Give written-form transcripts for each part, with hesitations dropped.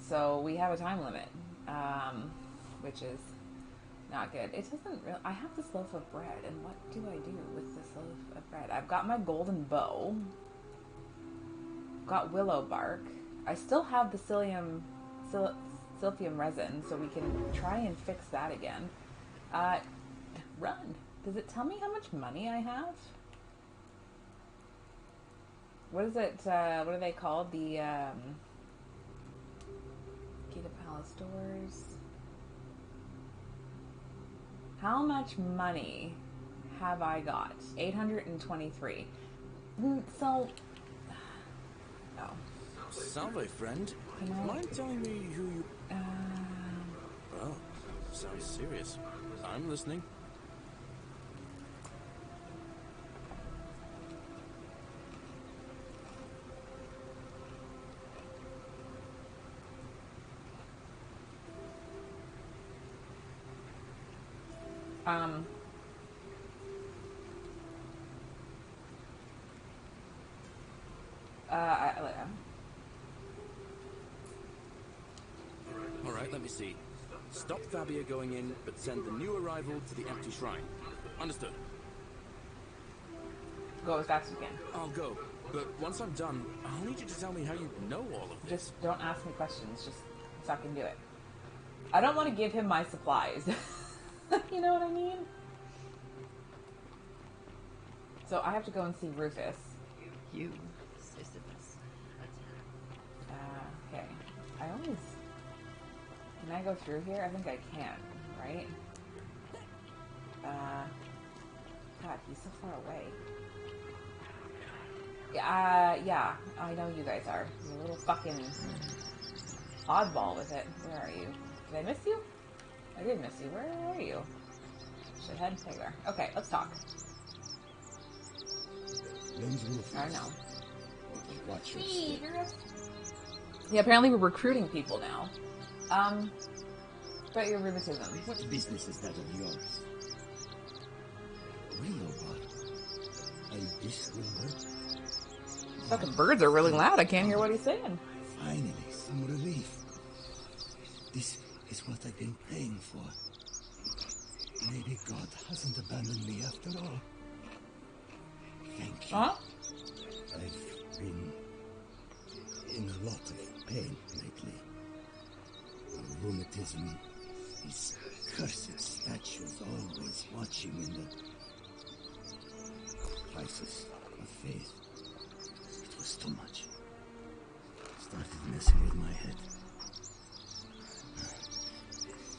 So we have a time limit, which is not good. It doesn't really... I have this loaf of bread, and what do I do with this loaf of bread? I've got my golden bow. Got willow bark. I still have the silphium resin, so we can try and fix that again. Run. Does it tell me how much money I have? What is it? What are they called? The Key to Palace doors. How much money have I got? 823. So, oh. Salve, friend. Mind telling me who you... Well, sounds serious. I'm listening. Alright, let me see. Stop Fabia going in, but send the new arrival to the empty shrine. Understood. Go as fast as you can. I'll go, but once I'm done, I'll need you to tell me how you know all of this. Just don't ask me questions, just fucking do it. I don't want to give him my supplies. You know what I mean? So I have to go and see Rufus. You, Sisyphus. Okay. I always... Can I go through here? I think I can, right? God, he's so far away. Yeah, I know you guys are. You're a little fucking oddball with it. Where are you? Did I miss you? I did miss you. Where are you? Shithead? There you are. Okay, let's talk. I know. Watch your step. Yeah, apparently we're recruiting people now. But your rheumatism. What business is that of yours? Real what? A disclaimer? Fucking birds are really loud. I can't hear what he's saying. Finally, some relief. This is what I've been praying for. Maybe God hasn't abandoned me after all. Thank you. Huh? I've been in a lot of pain lately. Rheumatism, these cursed statues always watching in the crisis of faith. It was too much. Started messing with my head.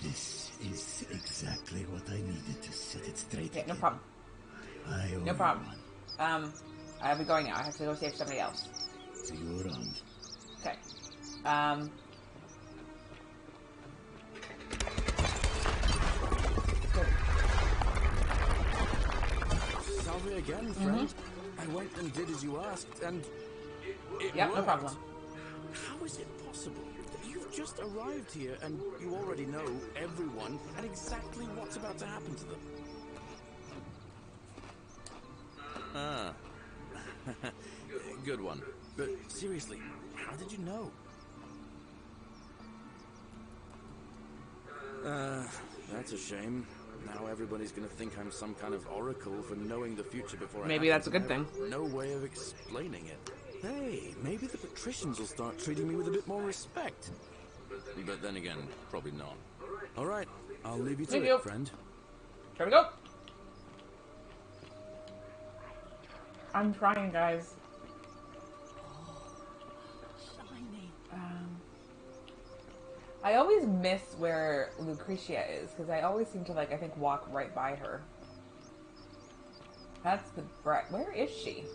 This is exactly what I needed to set it straight. Okay, no problem. No problem. I'll be going now. I have to go save somebody else. See you around. Okay. Salve again, friend. I went and did as you asked, and it Yep, worked. no problem. How is it possible that you've just arrived here and you already know everyone and exactly what's about to happen to them? Ah. Good one. But seriously, how did you know? That's a shame. Now everybody's gonna think I'm some kind of oracle for knowing the future before Maybe that's a good thing. No way of explaining it. Hey, maybe the patricians will start treating me with a bit more respect. But then again, probably not. Alright, I'll leave you to it, friend. Here we go. I'm trying, guys. Shiny. I always miss where Lucretia is, because I always seem to, like, I think, walk right by her. That's the bright. Where is she?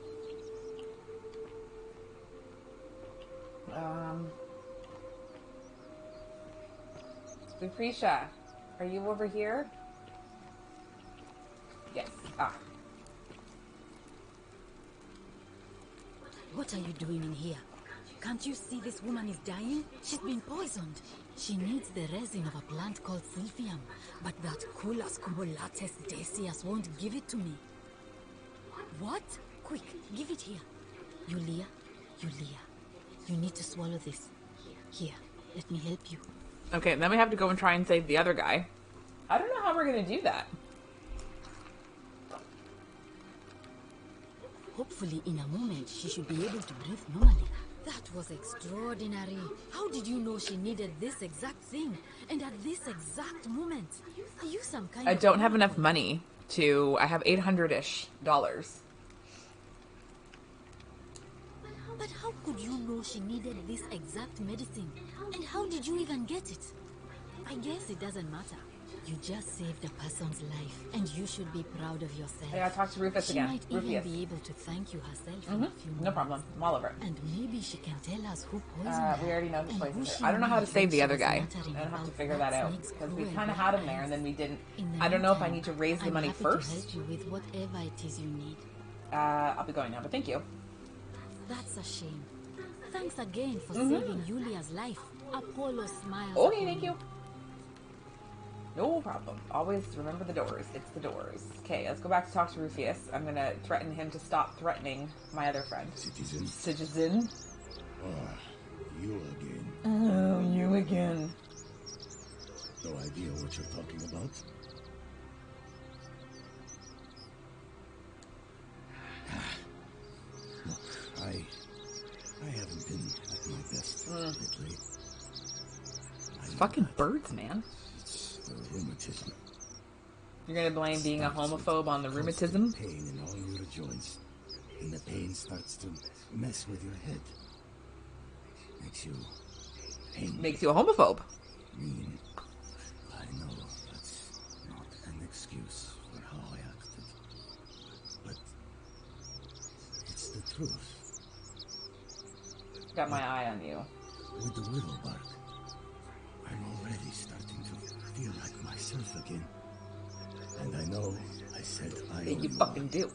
Lucretia, are you over here? Yes. Ah. What are you doing in here? Can't you see this woman is dying? She's been poisoned. She needs the resin of a plant called Silphium, but that Culus cumulatus Decius won't give it to me. What? Quick, give it here. Yulia, you need to swallow this. Here, Let me help you. Okay, then we have to go and try and save the other guy. I don't know how we're gonna do that. Hopefully, in a moment, she should be able to breathe normally. That was extraordinary. How did you know she needed this exact thing? And at this exact moment? Are you some kind I of... don't have enough money to... I have $800-ish. But how could you know she needed this exact medicine? And how did you even get it? I guess it doesn't matter. You just saved a person's life, and you should be proud of yourself. I gotta talk to Rufus again. She might even be able to thank you herself in a few moments. No problem. I'm all over it. And maybe she can tell us who poisoned her. We already know who and poisoned who her. she I don't know how to made save the when other she was guy. muttering I don't have to about figure that out. snake's Because we cruel kind of black had him there, eyes. and then we didn't... In the I don't know if I meantime, need to raise the I'm money happy first. to help you with whatever it is you need. I'll be going now, but thank you. That's a shame. Thanks again for saving Yulia's life. Apollo smiles. Okay, upon thank you. No problem. Always remember the doors. It's the doors. Okay, let's go back to talk to Rufus. I'm gonna threaten him to stop threatening my other friend. Citizen. Ah, you again. Oh, you again. No idea what you're talking about? Look, I haven't been at my best lately. Fucking birds, man. It's the rheumatism. You're gonna blame being a homophobe on the rheumatism? Pain in all your joints, and the pain starts to mess with your head. Makes you angry. Makes you a homophobe. Mean. I know that's not an excuse for how I acted, but it's the truth. Got my eye on you. With the widow bark, I'm already starting to feel like myself again. And I know I said I owe You you fucking one. do.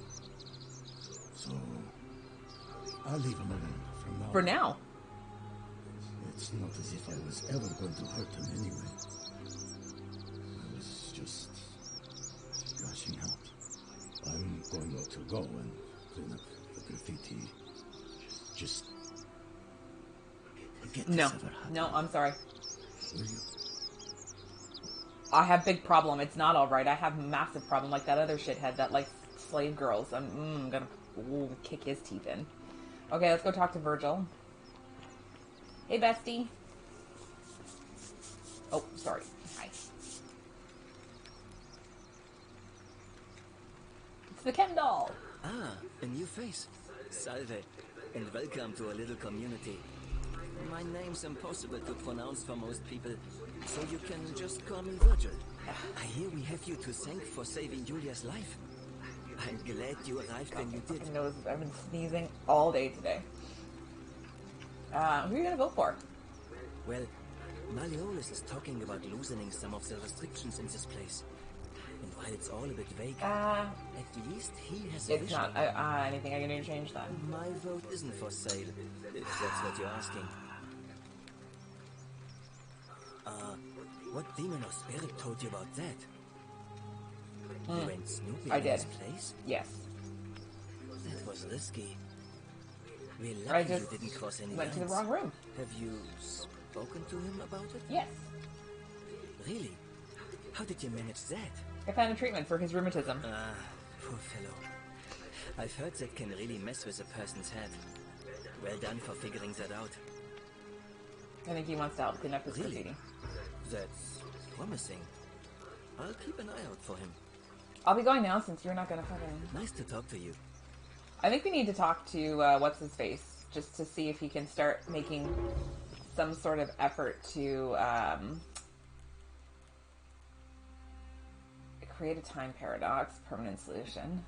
So I'll leave him alone from now. For now. It's not as if I was ever going to hurt him anyway. I was just lashing out. I'm going to go and clean up the graffiti. Just forget this No. ever happened. No, I'm sorry. Will you? I have big problem. It's not alright. I have massive problem like that other shithead that likes slave girls. I'm gonna kick his teeth in. Okay, let's go talk to Virgil. Hey, bestie. Oh, sorry. Hi. It's the Ken doll. Ah, a new face. Salve, and welcome to a little community. My name's impossible to pronounce for most people, so you can just call me Virgil. I hear we have you to thank for saving Julia's life. I'm glad you arrived when you did. My nose, I've been sneezing all day today. Who are you gonna vote for? Well, Malleolus is talking about loosening some of the restrictions in this place. And while it's all a bit vague, at least he has a It's vision. not anything I can do to change that. My vote isn't for sale, if that's what you're asking. What demon or spirit told you about that? You went snooping I in did. his place? Yes. That was risky. We're I lucky you just didn't cross any went to the lines. wrong room. Have you spoken to him about it? Yes. Really? How did you manage that? I found a treatment for his rheumatism. Ah, poor fellow. I've heard that can really mess with a person's head. Well done for figuring that out. I think he wants to help clean up his Really? graffiti. That's promising. I'll keep an eye out for him. I'll be going now since you're not gonna fucking... Nice to talk to you. I think we need to talk to, what's-his-face, just to see if he can start making some sort of effort to, create a time paradox, permanent solution.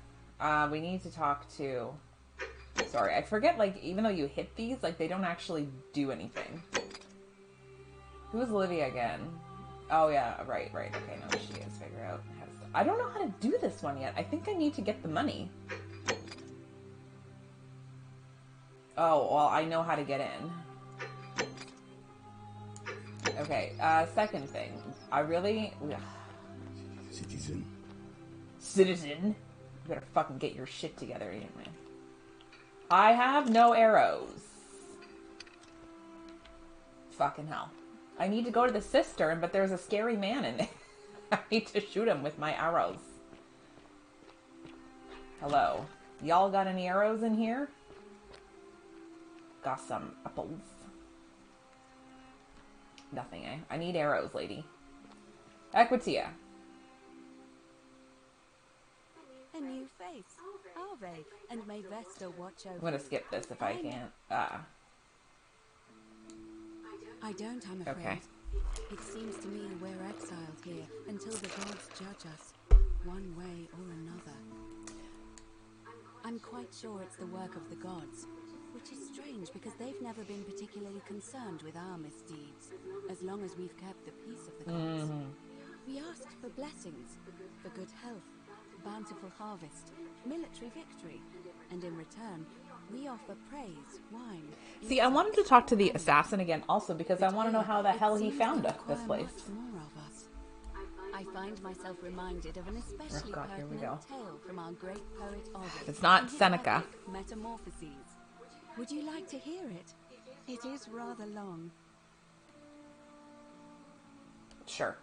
We need to talk to... Sorry, I forget, like, even though you hit these, like, they don't actually do anything. Who's Olivia again? Oh, yeah, right, okay, no, she is. Figure out how to... I don't know how to do this one yet. I think I need to get the money. Oh, well, I know how to get in. Okay, second thing. I really... Citizen. Citizen. You better fucking get your shit together, anyway. I have no arrows. Fucking hell. I need to go to the cistern, but there's a scary man in there. I need to shoot him with my arrows. Hello. Y'all got any arrows in here? Got some apples. Nothing, eh? I need arrows, lady. Equitia. A new face. Arve, and may Vesta watch over. I'm gonna skip this if I can't. Ah. I don't, I'm afraid. Okay. It seems to me we're exiled here until the gods judge us, one way or another. I'm quite sure it's the work of the gods, which is strange because they've never been particularly concerned with our misdeeds, as long as we've kept the peace of the gods. We asked for blessings, for good health, bountiful harvest, military victory, and in return, we offer praise, wine. See, I wanted to talk to the assassin again also because I want to know how the hell he found this place. More of us. I find myself reminded of an especially pertinent tale from our great poet Ovid. It's not Seneca. Metamorphoses. Would you like to hear it? It is rather long. Sure.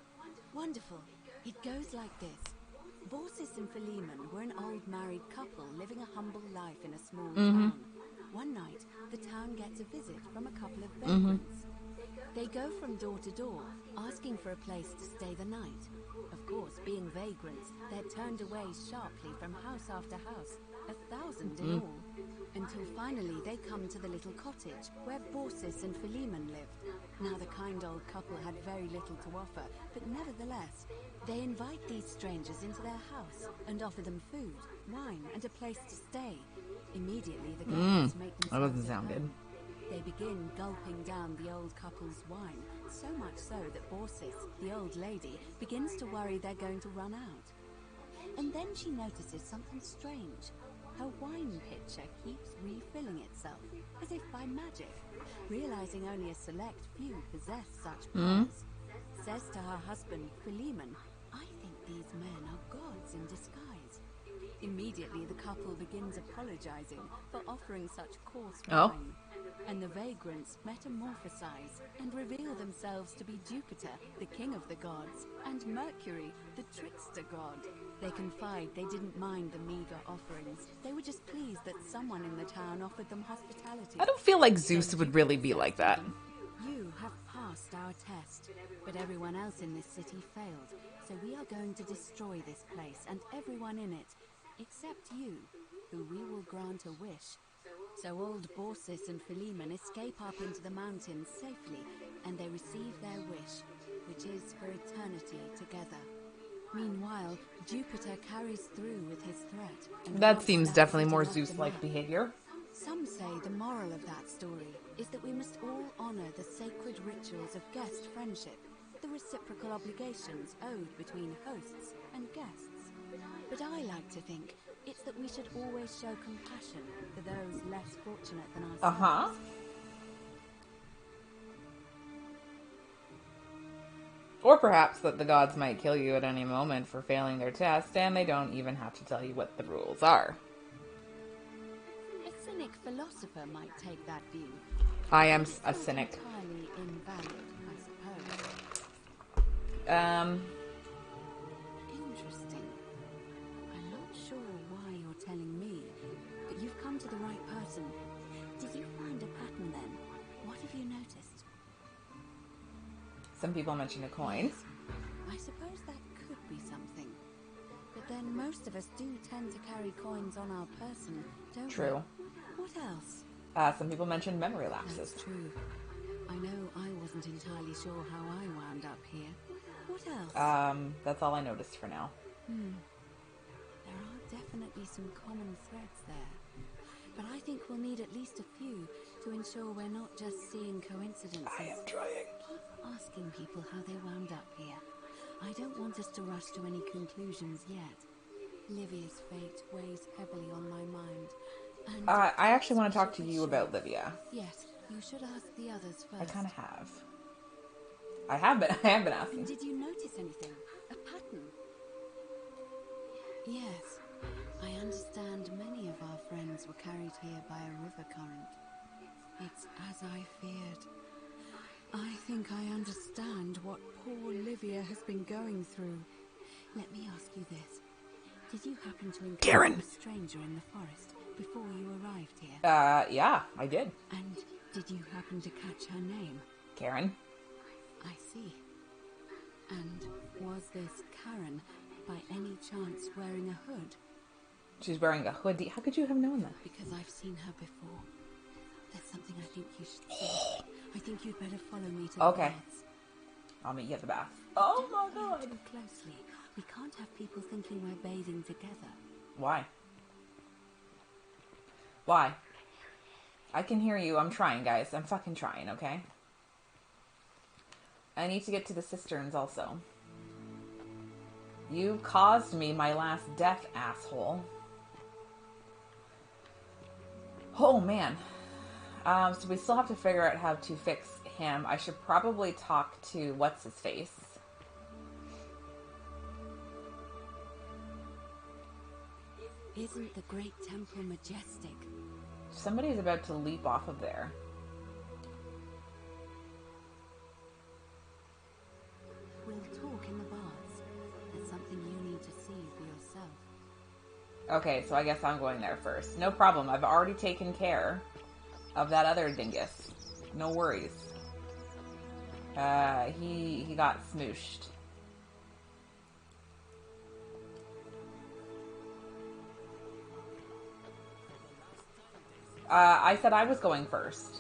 Wonderful. It goes like this. Baucis and Philemon were an old married couple living a humble life in a small town. One night, the town gets a visit from a couple of vagrants. They go from door to door, asking for a place to stay the night. Of course, being vagrants, they're turned away sharply from house after house, 1,000 in all, until finally they come to the little cottage where Baucis and Philemon lived. Now the kind old couple had very little to offer, but nevertheless, they invite these strangers into their house and offer them food, wine, and a place to stay. Immediately, the guests make themselves That doesn't sound good. They begin gulping down the old couple's wine, so much so that Baucis, the old lady, begins to worry they're going to run out. And then she notices something strange. Her wine pitcher keeps refilling itself, as if by magic, realizing only a select few possess such powers. Says to her husband, Philemon, I think these men are gods in disguise. Immediately the couple begins apologizing for offering such coarse wine. And the vagrants metamorphosize and reveal themselves to be Jupiter, the king of the gods, and Mercury, the trickster god. They confide they didn't mind the meager offerings. They were just pleased that someone in the town offered them hospitality. I don't feel like Zeus would really be like that. You have passed our test, but everyone else in this city failed. So we are going to destroy this place and everyone in it, except you, who we will grant a wish. So old Baucis and Philemon escape up into the mountains safely, and they receive their wish, which is for eternity together. Meanwhile, Jupiter carries through with his threat. That seems definitely more Zeus-like behavior. Some say the moral of that story is that we must all honor the sacred rituals of guest friendship, the reciprocal obligations owed between hosts and guests. But I like to think it's that we should always show compassion for those less fortunate than ourselves. Or perhaps that the gods might kill you at any moment for failing their test, and they don't even have to tell you what the rules are. A cynic philosopher might take that view. I am a cynic. Entirely invalid, I suppose. Interesting. I'm not sure why you're telling me, but you've come to the right person. Did you find a pattern then? What have you noticed? Some people mentioned a coin. I suppose that could be something. But then most of us do tend to carry coins on our person, don't we? True. What else? Some people mentioned memory lapses. That's true. I know I wasn't entirely sure how I wound up here. What else? That's all I noticed for now. There are definitely some common threads there. But I think we'll need at least a few to ensure we're not just seeing coincidences. I am trying. Keep asking people how they wound up here. I don't want us to rush to any conclusions yet. Livia's fate weighs heavily on my mind. And I actually want to talk to you about Livia. yes, you should ask the others first. I kind of have. I have been asking. Did you notice anything? A pattern? Yes. I understand many of our friends were carried here by a river current. It's as I feared. I think I understand what poor Livia has been going through. Let me ask you this. Did you happen to encounter Karen. a stranger in the forest before you arrived here? Yeah, I did. And did you happen to catch her name? Karen. I see. And was this Karen, by any chance, wearing a hood? She's wearing a hoodie. How could you have known that? Because I've seen her before. There's something I think you should see. I think you'd better follow me to the Okay. baths. I'll meet you at the bath. Oh my Follow god. too closely. We can't have people thinking we're bathing together. Why? Why? I can hear you. I'm trying, guys. I'm fucking trying, okay? I need to get to the cisterns also. You caused me my last death, asshole. Oh, man. So we still have to figure out how to fix him. I should probably talk to what's-his-face. Isn't the Great Temple majestic? Somebody's about to leap off of there. We'll talk in the baths. There's something you need to see for yourself. Okay, so I guess I'm going there first. No problem. I've already taken care of that other dingus. No worries. He got smooshed. I said I was going first.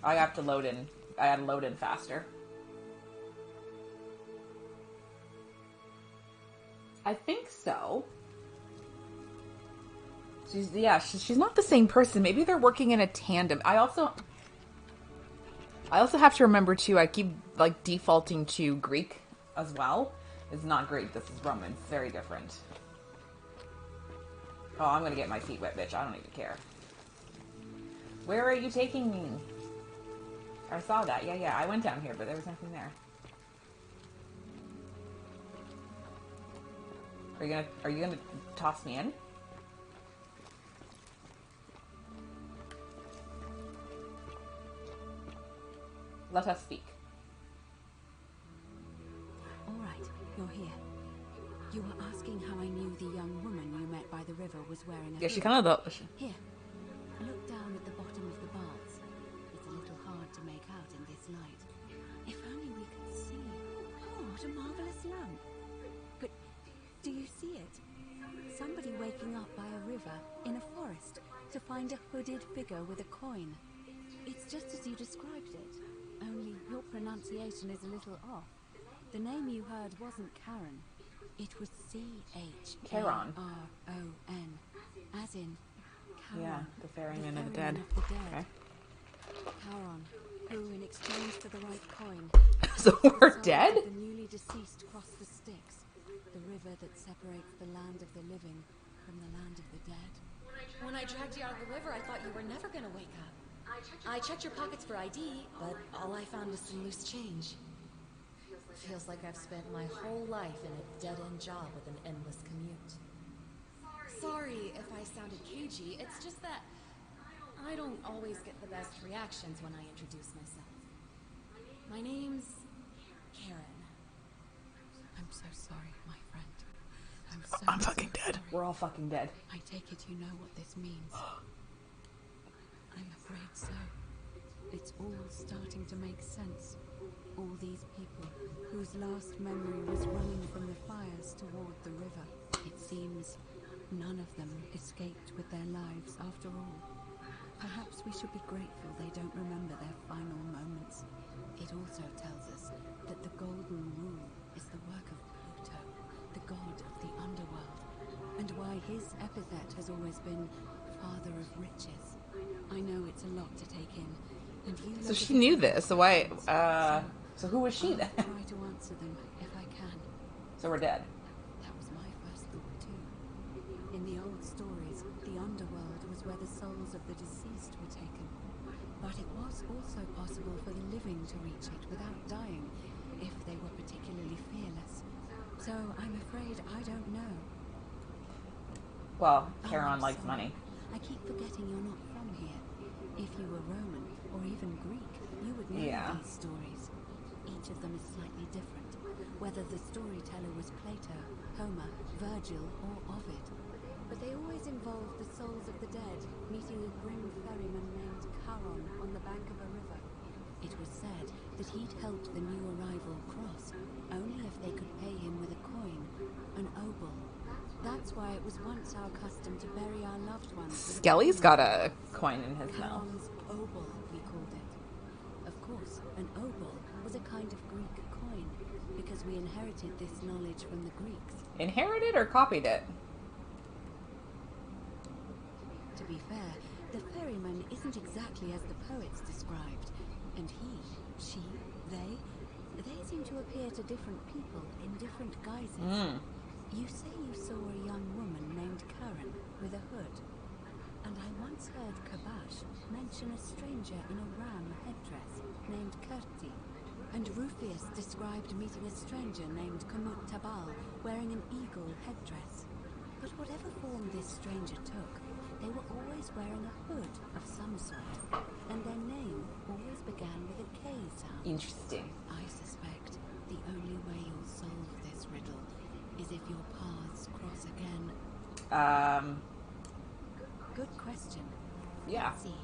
I have to load in. I had to load in faster. I think so. She's not the same person. Maybe they're working in a tandem. I also have to remember too, I keep like defaulting to Greek as well. It's not Greek, this is Roman. It's very different. Oh, I'm gonna get my feet wet, bitch. I don't even care. Where are you taking me? I saw that. Yeah, I went down here, but there was nothing there. Are you gonna toss me in? Let us speak. All right, you're here. You were asking how I knew the young woman you met by the river was wearing a Yeah, she hood. kind of does. Here, look down at the bottom of the baths. It's a little hard to make out in this light. If only we could see. Oh, what a marvelous lamp. But do you see it? Somebody waking up by a river in a forest to find a hooded figure with a coin. It's just as you described it, only your pronunciation is a little off. The name you heard wasn't Karen. It was Charon. C-H-A-R-O-N, as in Charon. Yeah, the ferryman of the ferryman dead. of the dead. Okay. Charon, who in exchange for the right coin, So we're sold dead? The newly deceased cross the Styx, the river that separates the land of the living from the land of the dead. When I dragged you out of the river, I thought you were never gonna wake up. I checked your pockets for ID, but all I found was some loose change. Feels like I've spent my whole life in a dead-end job with an endless commute. Sorry if I sounded cagey, it's just that I don't always get the best reactions when I introduce myself. My name's Karen. I'm so sorry, my friend. I'm fucking dead. Sorry. We're all fucking dead. I take it you know what this means. I'm afraid so. It's all starting to make sense. All these people whose last memory was running from the fires toward the river. It seems none of them escaped with their lives after all. Perhaps we should be grateful they don't remember their final moments. It also tells us that the Golden Rule is the work of Pluto, the god of the underworld, and why his epithet has always been Father of Riches. I know it's a lot to take in, and you So she knew this, so why, so who was she then? I'll try to answer them if I can. So we're dead. That was my first thought too. In the old stories, the underworld was where the souls of the deceased were taken. But it was also possible for the living to reach it without dying, if they were particularly fearless. So I'm afraid I don't know. Well, Oh, Charon I'm likes sorry. money. I keep forgetting you're not from here. If you were Roman, these stories. Each of them is slightly different, whether the storyteller was Plato, Homer, Virgil, or Ovid. But they always involve the souls of the dead meeting a grim ferryman named Charon on the bank of a river. It was said that he'd helped the new arrival cross, only if they could pay him with a coin, an obol. That's why it was once our custom to bury our loved ones. Skelly's got a coin in his mouth. Charon's obol, we called it. Of course, an obol was a kind of Greek coin, because we inherited this knowledge from the Greeks. Inherited or copied it? To be fair, the ferryman isn't exactly as the poets described, and he, she, they seem to appear to different people in different guises. You say you saw a young woman named Karen with a hood, and I once heard Kabash mention a stranger in a ram headdress named Kerti, and Rufius described meeting a stranger named Kumut Tabal wearing an eagle headdress. But whatever form this stranger took, they were always wearing a hood of some sort, and their name always began with a K sound. Interesting. I suspect the only way you'll solve this riddle is if your paths cross again. Good question. Yeah. Let's see.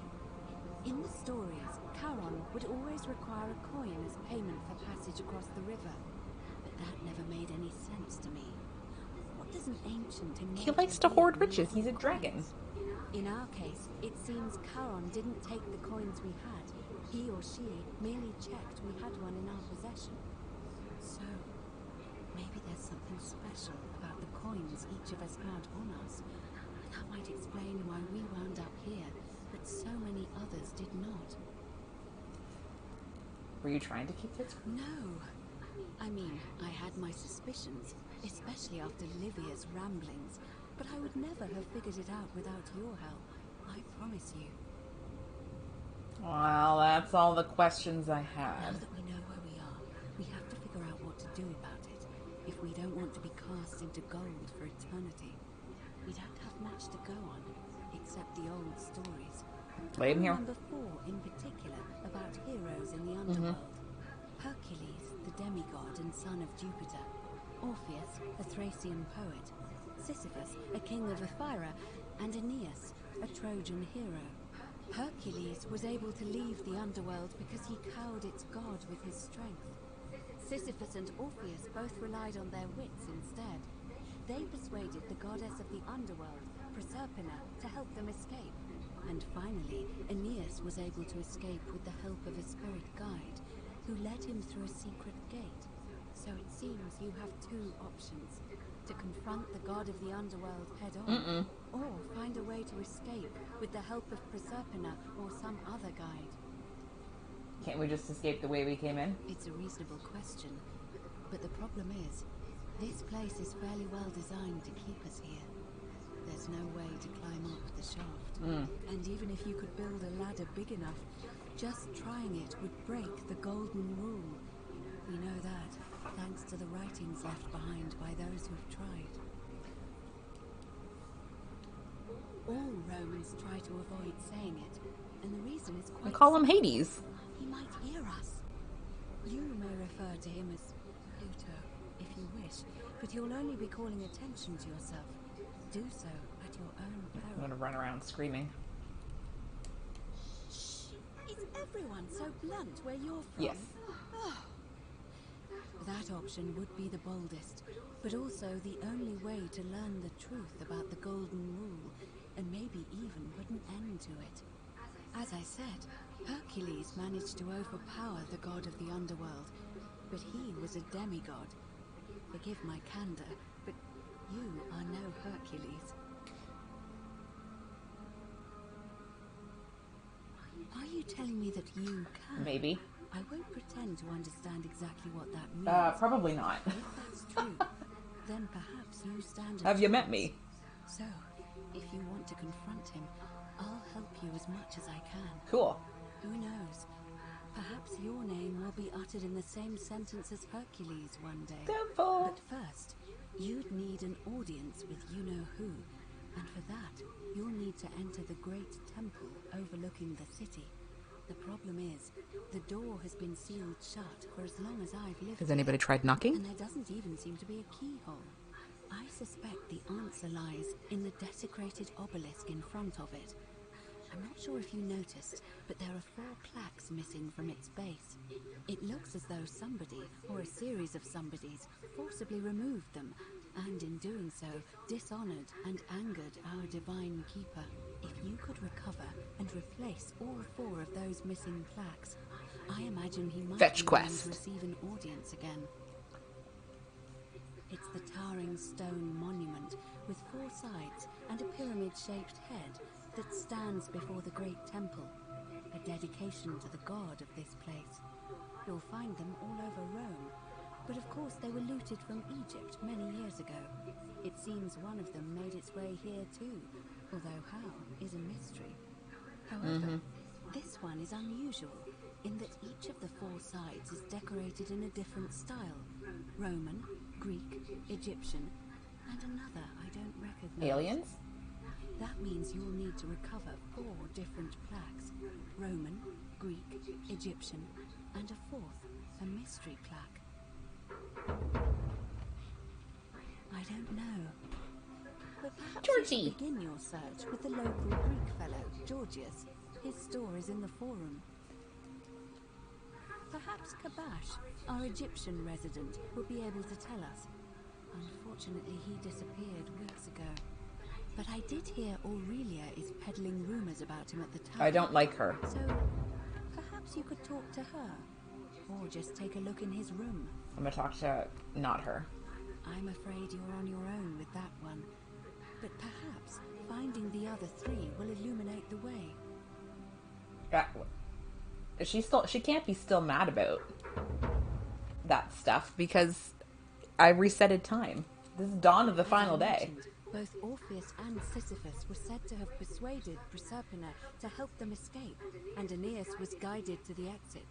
In the stories, Charon would always require a coin as payment for passage across the river, but that never made any sense to me. What does an ancient He likes to hoard riches. He's a dragon. In our case, it seems Charon didn't take the coins we had. He or she merely checked we had one in our possession. So, maybe there's something special about the coins each of us had on us. That might explain why we wound up here, but so many others did not. Were you trying to keep this? No. I mean, I had my suspicions, especially after Livia's ramblings, but I would never have figured it out without your help. I promise you. Well, that's all the questions I Now had. that we know where we are, we have to figure out what to do about it, if we don't want to be cast into gold for eternity. We don't have much to go on, except the old stories. Lay him here. Number 4 in particular, about heroes in the underworld. Hercules, the demigod and son of Jupiter. Orpheus, a Thracian poet. Sisyphus, a king of Ephyra. And Aeneas, a Trojan hero. Hercules was able to leave the underworld because he cowed its god with his strength. Sisyphus and Orpheus both relied on their wits instead. They persuaded the goddess of the underworld, Proserpina, to help them escape. And finally, Aeneas was able to escape with the help of a spirit guide, who led him through a secret gate. So it seems you have 2 options. To confront the god of the underworld head-on, or find a way to escape with the help of Proserpina or some other guide. Can't we just escape the way we came in? It's a reasonable question, but the problem is, this place is fairly well designed to keep us here. There's no way to climb up the shaft. And even if you could build a ladder big enough, just trying it would break the golden rule. We know that, thanks to the writings left behind by those who've tried. All Romans try to avoid saying it, and the reason is quite We call him simple. Hades. He might hear us. You may refer to him as Pluto, if you wish, but you'll only be calling attention to yourself. Do so at your own I'm peril. gonna run around screaming. Shh! Is everyone so blunt where you're from? Yes. Oh. That option would be the boldest, but also the only way to learn the truth about the Golden Rule, and maybe even put an end to it. As I said, Hercules managed to overpower the god of the underworld, but he was a demigod. Forgive my candor, but you are no Hercules. Are you telling me that you can? Maybe. I won't pretend to understand exactly what that means. Probably not. If that's true, then perhaps you stand a Have you met chance. me? So, if you want to confront him, I'll help you as much as I can. Cool. Who knows? Perhaps your name will be uttered in the same sentence as Hercules one day. Devil. But first, you'd need an audience with you-know-who, and for that, you'll need to enter the great temple overlooking the city. The problem is, the door has been sealed shut for as long as I've lived. Has anybody tried knocking? And there doesn't even seem to be a keyhole. I suspect the answer lies in the desecrated obelisk in front of it. I'm not sure if you noticed, but there are 4 plaques missing from its base. It looks as though somebody, or a series of somebodies, forcibly removed them, and in doing so, dishonored and angered our divine keeper. If you could recover and replace all 4 of those missing plaques, I imagine he might Fetch be willing quest. to receive an audience again. It's the towering stone monument with 4 sides and a pyramid-shaped head that stands before the great temple, a dedication to the god of this place. You'll find them all over Rome, but of course they were looted from Egypt many years ago. It seems one of them made its way here too, although how is a mystery. However, this one is unusual in that each of the 4 sides is decorated in a different style: Roman, Greek, Egyptian, and another I don't recognize. Aliens? That means you'll need to recover 4 different plaques: Roman, Greek, Egyptian, and a 4th, a mystery plaque. I don't know. But perhaps Georgie. you should begin your search with the local Greek fellow, Georgius. His store is in the forum. Perhaps Kabash, our Egyptian resident, will be able to tell us. Unfortunately, he disappeared weeks ago. But I did hear Aurelia is peddling rumors about him at the time. I don't like her. So, perhaps you could talk to her. Or just take a look in his room. I'm gonna talk to not her. I'm afraid you're on your own with that one. But perhaps finding the other 3 will illuminate the way. She can't be still mad about that stuff because I resetted time. This is dawn of the final As I day. mentioned, both Orpheus and Sisyphus were said to have persuaded Proserpina to help them escape, and Aeneas was guided to the exit.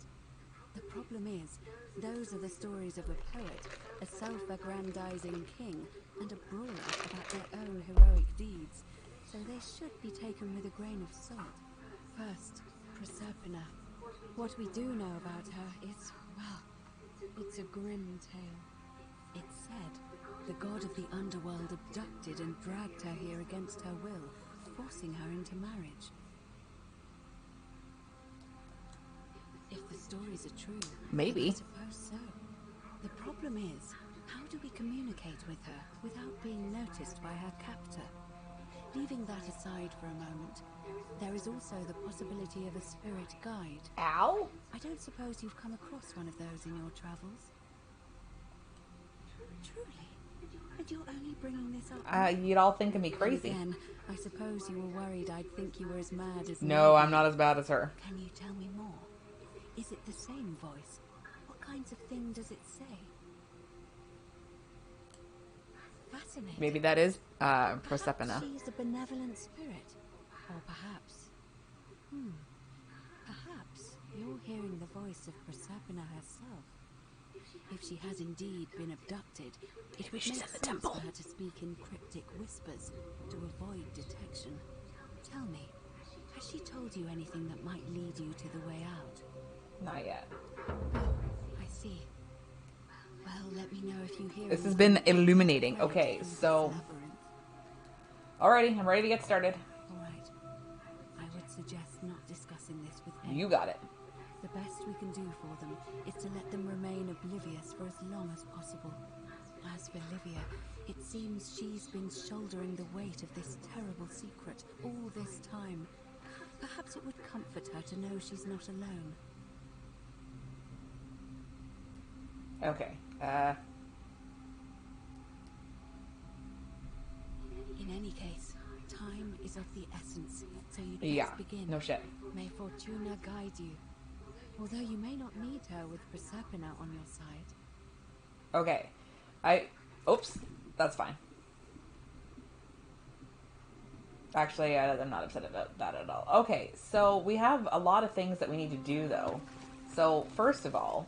The problem is, those are the stories of a poet, a self-aggrandizing king, and a brawler about their own heroic deeds, so they should be taken with a grain of salt. First, Proserpina. What we do know about her is, well, it's a grim tale. It's said the god of the underworld abducted and dragged her here against her will, forcing her into marriage. If the stories are true, Maybe. I suppose so. The problem is, how do we communicate with her without being noticed by her captor? Leaving that aside for a moment, there is also the possibility of a spirit guide. Ow? I don't suppose you've come across one of those in your travels? Truly? And you're only bringing this up? You'd all think of me crazy. Again, I suppose you were worried I'd think you were as mad as No, me. I'm not as bad as her. Can you tell me more? Is it the same voice? What kinds of thing does it say? Fascinating. Maybe that is Proserpina. Perhaps she's a benevolent spirit. Or perhaps... Perhaps you're hearing the voice of Proserpina herself. If she has indeed been abducted, it would she's make in the sense temple. for her to speak in cryptic whispers to avoid detection. Tell me, has she told you anything that might lead you to the way out? Not yet. Oh, I see. Well, let me know if you hear. This has been illuminating. Okay, so... Alrighty, I'm ready to get started. Alright. I would suggest not discussing this with anyone. You got it. The best we can do for them is to let them remain oblivious for as long as possible. As for Livia, it seems she's been shouldering the weight of this terrible secret all this time. Perhaps it would comfort her to know she's not alone. Okay. In any case, time is of the essence, so you'd Yeah, best begin. no shit. May Fortuna guide you. Although you may not need her with Proserpina on your side. Okay. Oops. That's fine. Actually, I'm not upset about that at all. Okay, so we have a lot of things that we need to do, though. So, first of all,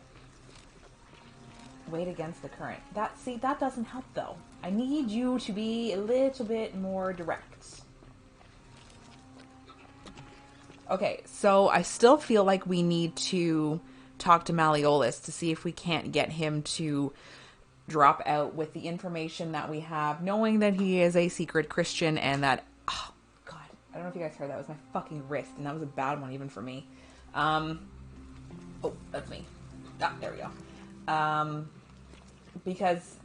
wait against the current. That doesn't help, though. I need you to be a little bit more direct. Okay, so I still feel like we need to talk to Malleolus to see if we can't get him to drop out with the information that we have, knowing that he is a secret Christian and that, oh god, I don't know if you guys heard that, was my fucking wrist, and that was a bad one even for me. Oh, that's me. Ah, there we go. Because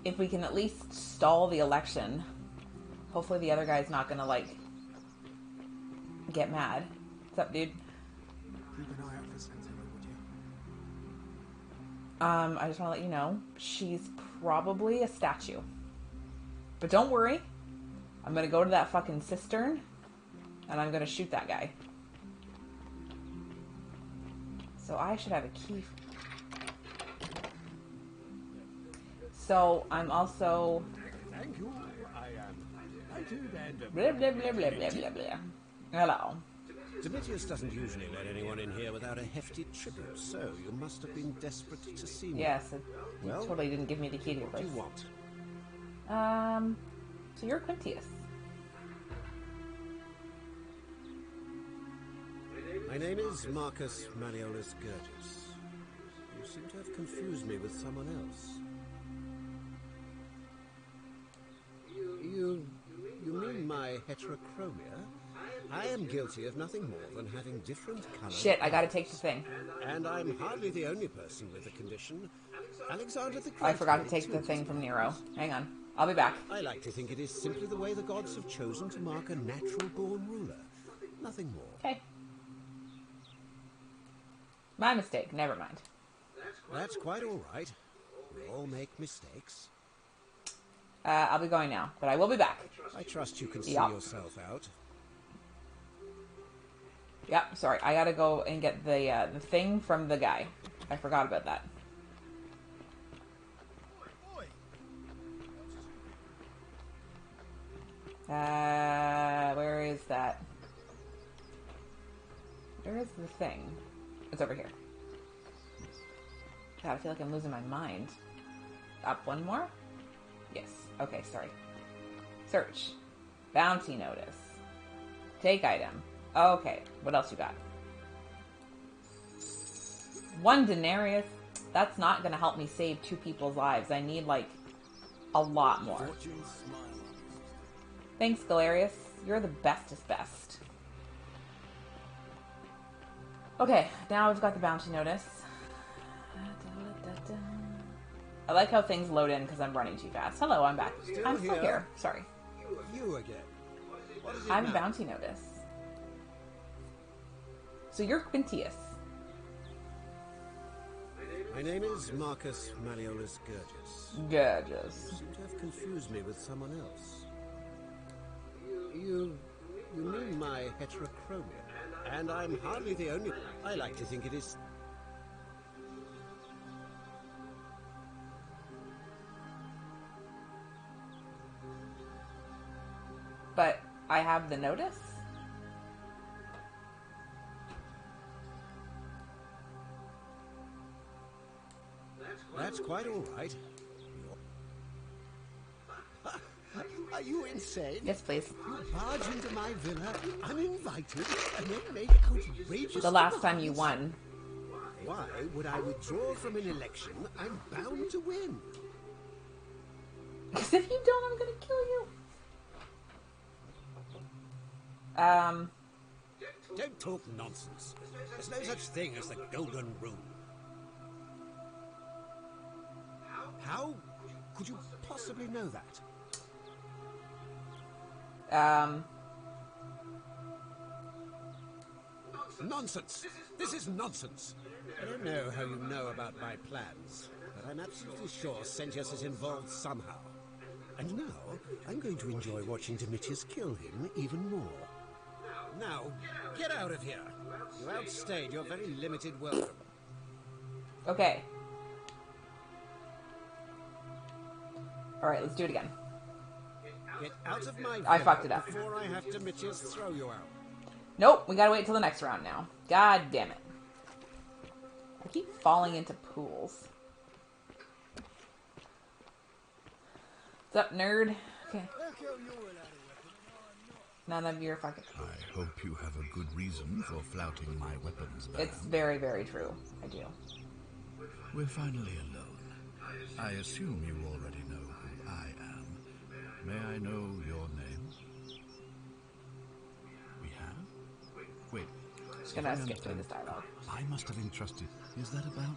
if we can at least stall the election, hopefully the other guy's not gonna, like, get mad. What's up, dude? Keep an eye out for Santilla, would you? I just want to let you know, she's probably a statue. But don't worry. I'm going to go to that fucking cistern, and I'm going to shoot that guy. So I should have a key. So I'm also... Thank you. I am delighted and... Blah, blah, blah, blah, blah, blah, blah. Hello. Domitius doesn't usually let anyone in here without a hefty tribute, so you must have been desperate to see me. Yes, you Well, totally didn't give me the key to your What do place. you want? So you're Quintius. My name is Marcus Malleolus Gurgis. You seem to have confused me with someone else. You mean my heterochromia? I am guilty of nothing more than having different colors. Shit, I gotta take the thing. And I'm hardly the only person with the condition. Alexander the Great. I forgot to had take it the too. thing from Nero. Hang on. I'll be back. I like to think it is simply the way the gods have chosen to mark a natural-born ruler. Nothing more. Okay. My mistake. Never mind. That's quite all right. We all make mistakes. I'll be going now, but I will be back. I trust you can see Yup. yourself out. Yep, sorry. I gotta go and get the thing from the guy. I forgot about that. Where is that? Where is the thing? It's over here. God, I feel like I'm losing my mind. Up one more? Yes. Okay, sorry. Search. Bounty notice. Take item. Okay, what else you got? 1 denarius. That's not gonna help me save 2 people's lives. I need, like, a lot more. Thanks, Galerius. You're the bestest best. Okay, now we've got the bounty notice. I like how things load in because I'm running too fast. Hello, I'm back. I'm still here. Sorry. You again. What is it I'm now? bounty notice. So you're Quintius. My name is Marcus Malleolus Gurgis. Gorgeous. You seem to have confused me with someone else. You mean my heterochromia? And I'm hardly the only... I like to think it is... But I have the notice? That's quite all right. Are you insane? Yes, please. You barge into my villa, uninvited, and then make outrageous The last time demands? you won. Why would I withdraw from an election I'm bound to win? Because if you don't, I'm gonna kill you. Don't talk nonsense. There's no such thing as the Golden Rule. How could you possibly know that? Nonsense! This is nonsense! I don't know how you know about my plans, but I'm absolutely sure Sentius is involved somehow. And now, I'm going to enjoy watching Domitius kill him even more. Now, get out of here! You outstayed your very limited welcome. Okay. Alright, let's do it again. Get out of my I villa fucked it up. before I have Domitius throw you out. Nope, we gotta wait till the next round now. God damn it. I keep falling into pools. What's up, nerd? Okay. None of your fucking... I hope you have a good reason for flouting my weapons ban. It's very, very true. I do. We're finally alone. I assume you already know who I am. May I know your name? We have? Wait. Just gonna skip through this dialogue. I must have entrusted. Is that about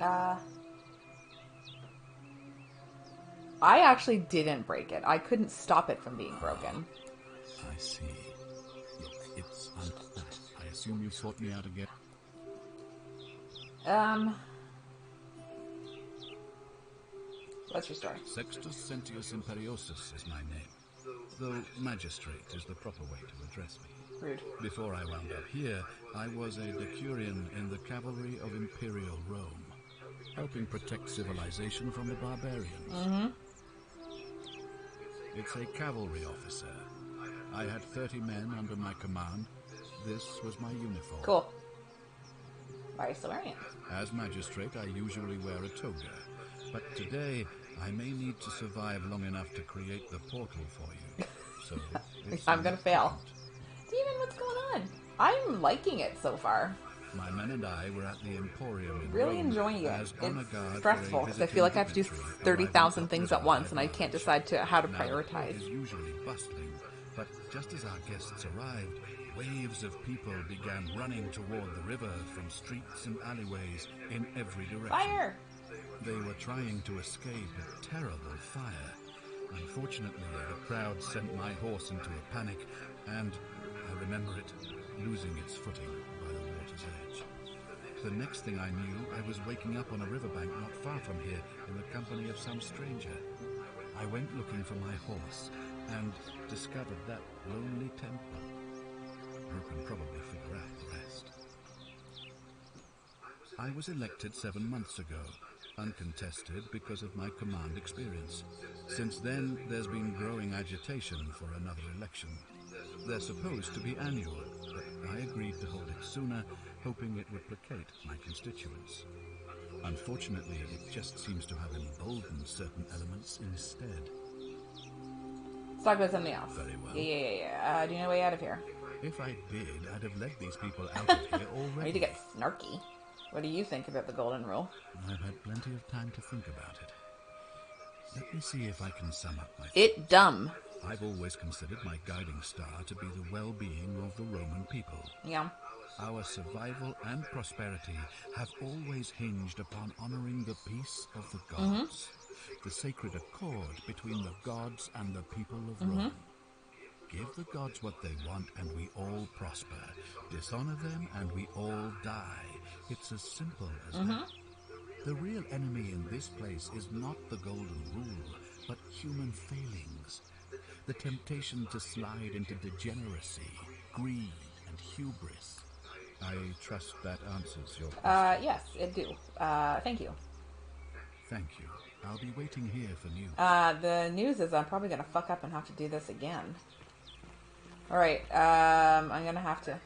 right? I actually didn't break it. I couldn't stop it from being broken. I see. Look, it's I assume you sought me out again. What's your story? Sextus Sentius Imperiosus is my name, though magistrate is the proper way to address me. Rude. Before I wound up here, I was a decurion in the cavalry of Imperial Rome, helping protect civilization from the barbarians. Mm-hmm. It's a cavalry officer. I had 30 men under my command. This was my uniform. Cool. Why are you still wearing it? As magistrate, I usually wear a toga, but today I may need to survive long enough to create the portal for you. So I'm gonna fail. Demon, what's going on? I'm liking it so far. My men and I were at the Emporium in Really Rome enjoying it. as honor guard It's stressful because I feel like I have to do 30,000 things at once, and I can't decide how to prioritize. It is usually bustling, but just as our guests arrived, waves of people began running toward the river from streets and alleyways in every direction. Fire! They were trying to escape a terrible fire. Unfortunately, the crowd sent my horse into a panic, and I remember it losing its footing by the water's edge. The next thing I knew, I was waking up on a riverbank not far from here in the company of some stranger. I went looking for my horse and discovered that lonely temple. You can probably figure out the rest. I was elected 7 months ago, uncontested because of my command experience. Since then, there's been growing agitation for another election. They're supposed to be annual, but I agreed to hold it sooner, hoping it would placate my constituents. Unfortunately, it just seems to have emboldened certain elements instead. Let's talk about something else. Very well. Yeah. Do you know a way out of here? If I did, I'd have led these people out of here already. I need to get snarky. What do you think about the Golden Rule? I've had plenty of time to think about it. Let me see if I can sum up my... It dumb. I've always considered my guiding star to be the well-being of the Roman people. Yeah. Our survival and prosperity have always hinged upon honoring the peace of the gods, the sacred accord between the gods and the people of Rome. Give the gods what they want and we all prosper. Dishonor them and we all die. It's as simple as that. The real enemy in this place is not the Golden Rule, but human failings. The temptation to slide into degeneracy, greed, and hubris. I trust that answers your question. Yes, it do. Thank you. Thank you. I'll be waiting here for news. The news is I'm probably gonna fuck up and have to do this again. Alright, I'm gonna have to...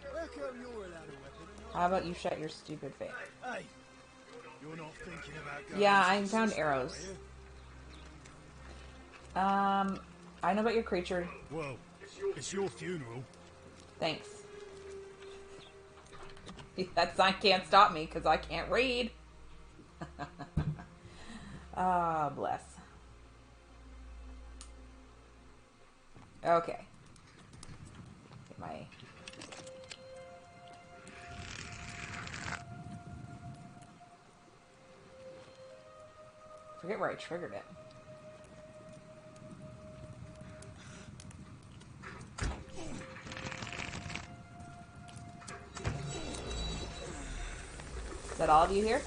How about you shut your stupid face? Hey, you're not thinking about going Yeah, I found arrows. I know about your creature. Well, it's your funeral. Thanks. That sign can't stop me because I can't read. Ah, bless. Okay. Get my... Forget where I triggered it. Is that all of you here?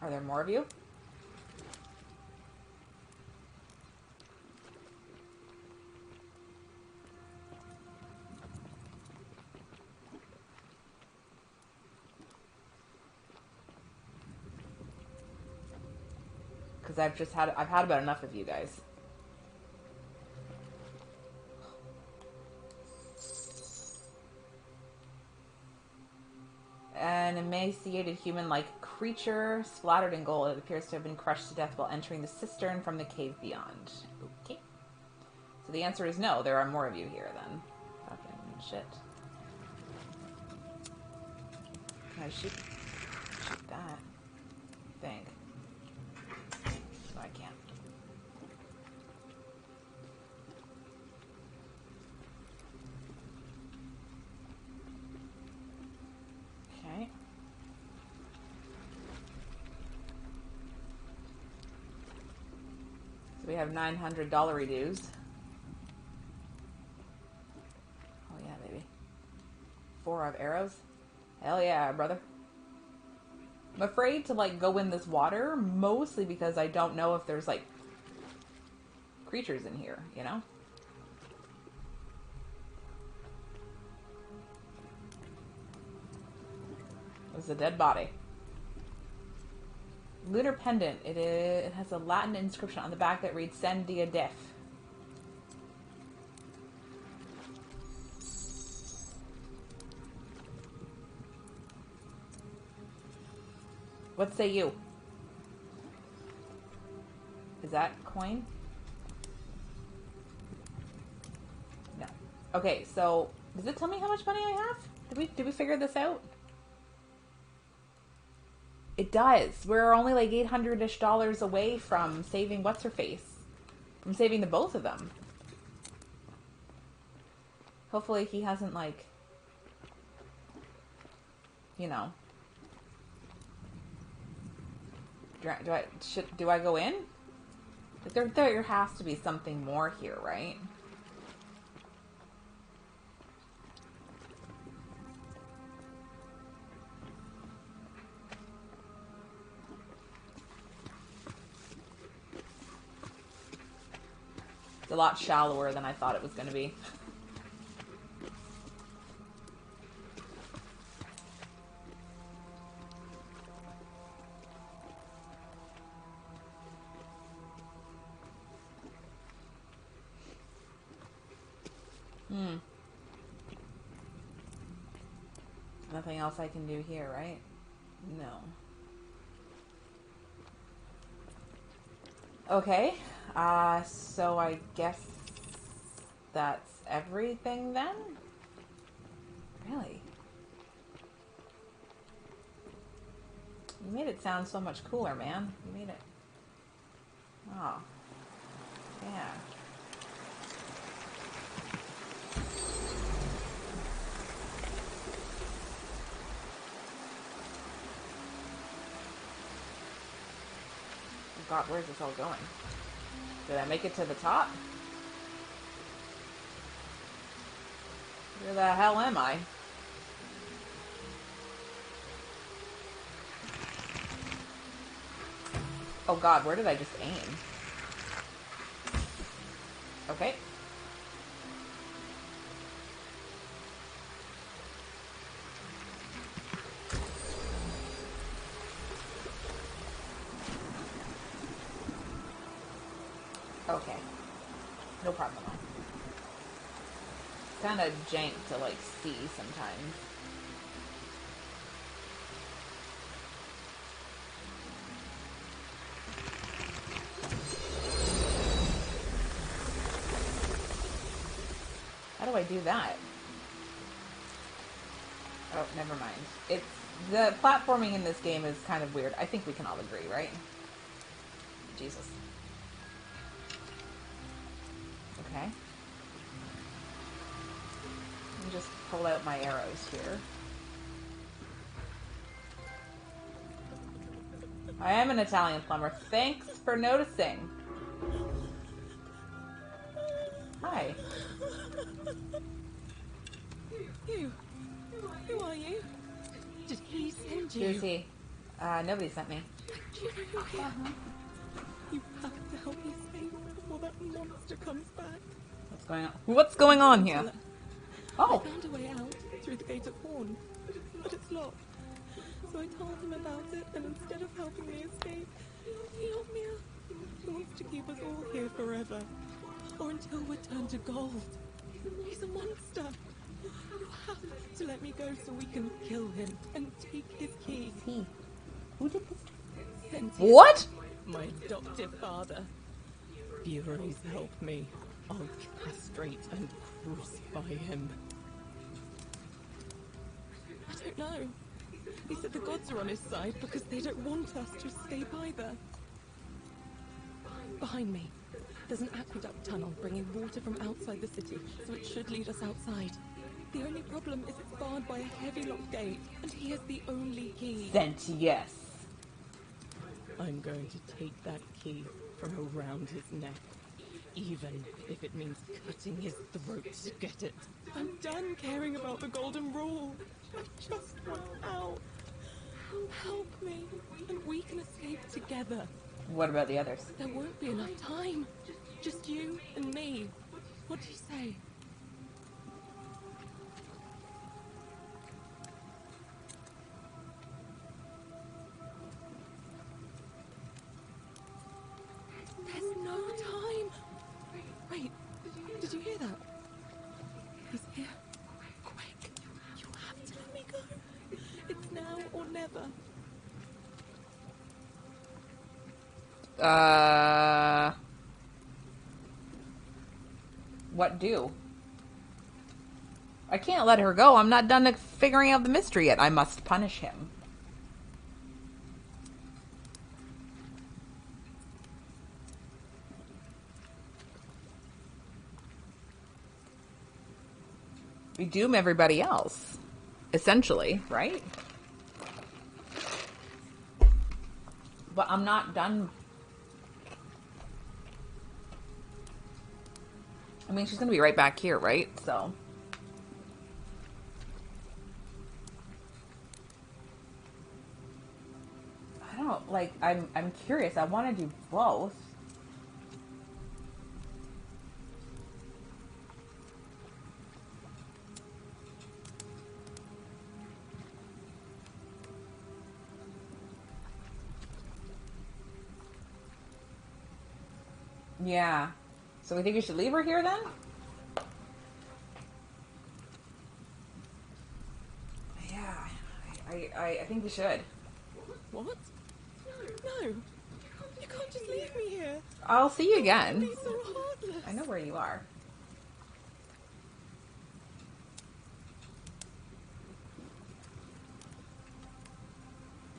Are there more of you? Because I've had about enough of you guys. An emaciated human-like creature splattered in gold. It appears to have been crushed to death while entering the cistern from the cave beyond. So the answer is no, there are more of you here then. Fucking shit. Can I shoot that? I think. No, I can't. Okay. So we have $900 dues. Oh yeah, baby. 4 of arrows. Hell yeah, brother. I'm afraid to, like, go in this water, mostly because I don't know if there's, like, creatures in here, you know? It's a dead body. Lunar pendant. It has a Latin inscription on the back that reads Sen Dia Def. What say you? Is that coin? No. Okay, so does it tell me how much money I have? Did we figure this out? It does. We're only like $800-ish away from saving what's her face. From saving the both of them. Hopefully he hasn't, like, you know. Do I go in? Like there has to be something more here, right? It's a lot shallower than I thought it was going to be. Nothing else I can do here, right? No. Okay. So I guess that's everything then? Really? You made it sound so much cooler, man. You made it... Oh. Yeah. God, where's this all going? Did I make it to the top? Where the hell am I? Oh God, where did I just aim? Okay. Okay. No problem. It's kind of jank to, like, see sometimes. How do I do that? Oh, never mind. It's... The platforming in this game is kind of weird. I think we can all agree, right? Jesus. Okay. Let me just pull out my arrows here. I am an Italian plumber. Thanks for noticing. Hi. Who are you? Did he send you? Who's he? Nobody sent me. Do you know you're here? You have to help me save before that monster comes back. What's going on? What's going on here? Oh. I found a way out through the gate of Horn, but it's locked. So I told him about it, and instead of helping me escape, he locked me up. He wants to keep us all here forever, or until we're turned to gold. He's a monster. You have to let me go so we can kill him and take his key. He? Who did this? Sentius, What? My adoptive father. Furies help me. I'll castrate and crucify him. I don't know. He said the gods are on his side because they don't want us to escape either. Behind me, there's an aqueduct tunnel bringing water from outside the city, so it should lead us outside. The only problem is it's barred by a heavy locked gate, and he has the only key. Yes. I'm going to take that key from around his neck, even if it means cutting his throat to get it. I'm done caring about the golden rule. I just want out. Help me, and we can escape together. What about the others? There won't be enough time. Just you and me. What do you say? There's no time. Wait, did you hear that? He's here. Quick, you have to let me go. It's now or never. What do? I can't let her go. I'm not done figuring out the mystery yet. I must punish him. We doom everybody else. Essentially, right? But I'm not done. I mean, she's gonna be right back here, right? So. I don't know, like, I'm curious. I want to do both. Yeah. So we think we should leave her here then? Yeah, I think we should. What? No. You can't just leave me here. I'll see you again. Be so heartless. I know where you are.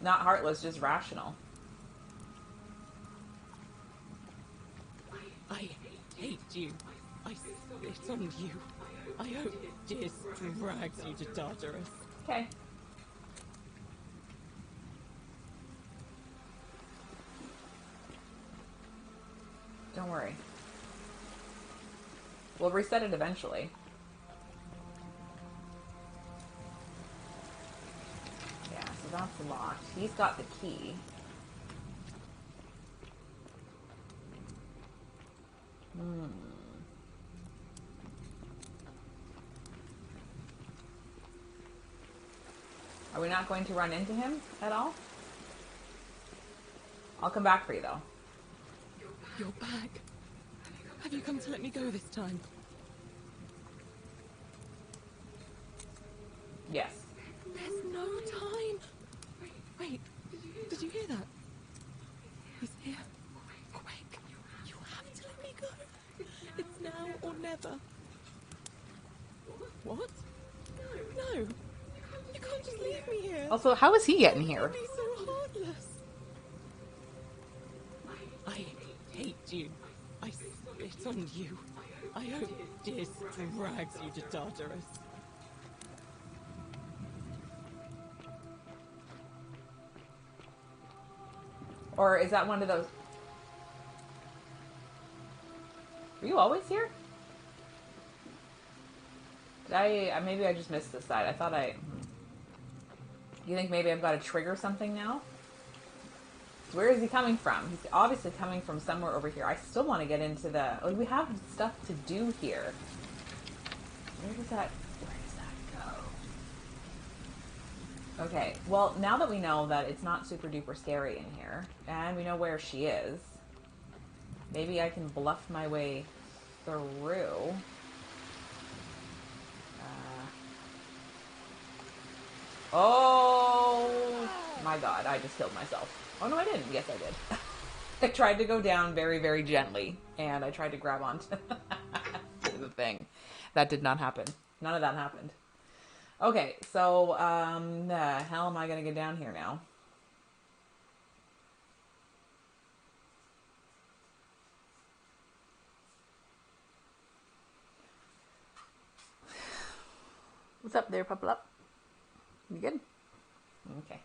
Not heartless, just rational. I hate you. I spit on you. I hope this drags you to Tartarus. Okay. Don't worry. We'll reset it eventually. Yeah, so that's locked. He's got the key. Are we not going to run into him at all? I'll come back for you, though. You're back. Have you come to let me go this time? Yes. There's no time. Wait, did you hear that? He's here. Quick, you have to let me go. It's now or never. What? No. You can't just leave me here. Also, how is he getting here? Be so heartless. I hate you. I spit on you. I hope this drags you to Tartarus. Or is that one of those... Were you always here? Did maybe I just missed this side. I thought I... You think maybe I've got to trigger something now? Where is he coming from? He's obviously coming from somewhere over here. I still want to get into the... Oh, we have stuff to do here. Where does that go? Okay, well, now that we know that it's not super duper scary in here, and we know where she is, maybe I can bluff my way through. Oh my god, I just killed myself. Oh no, I didn't. Yes, I did. I tried to go down very, very gently, and I tried to grab onto the thing. That did not happen. None of that happened. Okay, so, the hell am I gonna get down here now? What's up there, Puplup? You good? Okay.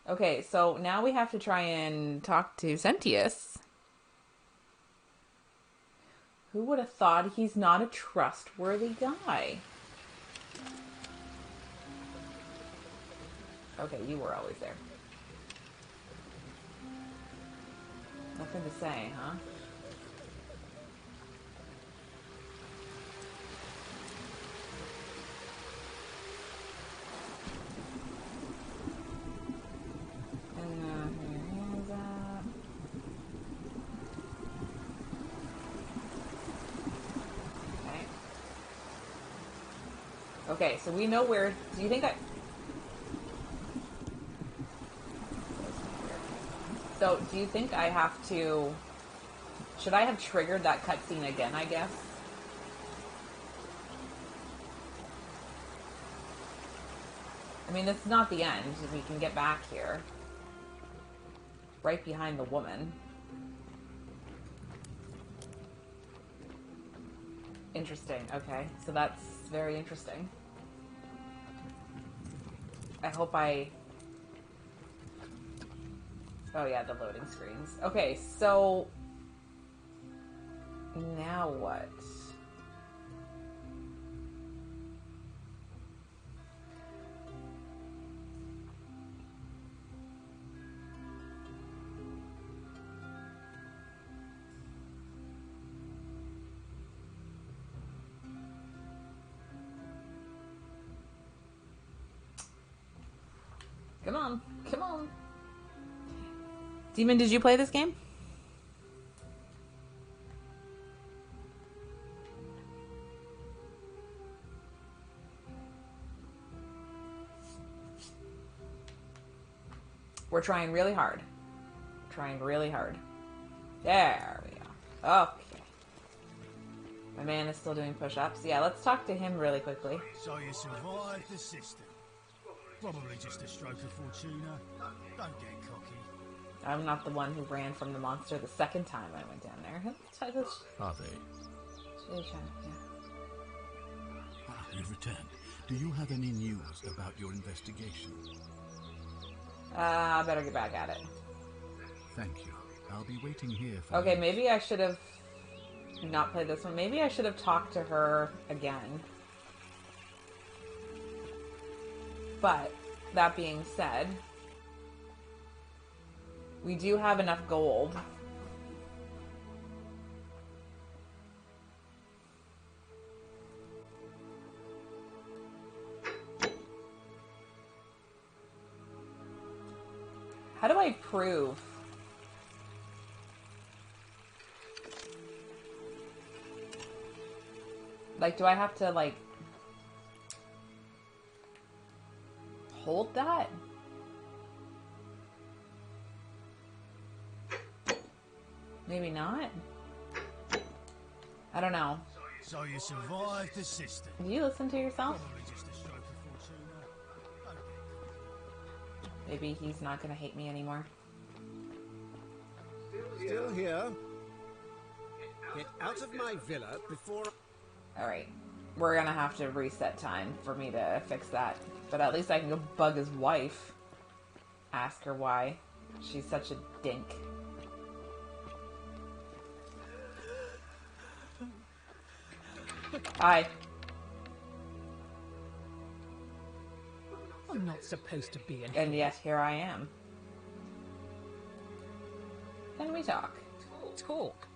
Okay, so now we have to try and talk to Sentius. Who would have thought he's not a trustworthy guy? Okay, you were always there. Nothing to say, huh? Okay, so we know where... Do you think I... So, do you think I have to... Should I have triggered that cutscene again, I guess? I mean, this is not the end. We can get back here. Right behind the woman. Interesting. Okay, so that's very interesting. I hope I... Oh yeah, the loading screens. Okay, so... Now what? Come on. Come on. Demon, did you play this game? We're trying really hard. Trying really hard. There we go. Okay. My man is still doing push-ups. Yeah, let's talk to him really quickly. So you survived the system. Probably just a stroke of Fortuna. Don't get cocky. I'm not the one who ran from the monster the second time I went down there. Are they? Yeah. You've returned. Do you have any news about your investigation? I better get back at it. Thank you. I'll be waiting here for Okay, you. maybe I should have not played this one. Maybe I should have talked to her again. But, that being said, we do have enough gold. How do I prove? Like, do I have to, like, hold that? Maybe not? I don't know. So you survived the system. Do you listen to yourself? Probably just a stroke of Fortuna. Don't get cocky. Maybe he's not gonna hate me anymore. Still here? Get out of my villa before... Alright. We're gonna have to reset time for me to fix that. But at least I can go bug his wife. Ask her why. She's such a dink. Hi. I'm not supposed to be in And yet here I am. Can we talk? Talk?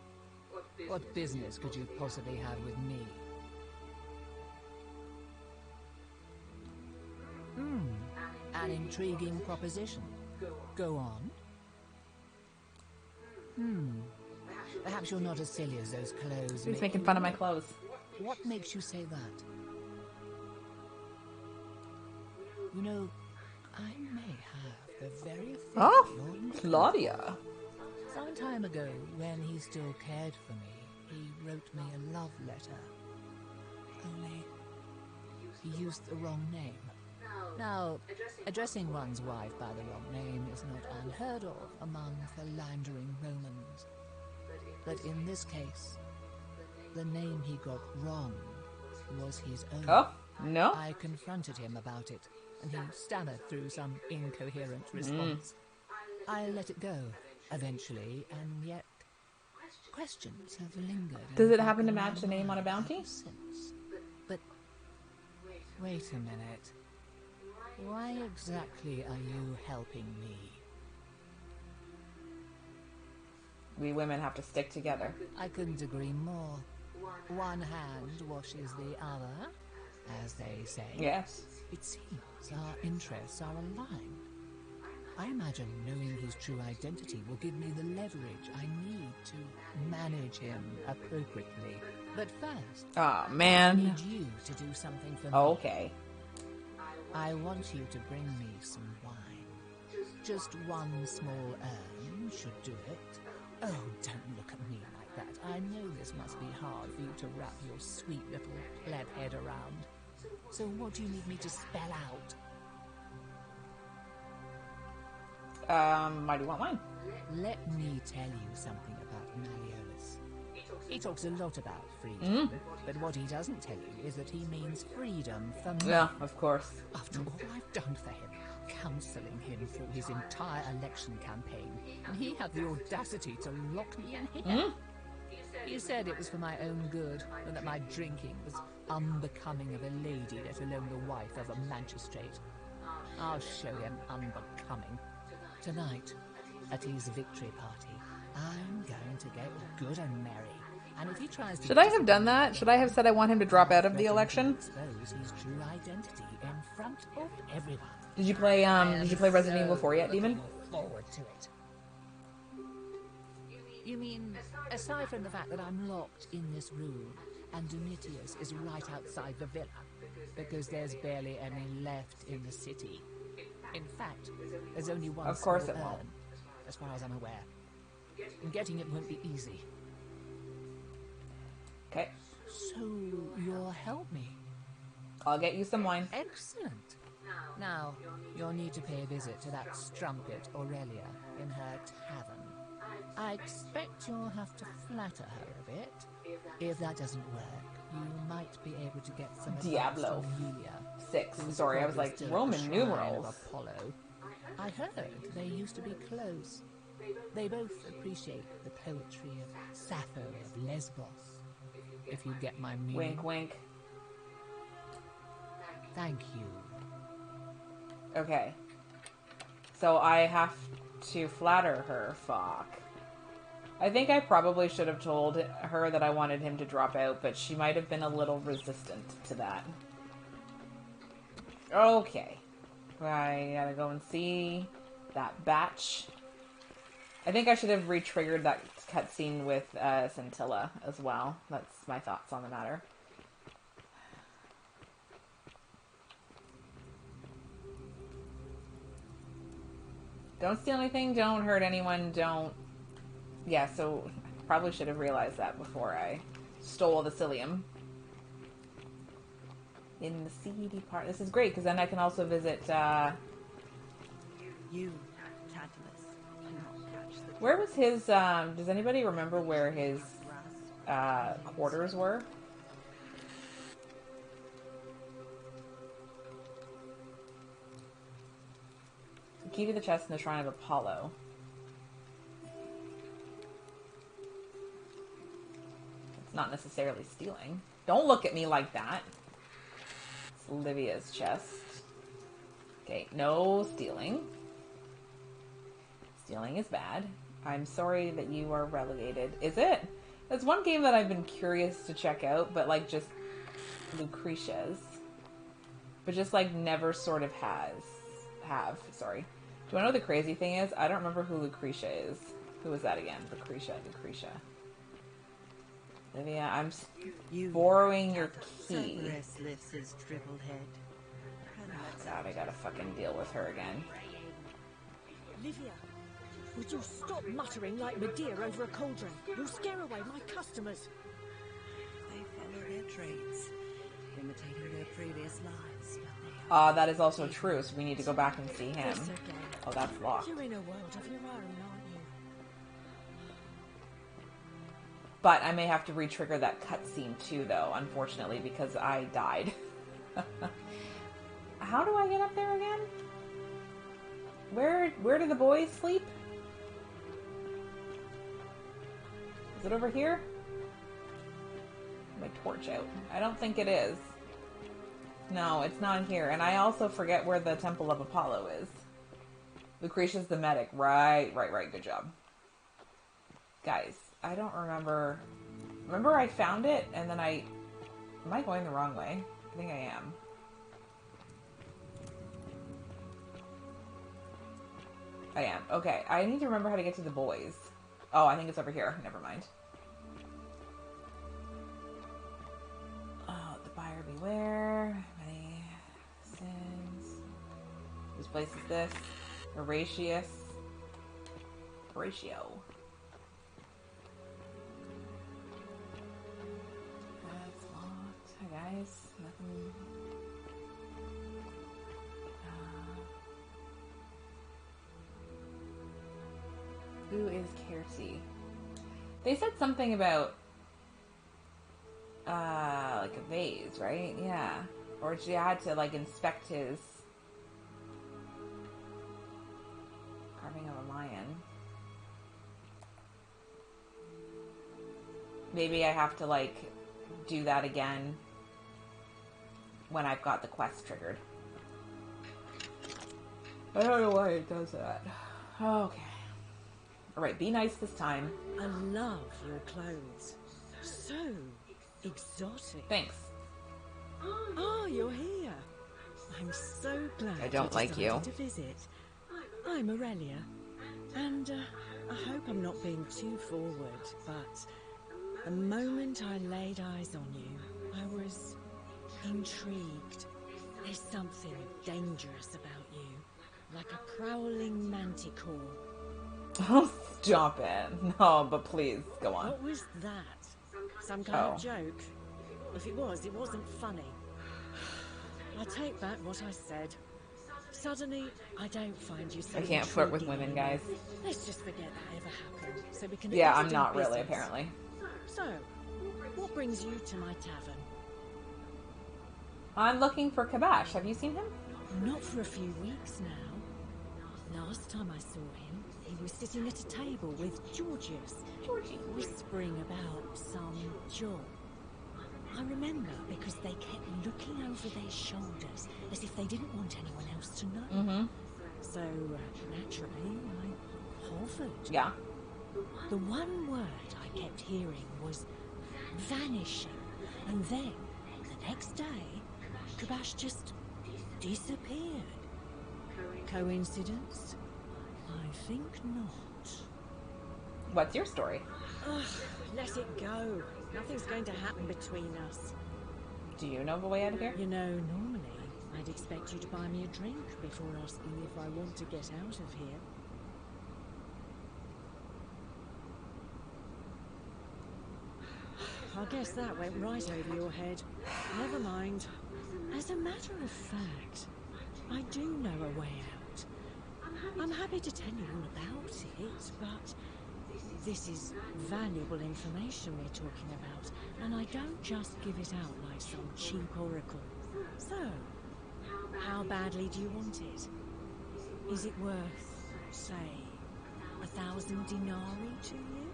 What business could you possibly have with me? An intriguing proposition. Go on. Perhaps you're not as silly as those clothes. He's making fun of my clothes. What makes you say that? You know, I may have the very thing Oh, you're looking for. Claudia. Some time ago, when he still cared for me, He wrote me a love letter. Only he used the wrong name. Now, addressing one's wife by the wrong name is not unheard of among philandering Romans. But in this case, the name he got wrong was his own. Oh, no? I confronted him about it, and he stammered through some incoherent response. I let it go, eventually, and yet questions have lingered. Does it happen to match the name on a bounty? Since. But wait a minute. Why exactly are you helping me? We women have to stick together. I couldn't agree more. One hand washes the other, as they say. Yes. It seems our interests are aligned. I imagine knowing his true identity will give me the leverage I need to manage him appropriately. But first, oh I man. need you to do something for me. Okay. I want you to bring me some wine. Just one small urn should do it. Oh, don't look at me like that. I know this must be hard for you to wrap your sweet little pleb head around. So what do you need me to spell out? Why do you want wine? Let me tell you something about Malleolus. He talks a lot about freedom, but what he doesn't tell you is that he means freedom for me. Yeah, of course. After all I've done for him, counselling him through his entire election campaign, and he had the audacity to lock me in here. He said it was for my own good, and that my drinking was unbecoming of a lady, let alone the wife of a magistrate. I'll show him unbecoming. Tonight, at his victory party, I'm going to get good and merry. And if he tries to Should I have done that? Should I have said I want him to drop out of the election? expose his true identity in front of everyone. Did you play Resident Evil 4 yet, Demon? Forward to it. You mean, aside from the fact that I'm locked in this room, and Domitius is right outside the villa, because there's barely any left in the city. In fact, there's only one Of course small it won't. urn, as far as I'm aware. And getting it won't be easy. Okay. So, you'll help me? I'll get you some wine. Excellent. Now, you'll need to pay a visit to that strumpet Aurelia in her tavern. I expect you'll have to flatter her a bit. If that doesn't work, you might be able to get some advice Diablo from Amelia. 6. Sorry, I was like, Still Roman the shrine numerals. of Apollo. I heard they used to be close. They both appreciate the poetry of Sappho of Lesbos. If you get my meaning. Wink, wink. Thank you. Okay. So I have to flatter her. Fuck. I think I probably should have told her that I wanted him to drop out, but she might have been a little resistant to that. Okay. I gotta go and see that batch. I think I should have re-triggered that cutscene with Scintilla as well. That's my thoughts on the matter. Don't steal anything, don't hurt anyone, don't... Yeah, so I probably should have realized that before I stole the psyllium. In the seedy part. This is great, because then I can also visit, You, Tantalus, cannot catch the... Where was his, does anybody remember where his, quarters were? The key to the chest in the Shrine of Apollo. It's not necessarily stealing. Don't look at me like that. It's Livia's chest. Okay, no stealing. Stealing is bad. I'm sorry that you are relegated. Is it? That's one game that I've been curious to check out, but like just Lucretia's. But just like never sort of sorry. Do I know what the crazy thing is? I don't remember who Lucretia is. Who is that again? Lucretia. Livia, I'm borrowing your key. Cerberus lifts his dribbled head. Oh God, I gotta fucking deal with her again. Livia, Would you stop muttering like Medea over a cauldron? You'll scare away my customers. They follow their traits, imitating their previous lives. That is also true, so we need to go back and see him. Oh, that's locked. You're in a world of your own, aren't you? But I may have to re-trigger that cutscene too, though, unfortunately, because I died. How do I get up there again? Where do the boys sleep? Is it over here? My torch out. I don't think it is. No, it's not here. And I also forget where the Temple of Apollo is. Lucretia's the medic. Right. Good job. Guys, I don't remember. Remember I found it and then am I going the wrong way? I think I am. I am. Okay, I need to remember how to get to the boys. Oh, I think it's over here. Never mind. Oh, the buyer beware. Many sins. Whose place is this? Horatio. That's locked. Hi guys. Nothing. Who is Kersey? They said something about like a vase, right? Yeah. Or she had to like inspect his carving of a lion. Maybe I have to like do that again when I've got the quest triggered. I don't know why it does that. Okay. Alright, be nice this time. I love your clothes. So exotic. Thanks. Oh, you're here. I'm so glad I don't like you. To visit. I'm Aurelia, and I hope I'm not being too forward, but the moment I laid eyes on you, I was intrigued. There's something dangerous about you, like a prowling manticore. Oh, stop it. No, but please, go on. What was that? Some kind of joke? If it was, it wasn't funny. I take back what I said. Suddenly, I don't find you so I can't flirt with women, guys. Let's just forget that ever happened, so we can. Yeah, I'm not really, apparently. So, what brings you to my tavern? I'm looking for Kabash. Have you seen him? Not for a few weeks now. Last time I saw him, he was sitting at a table with Georgius, whispering about some job. I remember because they kept looking over their shoulders as if they didn't want anyone else to know. Mm-hmm. So, naturally, I offered. Yeah. The one word I kept hearing was vanishing. And then, the next day, Kabash just disappeared. Coincidence? I think not. What's your story? Ugh, let it go. Nothing's going to happen between us. Do you know the way out of here? You know, normally, I'd expect you to buy me a drink before asking me if I want to get out of here. I guess that went right over your head. Never mind. As a matter of fact, I do know a way out. I'm happy to tell you all about it, but this is valuable information we're talking about, and I don't just give it out like some cheap oracle. So, how badly do you want it? Is it worth, say, 1,000 denarii to you?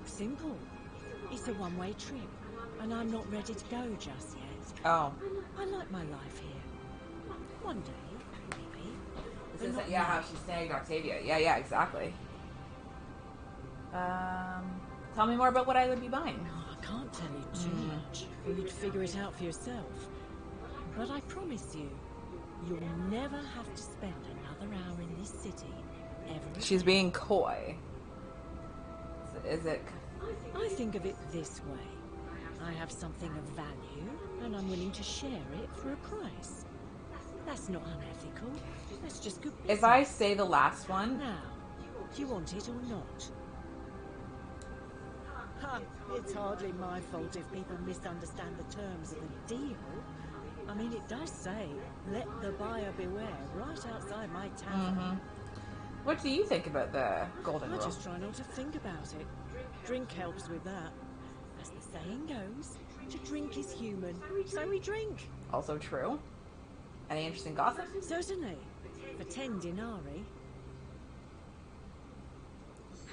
Simple. It's a one-way trip, and I'm not ready to go just yet. Oh. I like my life here. One day, maybe. Is this yeah, how she snagged Octavia. Yeah, exactly. Tell me more about what I would be buying. Oh, I can't tell you too much. You'd figure it out for yourself. But I promise you, you'll never have to spend another hour in this city ever. She's being coy. Is it? I think of it this way. I have something of value, and I'm willing to share it for a price. That's not unethical. That's just good business. If I say the last one... Now, do you want it or not? It's hardly my fault if people misunderstand the terms of the deal. I mean, it does say, let the buyer beware, right outside my tavern. Mm-hmm. What do you think about the golden rule? I just try not to think about it. Drink helps with that. As the saying goes, to drink is human, so we drink. Also true. Any interesting gossip? Certainly. For 10 denarii.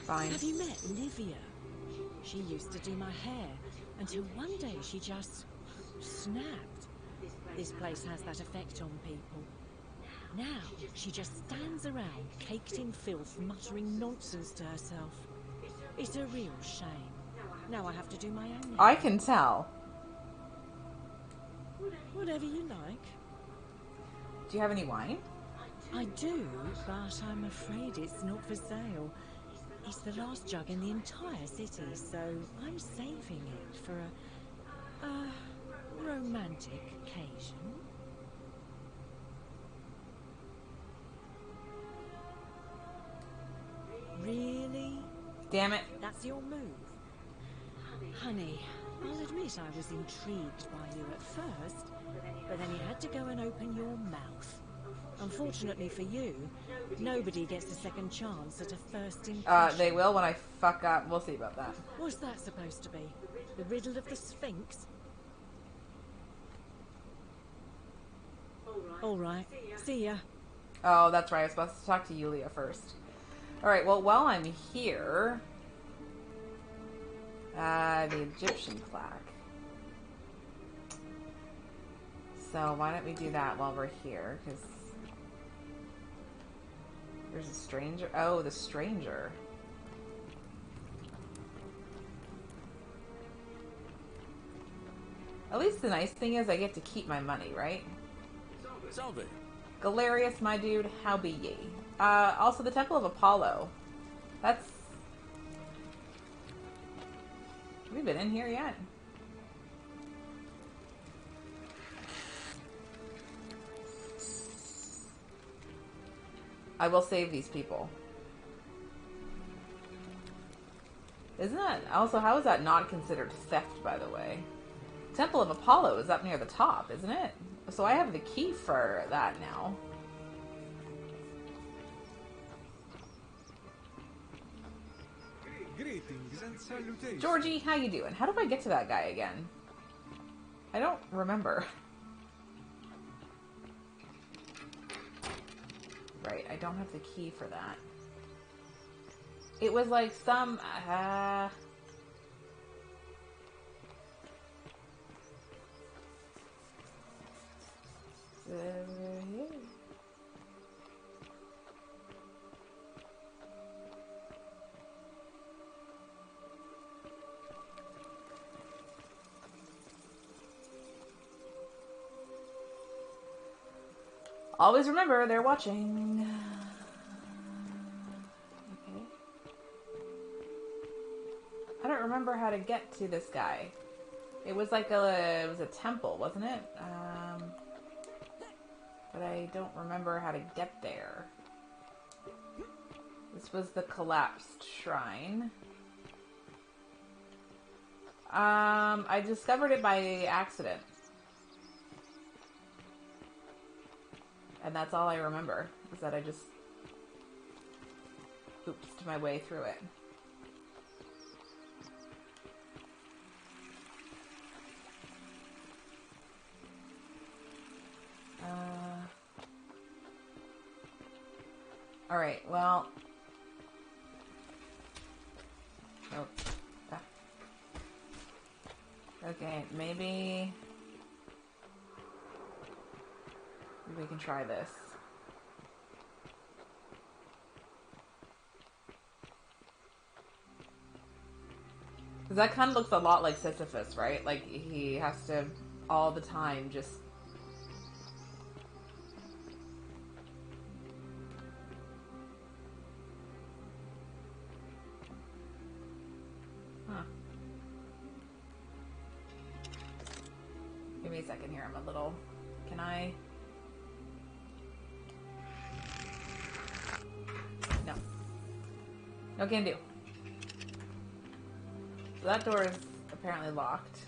Fine. Have you met Livia? She used to do my hair, until one day she just snapped. This place has that effect on people. Now, she just stands around, caked in filth, muttering nonsense to herself. It's a real shame. Now I have to do my own hair. I can tell. Whatever you like. Do you have any wine? I do, but I'm afraid it's not for sale. It's the last jug in the entire city, so I'm saving it for a romantic occasion. Really? Damn it. That's your move? Honey, I'll admit I was intrigued by you at first, but then you had to go and open your mouth. Unfortunately for you, nobody gets a second chance at a first impression. They will when I fuck up. We'll see about that. What's that supposed to be? The riddle of the Sphinx? Alright, see ya. Oh, that's right. I was supposed to talk to Yulia first. Alright, well, while I'm here... the Egyptian plaque. So why don't we do that while we're here? Because... there's a stranger. Oh, the stranger. At least the nice thing is I get to keep my money, right? Salve. Galerius, my dude, how be ye? Also the Temple of Apollo. That's... have we been in here yet? I will save these people. Isn't that... also, how is that not considered theft, by the way? Temple of Apollo is up near the top, isn't it? So I have the key for that now. Greetings and salutations. Georgie, how you doing? How do I get to that guy again? I don't remember. Right, I don't have the key for that. It was like some... Always remember, they're watching. Okay. I don't remember how to get to this guy. It was like it was a temple, wasn't it? But I don't remember how to get there. This was the collapsed shrine. I discovered it by accident. And that's all I remember, is that I just oopsed my way through it. Alright, well... nope. Ah. Okay, maybe we can try this. Because that kind of looks a lot like Sisyphus, right? Like, he has to, all the time, just... huh. Give me a second here. I'm a little... Can I... No. No can do. So that door is apparently locked.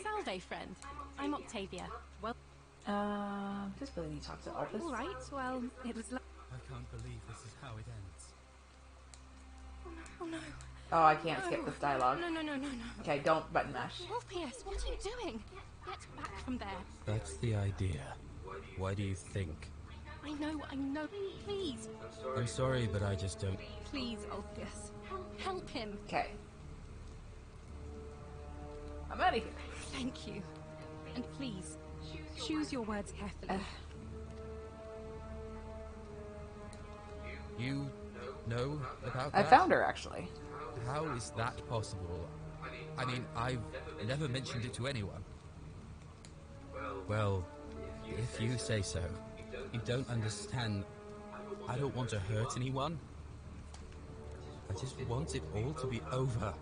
Salve, friend. I'm Octavia. Well, just really need to talk to Elvis. all right. Well, it was. I can't believe this is how it ends. Oh no. Oh, I can't skip this dialogue. No. Okay, don't button mash. Wolf Pierce, what are you doing? Get back from there. That's the idea. Why do you think? I know. Please. I'm sorry, but I just don't... Please, Ulfius. Help him. Okay. I'm out of here. Thank you. And please, choose your words carefully. You know about I that? found her, actually. How is that possible? I mean, I've never mentioned it to anyone. Well, if you say so. You don't understand. I don't want to hurt anyone. I just want it all to be over.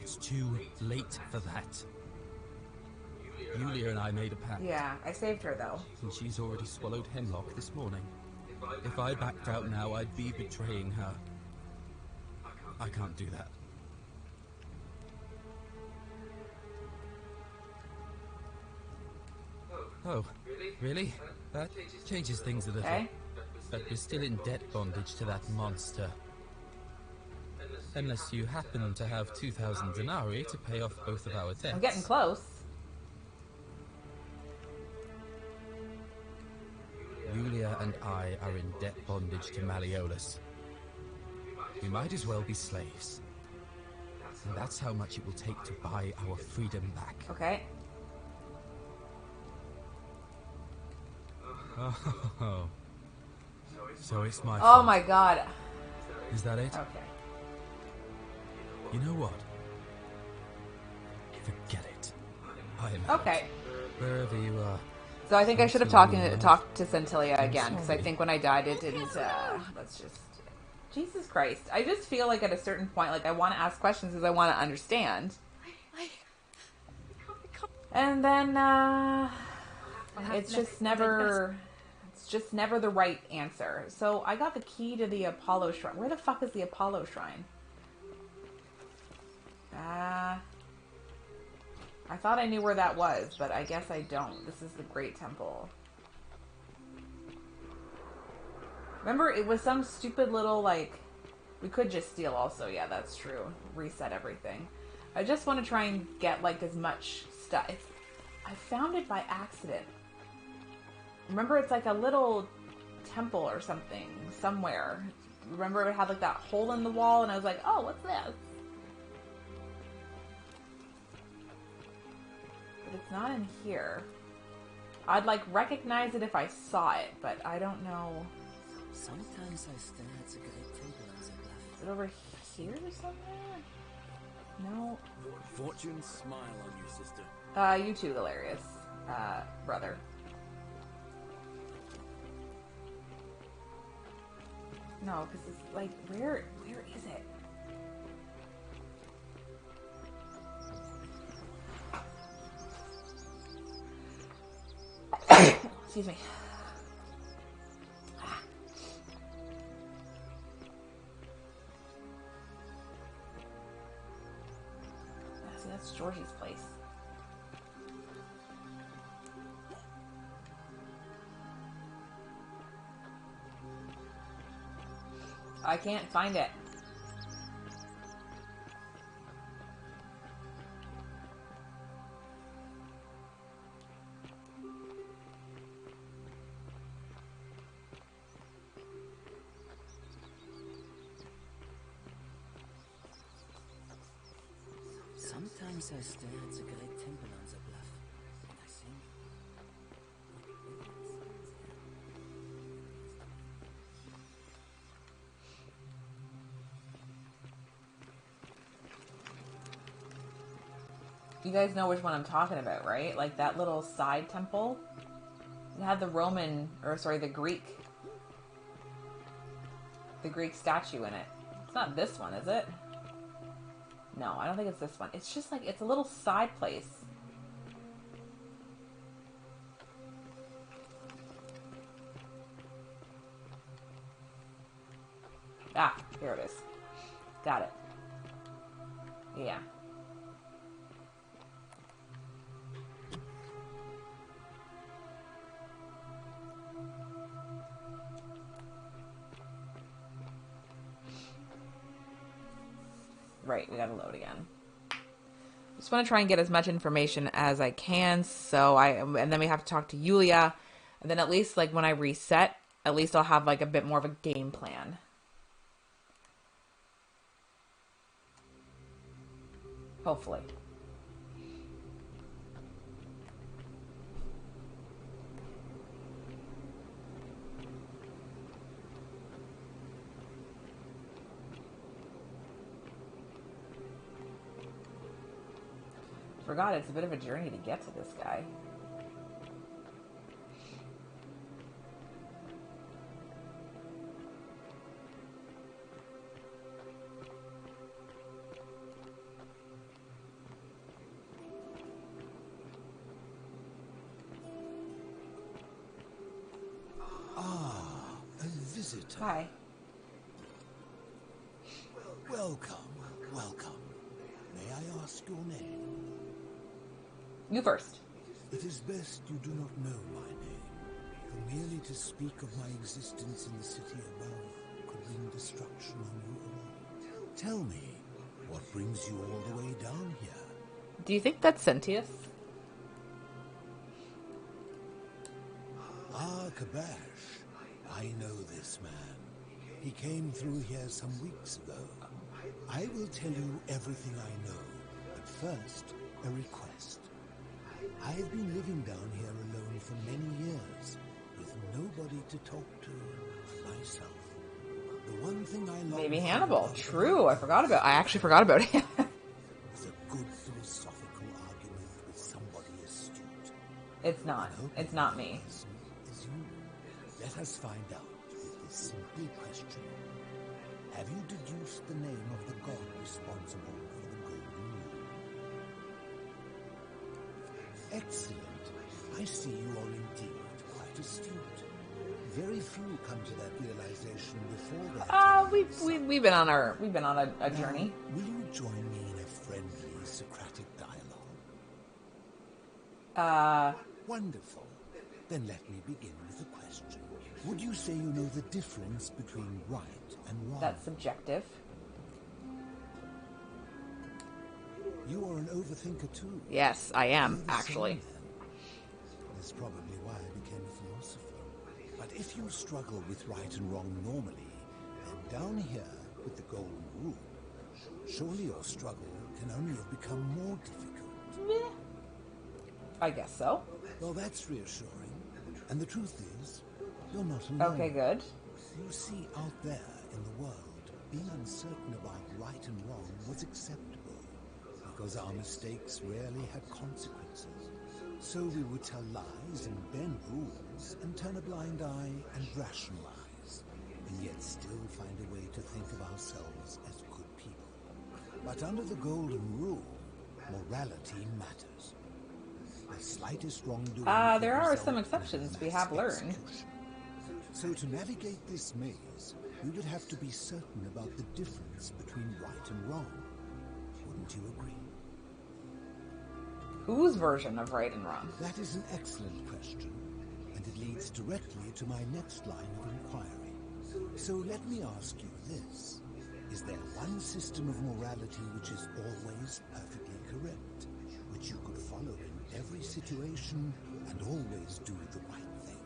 It's too late for that. Yulia and I made a pact. Yeah, I saved her, though. And she's already swallowed hemlock this morning. If I backed out now, I'd be betraying her. I can't do that. Oh, really? That changes things a little. Okay. But we're still in debt bondage to that monster. Unless you happen to have 2,000 denarii to pay off both of our debts. I'm getting close. Yulia and I are in debt bondage to Malleolus. We might as well be slaves. And that's how much it will take to buy our freedom back. Okay. Oh. So it's my Oh fault. my god. Is that it? Okay. You know what? Forget it. I am Okay. wherever you are. So I think I should have talked to Centilia again, because I sorry. think when I died it didn't, let's just... Jesus Christ. I just feel like at a certain point, like I want to ask questions because I want to understand. And then, it's just never the right answer. So I got the key to the Apollo Shrine. Where the fuck is the Apollo Shrine? I thought I knew where that was, but I guess I don't. This is the Great Temple. Remember, it was some stupid little, like... We could just steal also. Yeah, that's true. Reset everything. I just want to try and get, like, as much stuff. I found it by accident. Remember, it's like a little temple or something somewhere. Remember, it had, like, that hole in the wall, and I was like, oh, what's this? But it's not in here. I'd, like, recognize it if I saw it, but I don't know. Sometimes I stare at the great table on the left. Is it over here somewhere? No. Fortune smile on you, sister. You too, Hilarious. Brother. No, because it's like, where is it? Excuse me. See, that's Georgie's place. I can't find it. Once I stare at the great temple on the bluff, and I think... You guys know which one I'm talking about, right? Like that little side temple. It had the Roman, or sorry, the Greek statue in it. It's not this one, is it? No, I don't think it's this one. It's just like, it's a little side place. Ah, here it is. Got it. Yeah. Right, we gotta load again. Just want to try and get as much information as I can, and then we have to talk to Yulia, and then at least, like, when I reset, at least I'll have, like, a bit more of a game plan. Hopefully. Forgot it's a bit of a journey to get to this guy. Ah, a visitor. Hi. Welcome, welcome. May I ask your name? You first. It is best you do not know my name, for merely to speak of my existence in the city above could bring destruction on you all. Tell me, what brings you all the way down here? Do you think that's Sentius? Ah, Kabash. I know this man. He came through here some weeks ago. I will tell you everything I know, but first, a request. I've been living down here alone for many years, with nobody to talk to but myself. The one thing I love... Maybe Hannibal. True, I actually forgot about him. ...was a good philosophical argument with somebody astute. It's not. It's not me. Is you. Let us find out with this simple question. Have you deduced the name of the god responsible for the Golden Rule? Excellent. I see you are indeed quite astute. Very few come to that realization before that. We've been on a journey. Will you join me in a friendly Socratic dialogue? Wonderful. Then let me begin with the question. Would you say you know the difference between right and wrong? That's subjective. You are an overthinker too. Yes, I am, actually. That's probably why I became a philosopher. But if you struggle with right and wrong normally, then down here with the Golden Rule, surely your struggle can only have become more difficult. I guess so. Well, that's reassuring. And the truth is, you're not alone. Okay, good. You see, out there in the world, being uncertain about right and wrong was acceptable, because our mistakes rarely had consequences. So we would tell lies and bend rules and turn a blind eye and rationalize, and yet still find a way to think of ourselves as good people. But under the Golden Rule, morality matters. The slightest wrongdoing... there are some exceptions we have learned. So to navigate this maze, we would have to be certain about the difference between right and wrong. Wouldn't you agree? Whose version of right and wrong? That is an excellent question, and it leads directly to my next line of inquiry. So let me ask you this. Is there one system of morality which is always perfectly correct, which you could follow in every situation and always do the right thing?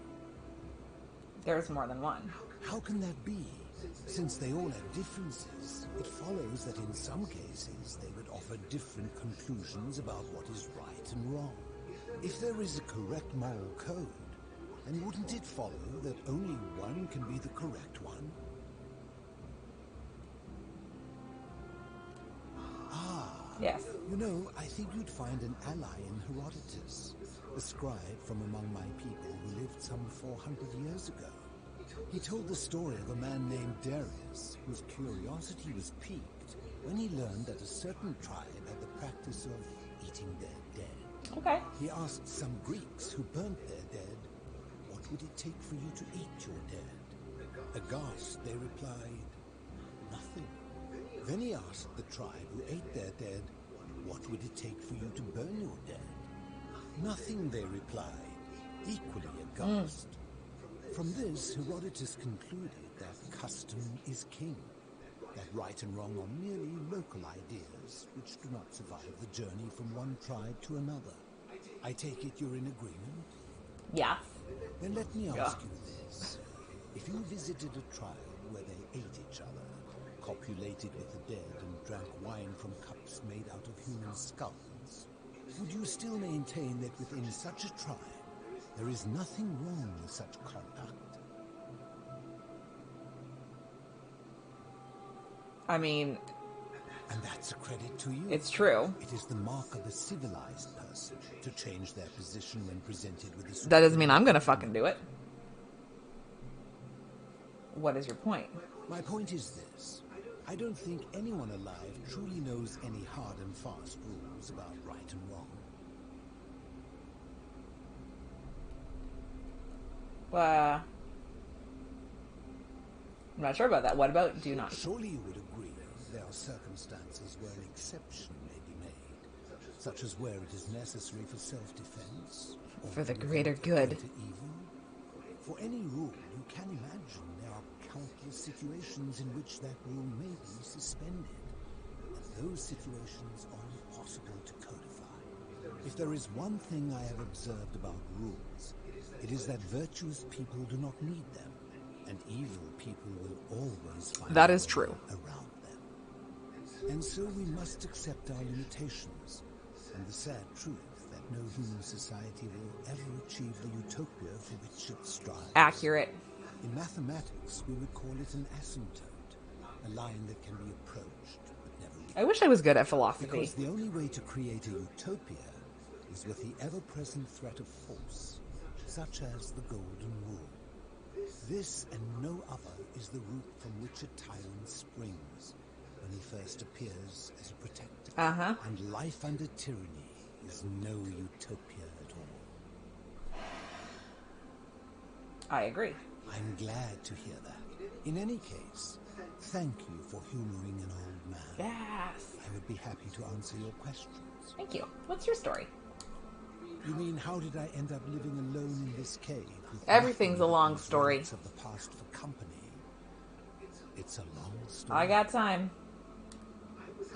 There's more than one. How can that be? Since they all have differences, it follows that in some cases they would offer different conclusions about what is right and wrong. If there is a correct moral code, then wouldn't it follow that only one can be the correct one? Yes. You know, I think you'd find an ally in Herodotus, a scribe from among my people who lived some 400 years ago. He told the story of a man named Darius, whose curiosity was piqued when he learned that a certain tribe had the practice of eating their dead. Okay. He asked some Greeks who burnt their dead, what would it take for you to eat your dead? Aghast, they replied, nothing. Then he asked the tribe who ate their dead, what would it take for you to burn your dead? Nothing, they replied, equally aghast. From this, Herodotus concluded that custom is king, that right and wrong are merely local ideas which do not survive the journey from one tribe to another. I take it you're in agreement? Yes. Then let me ask you this. If you visited a tribe where they ate each other, copulated with the dead and drank wine from cups made out of human skulls, would you still maintain that within such a tribe there is nothing wrong with such conduct? I mean... And that's a credit to you. It's true. It is the mark of a civilized person to change their position when presented with a... That doesn't mean I'm gonna fucking do it. What is your point? My point is this. I don't think anyone alive truly knows any hard and fast rules about right and wrong. I'm not sure about that. What about do not? Surely you would agree there are circumstances where an exception may be made, such as where it is necessary for self-defense, or for the greater good. Evil. For any rule, you can imagine there are countless situations in which that rule may be suspended, and those situations are impossible to codify. If there is one thing I have observed about rules, it is that virtuous people do not need them, and evil people will always find that is true around them. And so we must accept our limitations, and the sad truth that no human society will ever achieve the utopia for which it strives. Accurate. In mathematics, we would call it an asymptote, a line that can be approached but never reached. I wish I was good at philosophy. Because the only way to create a utopia is with the ever-present threat of force, such as the Golden Rule. This and no other is the root from which a tyrant springs when he first appears as a protector. And life under tyranny is no utopia at all. I agree. I'm glad to hear that. In any case, thank you for humoring an old man. Yes. I would be happy to answer your questions. Thank you. What's your story? You mean, how did I end up living alone in this cave? Everything's a long story. Of the past for company. It's a long story. I got time.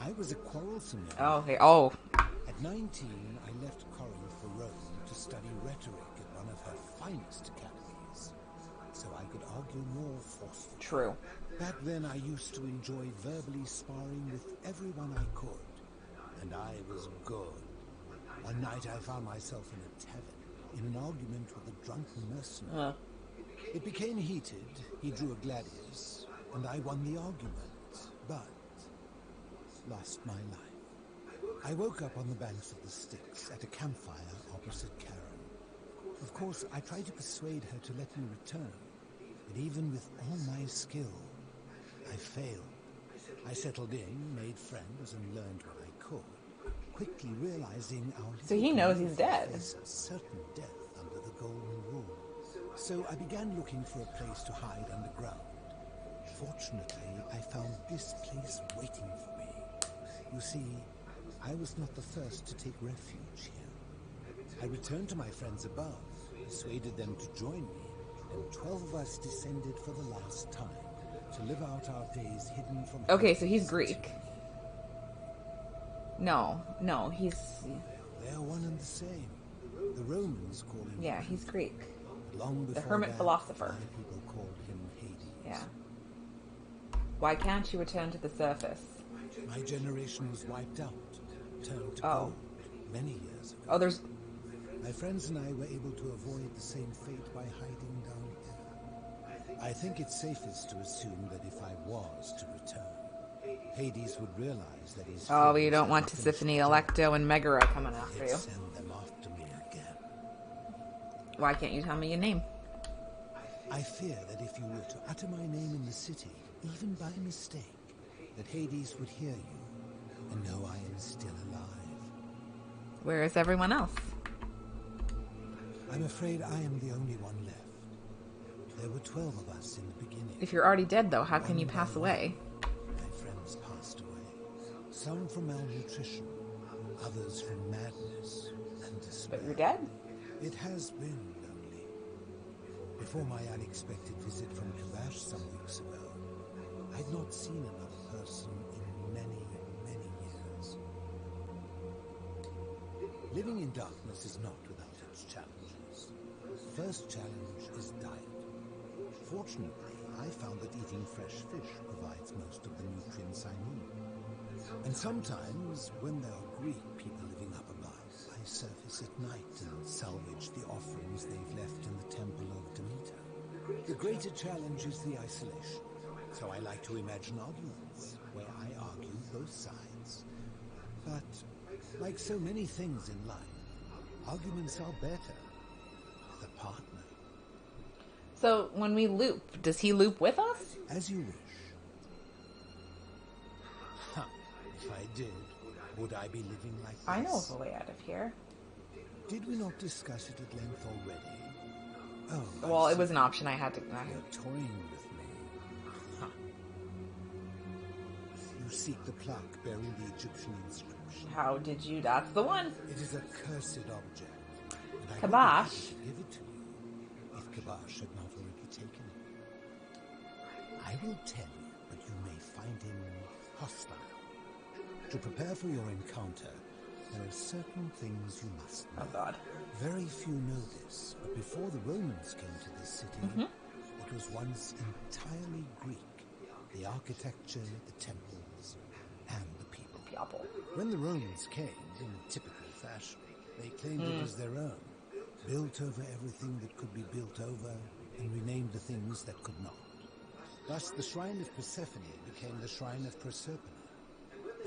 I was a quarrelsome young man. Okay. Oh. At 19, I left Corinth for Rome to study rhetoric at one of her finest academies, so I could argue more forcefully. True. Back then, I used to enjoy verbally sparring with everyone I could, and I was good. One night I found myself in a tavern, in an argument with a drunken mercenary. It became heated, he drew a gladius, and I won the argument, but lost my life. I woke up on the banks of the Styx at a campfire opposite Charon. Of course, I tried to persuade her to let me return, but even with all my skill, I failed. I settled in, made friends, and learned what I could. Quickly realizing our so he knows he's dead. Certain death under the Golden Rule. So I began looking for a place to hide underground. Fortunately, I found this place waiting for me. You see, I was not the first to take refuge here. I returned to my friends above, persuaded them to join me, and 12 of us descended for the last time to live out our days hidden from. Okay, so he's Greek. No, he's... They're one and the same. The Romans call him... Yeah, he's Greek. Long the hermit philosopher. People called him Hades. Yeah. Why can't you return to the surface? My generation was wiped out, turned to gold many years ago. Oh, there's... My friends and I were able to avoid the same fate by hiding down here. I think it's safest to assume that if I was to return, Hades would realize that he's... Oh, you don't want Tisiphone, Electo, and Megara coming after you. Send them after me again. Why can't you tell me your name? I fear that if you were to utter my name in the city, even by mistake, that Hades would hear you and know I am still alive. Where is everyone else? I'm afraid I am the only one left. There were 12 of us in the beginning. If you're already dead, though, how can you pass away? My friends passed away. Some from malnutrition, others from madness and despair. But you're dead? It has been lonely. Before my unexpected visit from Kavash some weeks ago, I'd not seen another person in many, many years. Living in darkness is not without its challenges. The first challenge is diet. Fortunately, I found that eating fresh fish provides most of the nutrients I need. And sometimes, when there are Greek people living up above, I surface at night and salvage the offerings they've left in the temple of Demeter. The greater challenge is the isolation. So I like to imagine arguments, where I argue both sides. But, like so many things in life, arguments are better with a partner. So, when we loop, does he loop with us? As you wish. Huh. If I did, would I be living like this? I know of a way out of here. Did we not discuss it at length already? Oh, well, it was an option I had to... You're toying with me. Huh. You seek the plaque bearing the Egyptian inscription. How did you? That's the one. It is a cursed object. And I Kavash. would give it to you, if Kavash had not already taken it. I will tell you, but you may find him hostile. To prepare for your encounter, there are certain things you must know. Oh, God. Very few know this, but before the Romans came to this city, it was once entirely Greek. The architecture, the temples, and the people. When the Romans came, in typical fashion, they claimed it as their own, built over everything that could be built over, and renamed the things that could not. Thus, the shrine of Persephone became the shrine of Proserpine.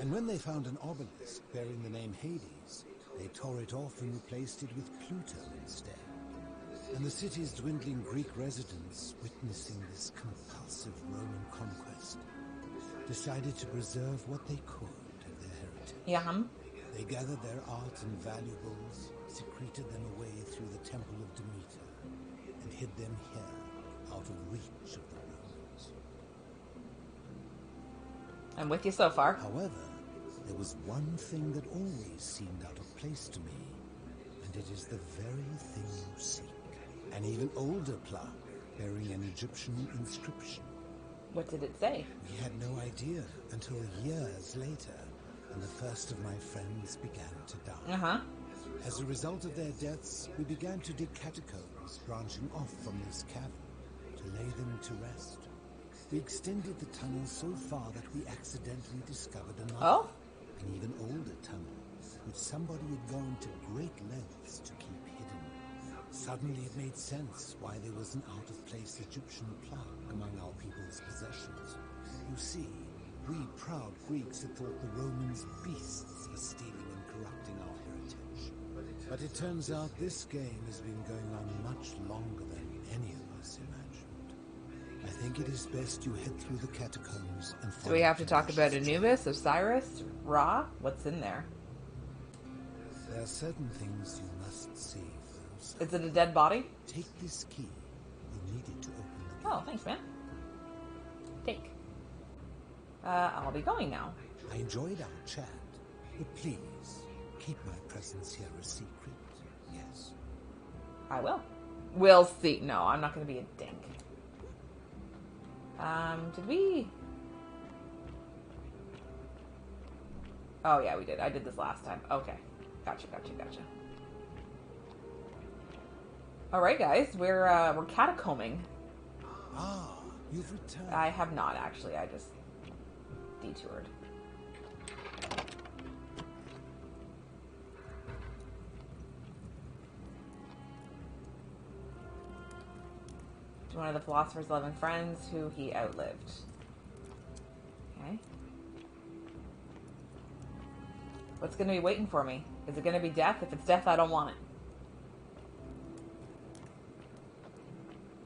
And when they found an obelisk bearing the name Hades, they tore it off and replaced it with Pluto instead. And the city's dwindling Greek residents, witnessing this compulsive Roman conquest, decided to preserve what they could of their heritage. Yeah. They gathered their art and valuables, secreted them away through the Temple of Demeter, and hid them here, out of reach of the Romans. I'm with you so far. However, there was one thing that always seemed out of place to me, and it is the very thing you seek. An even older plaque bearing an Egyptian inscription. What did it say? We had no idea until years later, and the first of my friends began to die. As a result of their deaths, we began to dig catacombs branching off from this cavern to lay them to rest. We extended the tunnel so far that we accidentally discovered another, an even older tunnel, which somebody had gone to great lengths to keep hidden. Suddenly it made sense why there was an out-of-place Egyptian plaque among our people's possessions. You see, we proud Greeks had thought the Romans beasts for stealing and corrupting our heritage. But it turns out this game has been going on much longer than any of us imagined. I think it is best you head through the catacombs and follow. Do we have to talk about Anubis, Osiris, Ra? What's in there? There are certain things you must see first. Is it a dead body? Take this key. You'll need it to open the gate. Oh, thanks, man. Take. I'll be going now. I enjoyed our chat, but please, keep my presence here a secret. Yes. I will. We'll see. No, I'm not going to be a dink. Did we... Oh, yeah, we did. I did this last time. Okay. Gotcha. Alright, guys. We're catacombing. Ah, you've returned. I have not, actually. I just detoured. To one of the philosopher's 11 friends who he outlived. Okay. What's going to be waiting for me? Is it going to be death? If it's death, I don't want it.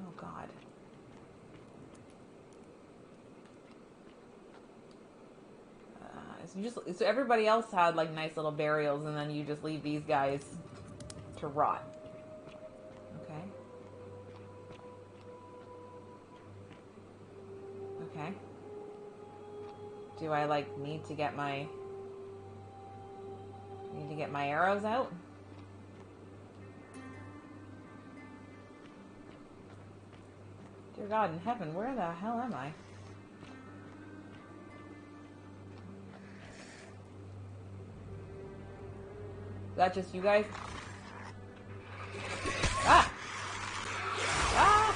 Oh, God. So everybody else had, like, nice little burials, and then you just leave these guys to rot. Okay. Okay. Do I, like, need to get my arrows out? Dear God in heaven, where the hell am I? Is that just you guys? Ah! Ah!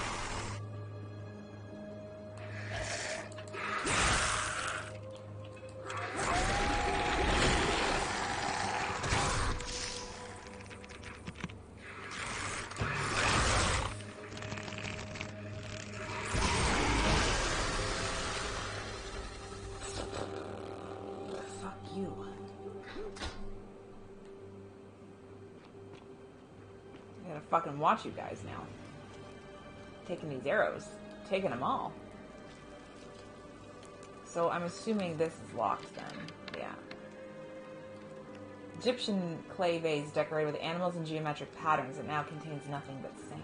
Fucking watch you guys now. Taking these arrows. Taking them all. So I'm assuming this is locked then. Yeah. Egyptian clay vase decorated with animals and geometric patterns. It now contains nothing but sand.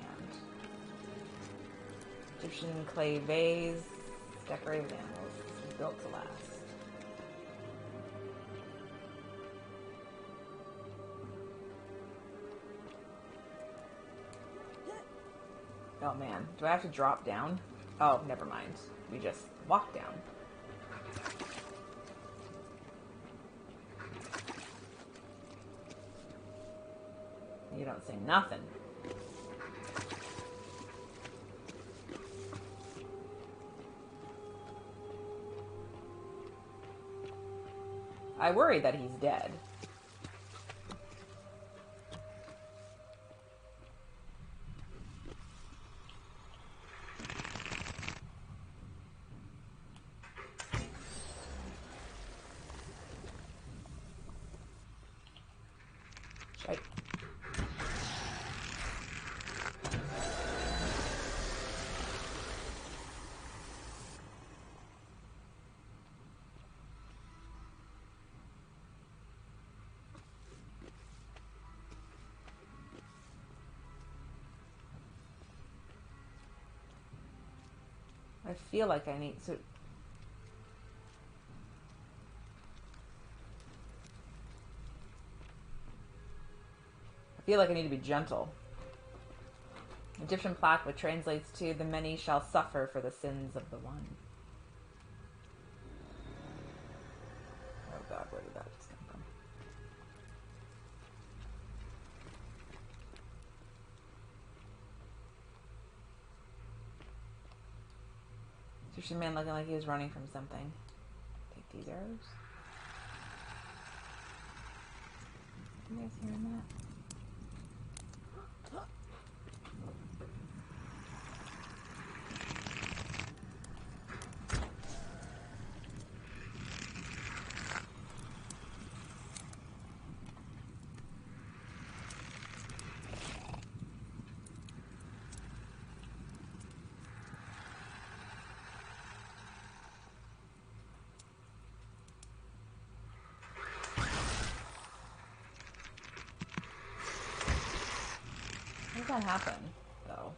Egyptian clay vase decorated with animals. Built to last. Oh man, do I have to drop down? Oh, never mind. We just walk down. You don't say nothing. I worry that he's dead. I feel like I need to... I feel like I need to be gentle. Egyptian plaque which translates to the many shall suffer for the sins of the one. Oh God, where did that just come from? Egyptian man looking like he was running from something. Take these arrows. You guys hearing that? How does that happen, though?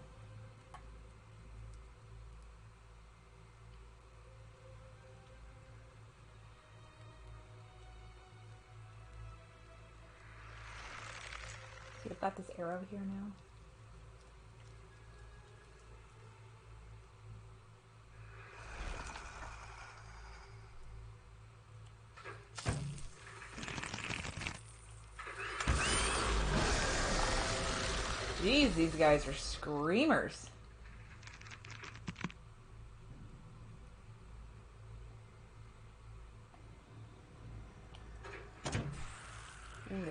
See, I've got this arrow here now. Jeez, these guys are screamers.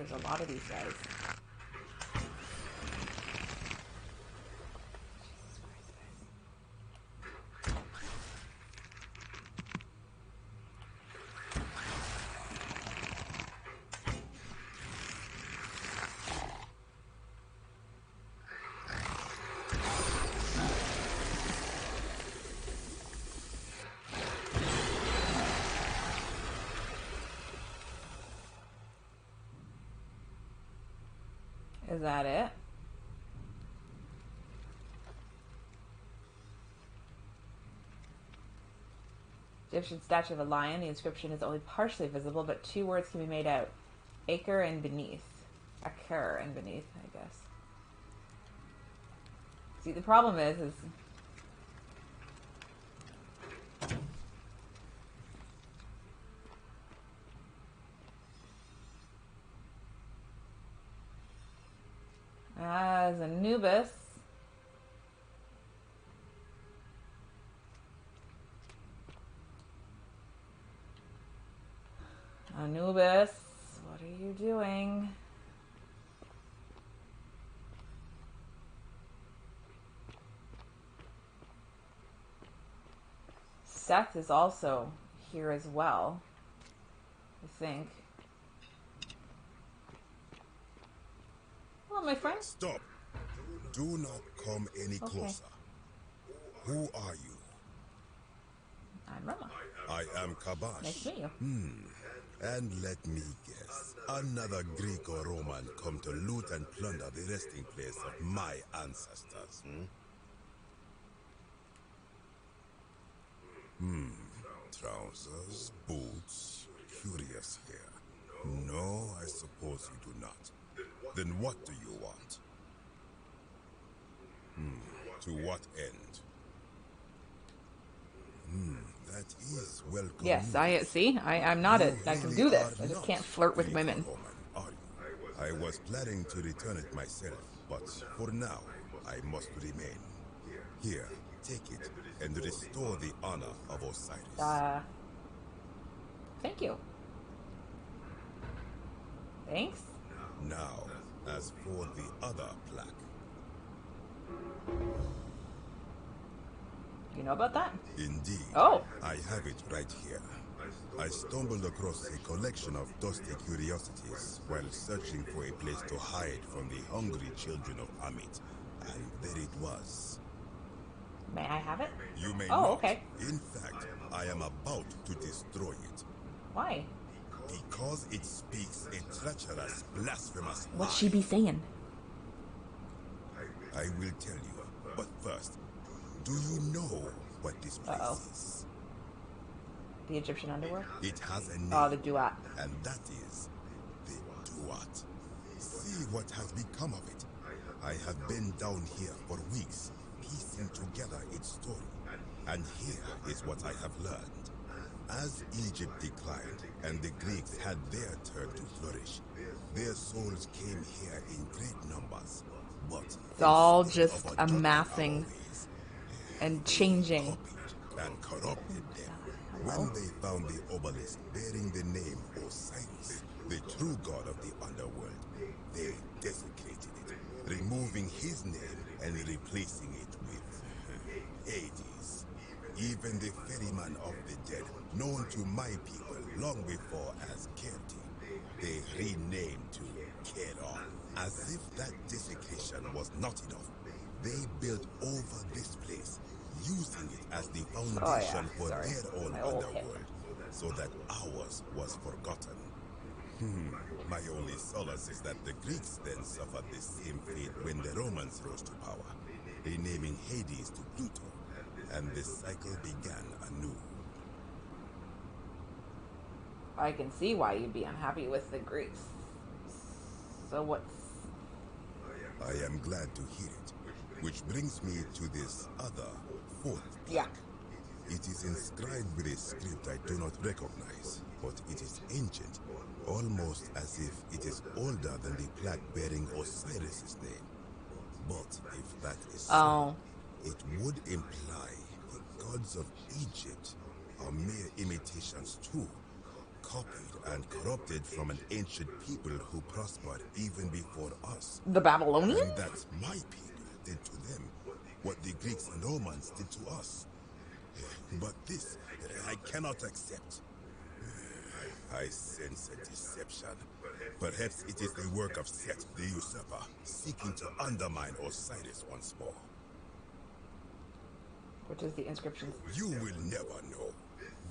There's a lot of these guys. Is that it? Egyptian statue of a lion. The inscription is only partially visible, but two words can be made out. Acre and beneath. Acre and beneath, I guess. See, the problem is as Anubis. Anubis, what are you doing? Seth is also here as well, I think. Hello, my friend. Stop. Do not come any closer. Who are you? I'm Roma. I am Kabash. Nice to meet you. And let me guess. Another Greco-Roman come to loot and plunder the resting place of my ancestors, Trousers, boots, curious here. No, I suppose you do not. Then what do you want? To what end? That is welcome. Yes, I'm not I can do this. I just can't flirt with women. I was planning to return it myself, but for now, I must remain. Here, take it and restore the honor of Osiris. Thank you. Thanks. Now, as for the other plaque. You know about that? Indeed. Oh. I have it right here. I stumbled across a collection of dusty curiosities while searching for a place to hide from the hungry children of Amit. And there it was. May I have it? You may not. Okay. In fact, I am about to destroy it. Why? Because it speaks a treacherous, blasphemous What'd she be saying? I will tell you. But first, do you know what this place is? The Egyptian underworld? It has a name. Oh, the Duat. And that is the Duat. See what has become of it. I have been down here for weeks, piecing together its story. And here is what I have learned. As Egypt declined and the Greeks had their turn to flourish, their souls came here in great numbers. But it's all just amassing and changing. And corrupted them. When they found the obelisk bearing the name Osiris, the true god of the underworld, they desecrated it, removing his name and replacing it with Hades. Even the ferryman of the dead, known to my people long before as Kerti, they renamed to Keron. As if that desecration was not enough, they built over this place, using it as the foundation for their own underworld, so that ours was forgotten. My only solace is that the Greeks then suffered the same fate when the Romans rose to power, renaming Hades to Pluto, and the cycle began anew. I can see why you'd be unhappy with the Greeks. So what's... I am glad to hear it. Which brings me to this other fourth plaque. Yeah. It is inscribed with a script I do not recognize, but it is ancient, almost as if it is older than the plaque bearing Osiris' name. But if that is so, it would imply the gods of Egypt are mere imitations too, copied and corrupted from an ancient people who prospered even before us. The Babylonians? And that's my people did to them what the Greeks and Romans did to us. But this, I cannot accept. I sense a deception. Perhaps it is the work of Set the usurper, seeking to undermine Osiris once more. Which is the inscription? You will never know.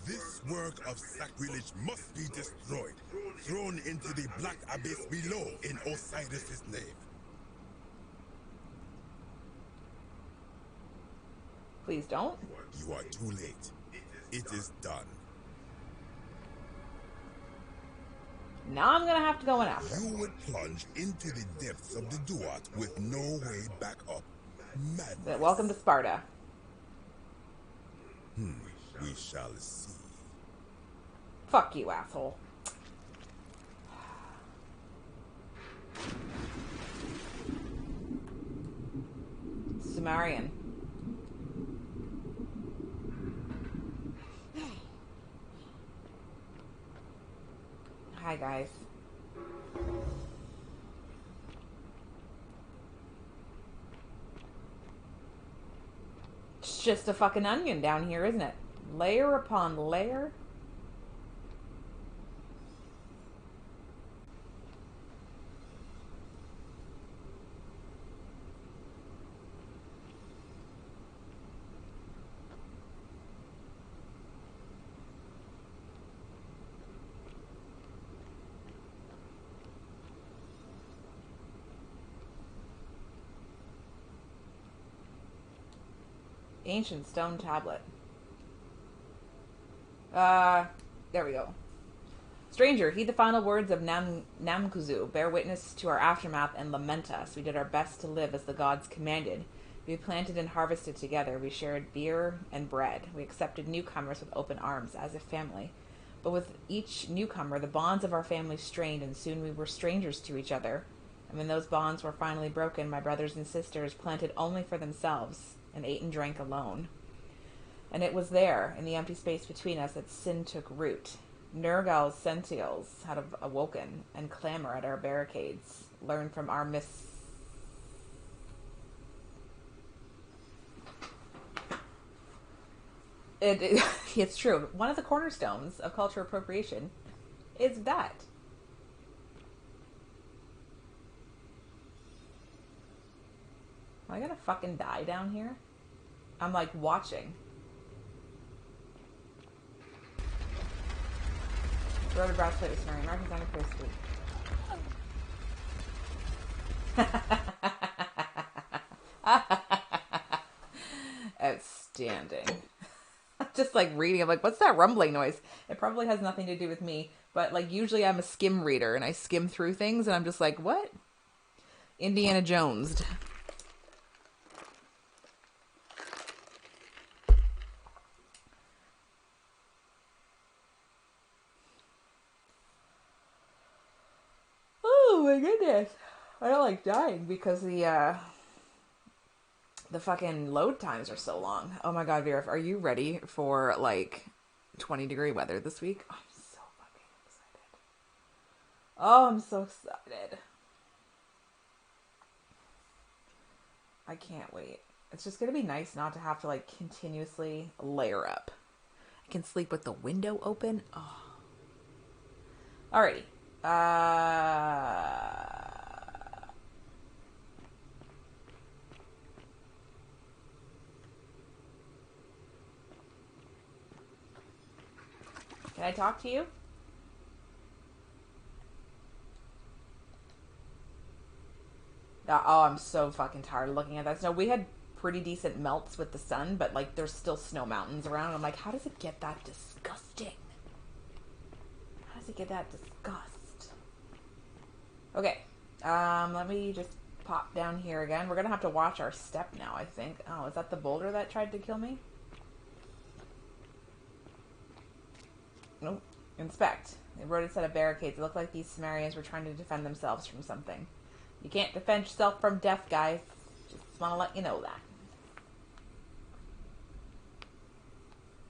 This work of sacrilege must be destroyed, thrown into the black abyss below in Osiris's name. Please don't. You are too late. It is done. Now I'm gonna have to go in after. You would plunge into the depths of the Duat with no way back up. Madness. Welcome to Sparta. We shall see. Fuck you, asshole. Sumerian. Hi, guys. It's just a fucking onion down here, isn't it? Layer upon layer. Ancient stone tablet. There we go. Stranger, heed the final words of Namkuzu. Bear witness to our aftermath and lament us. We did our best to live as the gods commanded. We planted and harvested together. We shared beer and bread. We accepted newcomers with open arms, as a family. But with each newcomer, the bonds of our family strained, and soon we were strangers to each other. And when those bonds were finally broken, my brothers and sisters planted only for themselves, and ate and drank alone. And it was there, in the empty space between us, that sin took root. Nergal's sentinels had awoken, and clamor at our barricades. Learn from our It's true. One of the cornerstones of cultural appropriation is that. Am I gonna fucking die down here? I'm like watching. Rubber bracelet with Mary. Mark is on a post. Outstanding. Just like reading, I'm like, what's that rumbling noise? It probably has nothing to do with me, but like usually I'm a skim reader and I skim through things and I'm just like, what? Indiana Jones. Oh my goodness. I don't like dying because the fucking load times are so long. Oh my god, Vera, are you ready for like 20-degree weather this week? Oh, I'm so fucking excited. Oh, I'm so excited. I can't wait. It's just gonna be nice not to have to like continuously layer up. I can sleep with the window open. Oh. Alrighty. Can I talk to you? Oh, I'm so fucking tired of looking at that snow. We had pretty decent melts with the sun, but like there's still snow mountains around. I'm like, how does it get that disgusting? How does it get that disgust? Okay, let me just pop down here again. We're gonna have to watch our step now, I think. Oh, is that the boulder that tried to kill me? Nope. Inspect. They wrote a set of barricades. It looked like these Sumerians were trying to defend themselves from something. You can't defend yourself from death, guys. Just want to let you know that.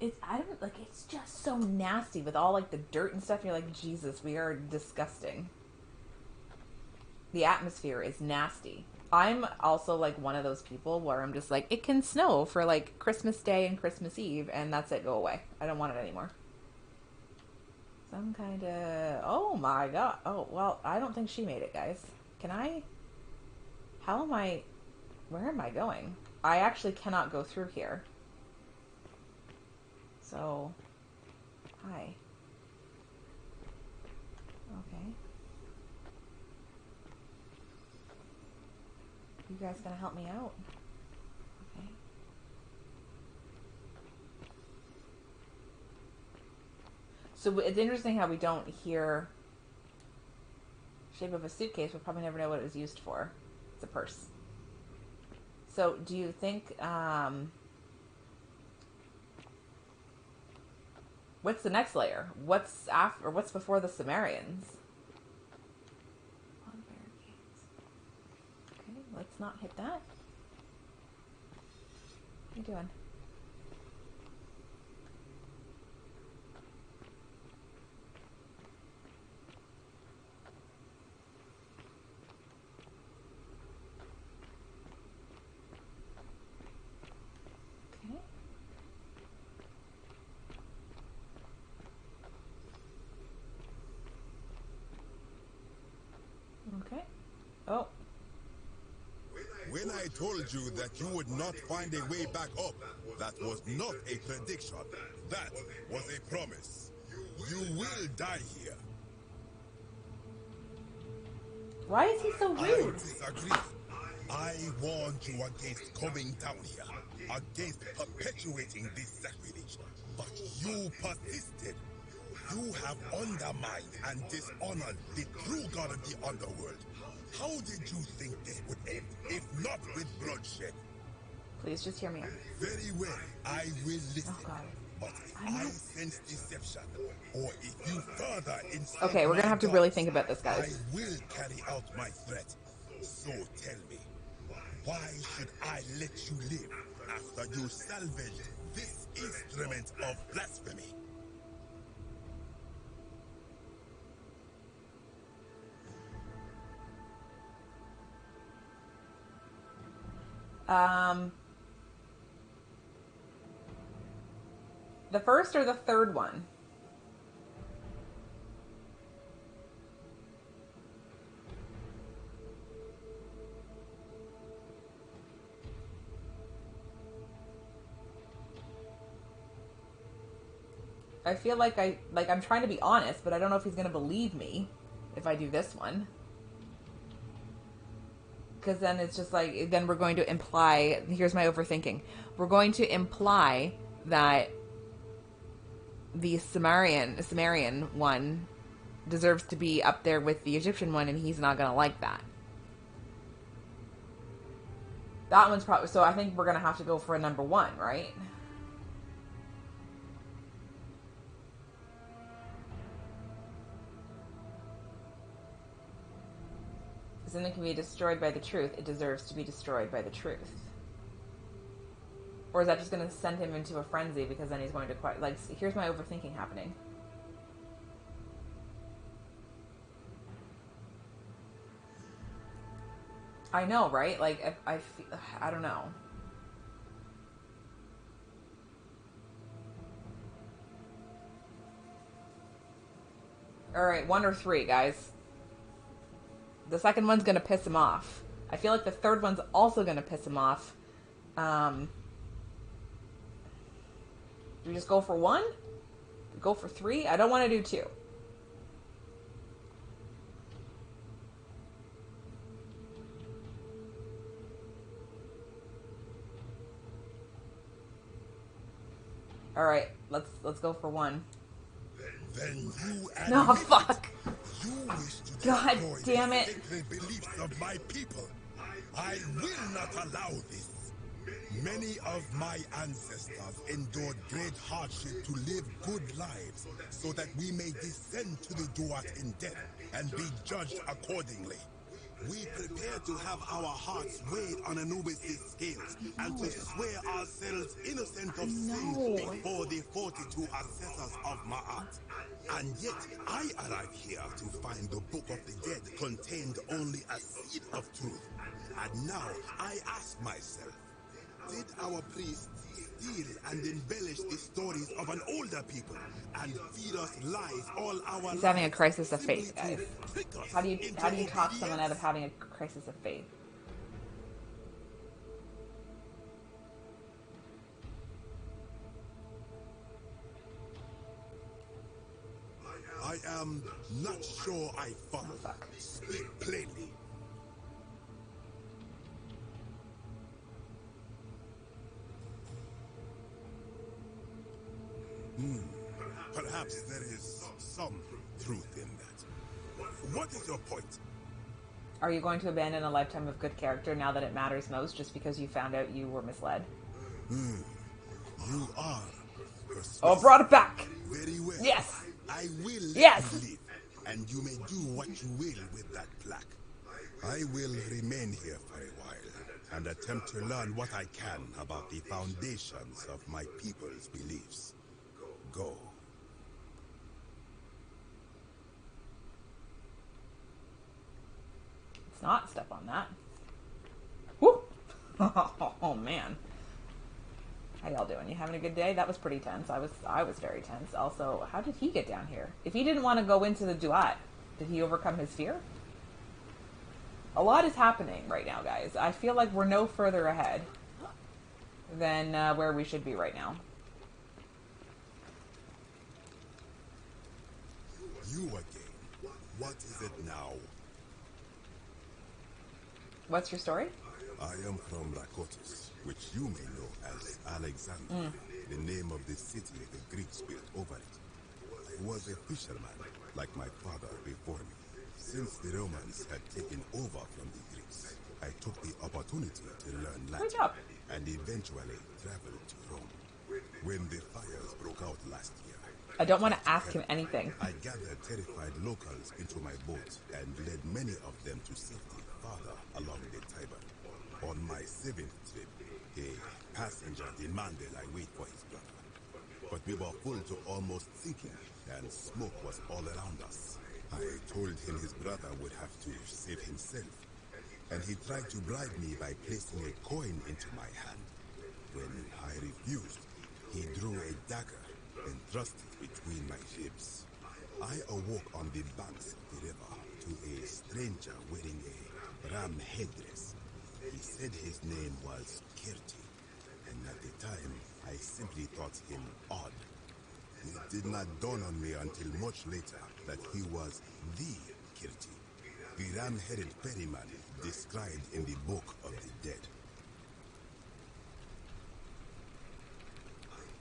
I don't, like, it's just so nasty with all, like, the dirt and stuff. You're like, Jesus, we are disgusting. The atmosphere is nasty. I'm also, like, one of those people where I'm just like, it can snow for, like, Christmas Day and Christmas Eve, and that's it, go away. I don't want it anymore. Some kind of... Oh, my God. Oh, well, I don't think she made it, guys. Can I... How am I... Where am I going? I actually cannot go through here. So... Hi. Okay. You guys gonna help me out? Okay. So it's interesting how we don't hear shape of a suitcase. We'll probably never know what it was used for. It's a purse. So do you think, what's the next layer? What's after, or what's before the Sumerians? Okay, let's not hit that. What are you doing? Okay. Oh. When I told you that you would not find a way back up, that was not a prediction. That was a promise. You will die here. Why is he so rude? I disagree. I warned you against coming down here, against perpetuating this sacrilege. But you persisted. You have undermined and dishonored the true god of the underworld. How did you think this would end, if not with bloodshed? Please just hear me out. Very well, I will listen. Oh, God. But if I sense deception, or if you further insult okay, we're gonna have to really think about this, guys. I will carry out my threat. So tell me, why should I let you live after you salvaged this instrument of blasphemy? The first or the third one? I feel like I'm trying to be honest, but I don't know if he's going to believe me if I do this one. Because then it's just like, then we're going to imply, here's my overthinking. We're going to imply that the Sumerian one deserves to be up there with the Egyptian one, and he's not going to like that. That one's probably, so I think we're going to have to go for a number one, right? If something can be destroyed by the truth, it deserves to be destroyed by the truth. Or is that just going to send him into a frenzy because then he's going to quite, like, here's my overthinking happening. I know, right? Like, I don't know. Alright, 1 or 3, guys. The second one's going to piss him off. I feel like the third one's also going to piss him off. Do we just go for 1? Go for 3? I don't want to do 2. Alright, let's go for 1. Then you and no, fuck. You wish to God damn it. The beliefs of my people. I will not allow this. Many of my ancestors endured great hardship to live good lives so that we may descend to the Duat in death and be judged accordingly. We prepare to have our hearts weighed on Anubis' scales and to swear ourselves innocent of sin before the 42 assessors of Ma'at. And yet, I arrive here to find the Book of the Dead contained only a seed of truth. And now, I ask myself, did our priests steal and embellish the stories of an older people and feed us lies all our lives? He's having a crisis of faith, guys. How do you talk someone out of having a crisis of faith? I am not sure I follow. Speak plainly. Perhaps there is some truth in that. What is your point? Are you going to abandon a lifetime of good character now that it matters most just because you found out you were misled? You are persuasive. Oh, brought it back! Very well. Yes! I will let you live, and you may do what you will with that plaque. I will remain here for a while and attempt to learn what I can about the foundations of my people's beliefs. Go. Let's not step on that. Woo! Oh man. How y'all doing? You having a good day? That was pretty tense. I was very tense. Also, how did he get down here? If he didn't want to go into the duat, did he overcome his fear? A lot is happening right now, guys. I feel like we're no further ahead than where we should be right now. You again. What is it now? What's your story? I am from Rakotis, which you may know as Alexander, the name of the city the Greeks built over it. I was a fisherman, like my father before me. Since the Romans had taken over from the Greeks, I took the opportunity to learn Latin and eventually traveled to Rome. When the fires broke out last year, I don't want to ask him anything. I gathered terrified locals into my boat and led many of them to safety farther along the Tiber. On my 7th trip, a passenger demanded I wait for his brother. But we were full to almost sinking, and smoke was all around us. I told him his brother would have to save himself, and he tried to bribe me by placing a coin into my hand. When I refused, he drew a dagger and thrust it between my ribs. I awoke on the banks of the river to a stranger wearing a ram headdress. He said his name was Kirti, and at the time, I simply thought him odd. It did not dawn on me until much later that he was the Kirti, the ram-headed ferryman described in the Book of the Dead.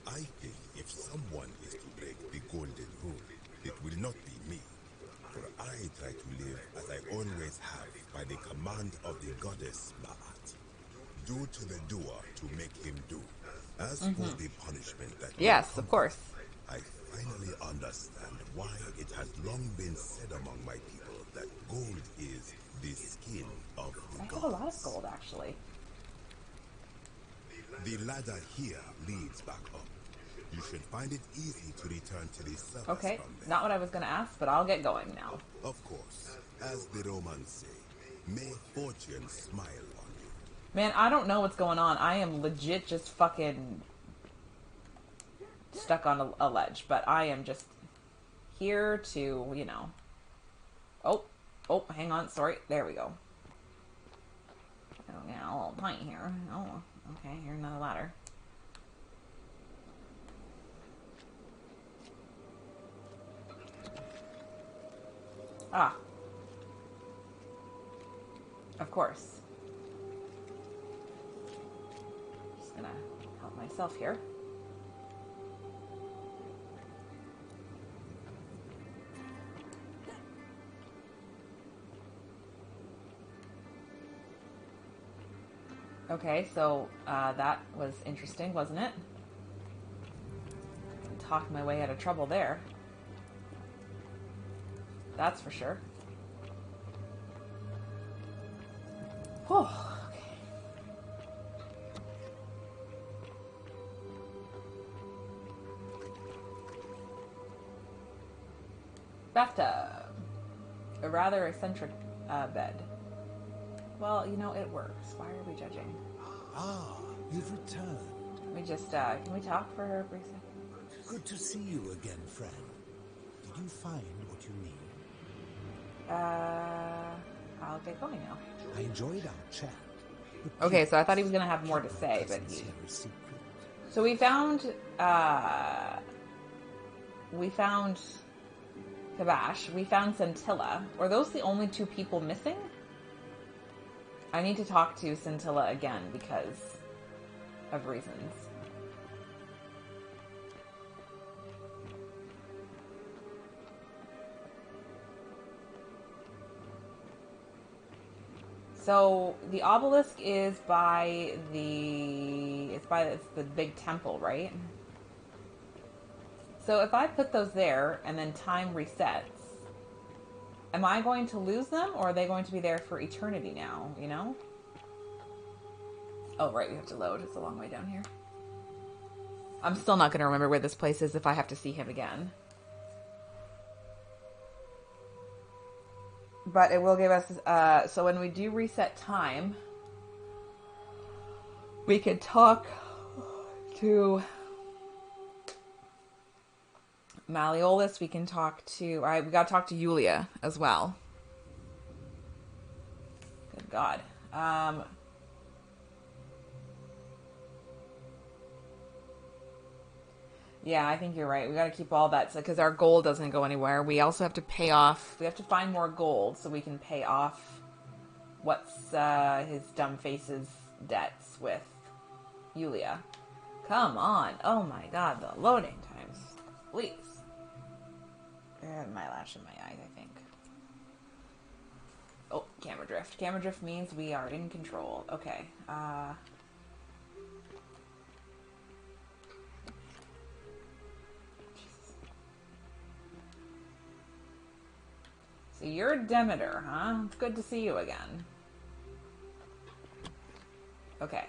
I think if someone is to break the golden rule, it will not be me. For I try to live as I always have by the command of the goddess Ma'at. Do to the doer to make him do. As for the punishment that yes, of course. I finally understand why it has long been said among my people that gold is the skin of the gods. I have a lot of gold, actually. The ladder here leads back up. You should find it easy to return to the surface. Okay, not what I was going to ask, but I'll get going now. Of course, as the Romans say, may fortune smile on you. Man, I don't know what's going on. I am legit just fucking stuck on a ledge, but I am just here to, you know. Oh, hang on, sorry. There we go. Oh, yeah, a little tight here. Oh, okay, here's another ladder. Ah. Of course. Just gonna help myself here. Okay, so that was interesting, wasn't it? Talked my way out of trouble there. That's for sure. Oh, okay. Bathtub. A rather eccentric bed. Well, you know, it works. Why are we judging? Ah, you've returned. We just, can we talk for a brief second? Good to see you again, friend. Did you find what you need? I'll get going now. I enjoyed our chat. Okay, so I thought he was going to have more to say, but he... So we found Kabash. We found Scintilla. Were those the only two people missing? I need to talk to Scintilla again because of reasons. So the obelisk is by it's the big temple, right? So if I put those there and then time resets, am I going to lose them or are they going to be there for eternity now, you know? Oh, right, we have to load. It's a long way down here. I'm still not going to remember where this place is if I have to see him again. But it will give us, so when we do reset time, we can talk to Malleolus, we can talk to, alright, we gotta talk to Yulia as well. Good God. Yeah, I think you're right. We got to keep all that because our gold doesn't go anywhere. We also have to pay off. We have to find more gold so we can pay off what's his dumb face's debts with Yulia. Come on. Oh my God, the loading times. Please. My lash in my eyes, I think. Oh, camera drift. Camera drift means we are in control. Okay. So you're Demeter, huh? It's good to see you again. Okay.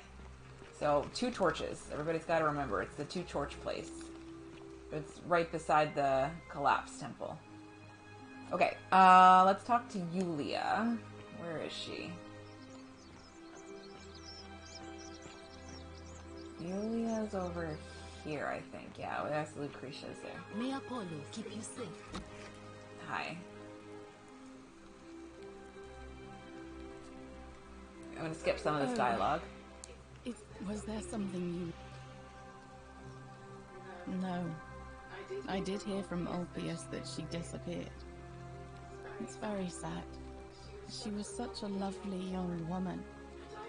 So, 2 torches. Everybody's got to remember, it's the 2 torch place. It's right beside the collapsed temple. Okay, let's talk to Yulia. Where is she? Yulia's over here, I think. Yeah, that's Lucretia's there. May Apollo keep you safe. Hi. I'm going to skip some of this dialogue. Was there something you... No. I did hear from Ulpius that she disappeared. It's very sad. She was such a lovely young woman.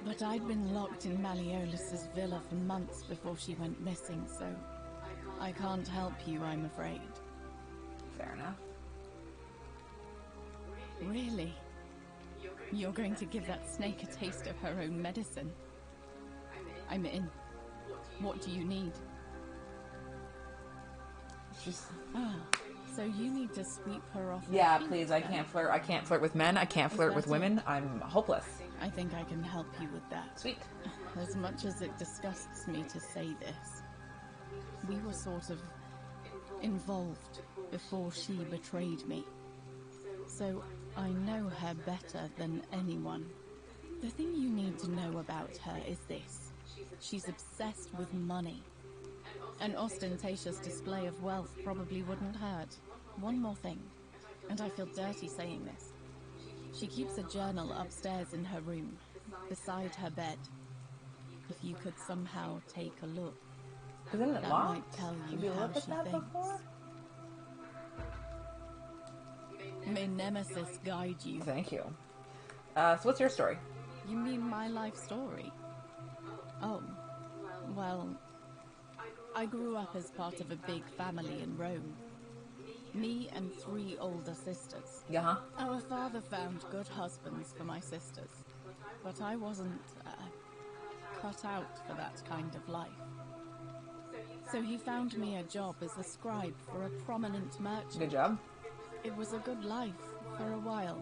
But I'd been locked in Malleolus's villa for months before she went missing, so I can't help you, I'm afraid. Fair enough. Really? You're going to give that snake a taste of her own medicine? I'm in. What do you need? So you need to sweep her off. Yeah, please. I can't flirt. I can't flirt with men. I can't flirt with women. I'm hopeless. I think I can help you with that. Sweet. As much as it disgusts me to say this, we were sort of involved before she betrayed me. So I know her better than anyone. The thing you need to know about her is this. She's obsessed with money. An ostentatious display of wealth probably wouldn't hurt. One more thing, and I feel dirty saying this. She keeps a journal upstairs in her room, beside her bed. If you could somehow take a look, isn't it that locked? might tell Have you you how looked at she that thinks. before? May Nemesis guide you. Thank you. So what's your story? You mean my life story? Oh, well, I grew up as part of a big family in Rome. Me and 3 older sisters. Yeah. Our father found good husbands for my sisters, but I wasn't cut out for that kind of life. So he found me a job as a scribe for a prominent merchant. Good job. It was a good life for a while,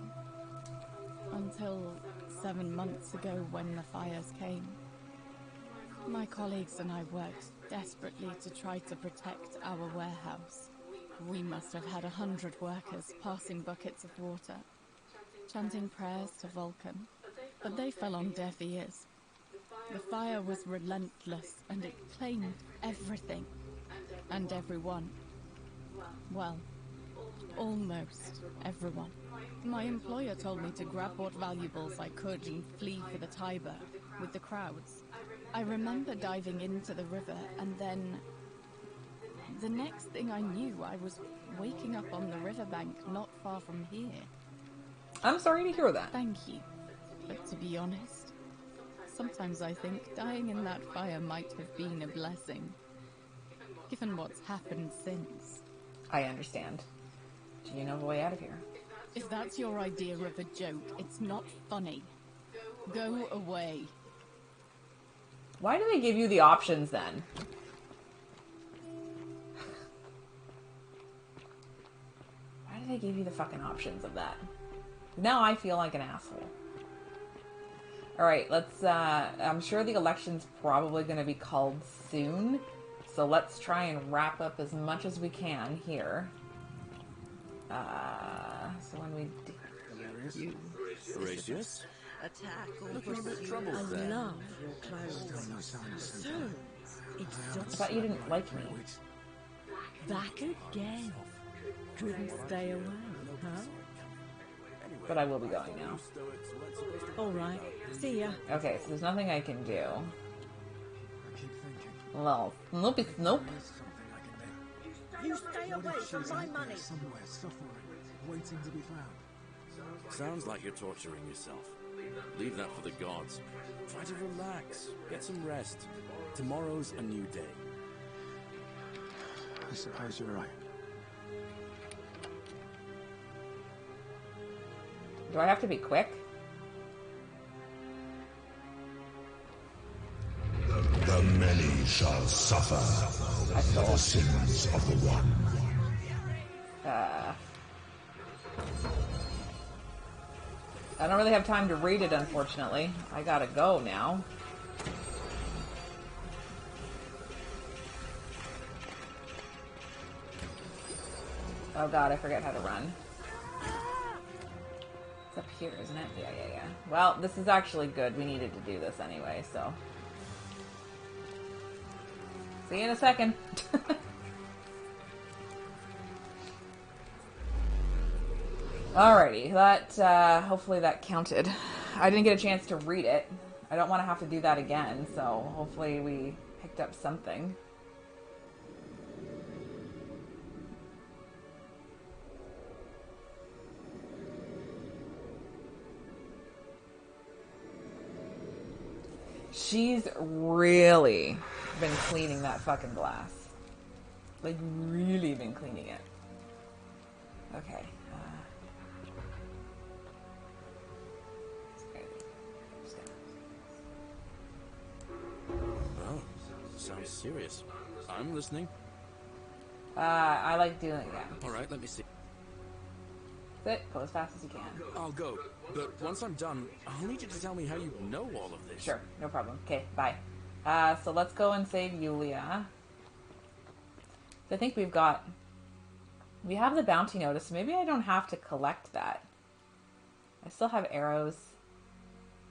until 7 months ago when the fires came. My colleagues and I worked desperately to try to protect our warehouse. We must have had 100 workers passing buckets of water, chanting prayers to Vulcan, but they fell on deaf ears. The fire was relentless, and it claimed everything and everyone. Well, almost everyone. My employer told me to grab what valuables I could and flee for the Tiber with the crowds. I remember diving into the river, and then the next thing I knew, I was waking up on the riverbank not far from here. I'm sorry to hear that. Thank you. But to be honest, sometimes I think dying in that fire might have been a blessing, given what's happened since. I understand. Do you know of a way out of here? If that's your idea of a joke, it's not funny. Go away. Why do they give you the options then? Why do they give you the fucking options of that? Now I feel like an asshole. Alright, let's, I'm sure the election's probably going to be called soon. So let's try and wrap up as much as we can here. So when we... Gracious? Attack or Looking a bit pursue. troubled I there. love your clothes. So I thought you didn't like me. Back again. Couldn't stay away, huh? But I will be going now. Alright, see ya. Okay, so there's nothing I can do. Well, nope, it's nope. You stay away from my money. Somewhere suffering, waiting to be found. Sounds like you're torturing yourself. Leave that for the gods. Try to relax. Get some rest. Tomorrow's a new day. I suppose you're right. Do I have to be quick? The many shall suffer for the sins of the one. I don't really have time to read it, unfortunately. I gotta go now. Oh god, I forget how to run. It's up here, isn't it? Yeah. Well, this is actually good. We needed to do this anyway, so... See you in a second. Alrighty, that, hopefully that counted. I didn't get a chance to read it. I don't want to have to do that again, so hopefully we picked up something. She's really been cleaning that fucking glass. Like, really been cleaning it. Okay. Oh, sounds serious. I'm listening. I like doing it, yeah. Alright, let me see. That's it. Go as fast as you can. I'll go, but once I'm done, I'll need you to tell me how you know all of this. Sure, no problem. Okay, bye. So let's go and save Yulia. So I think we have the bounty notice. Maybe I don't have to collect that. I still have arrows.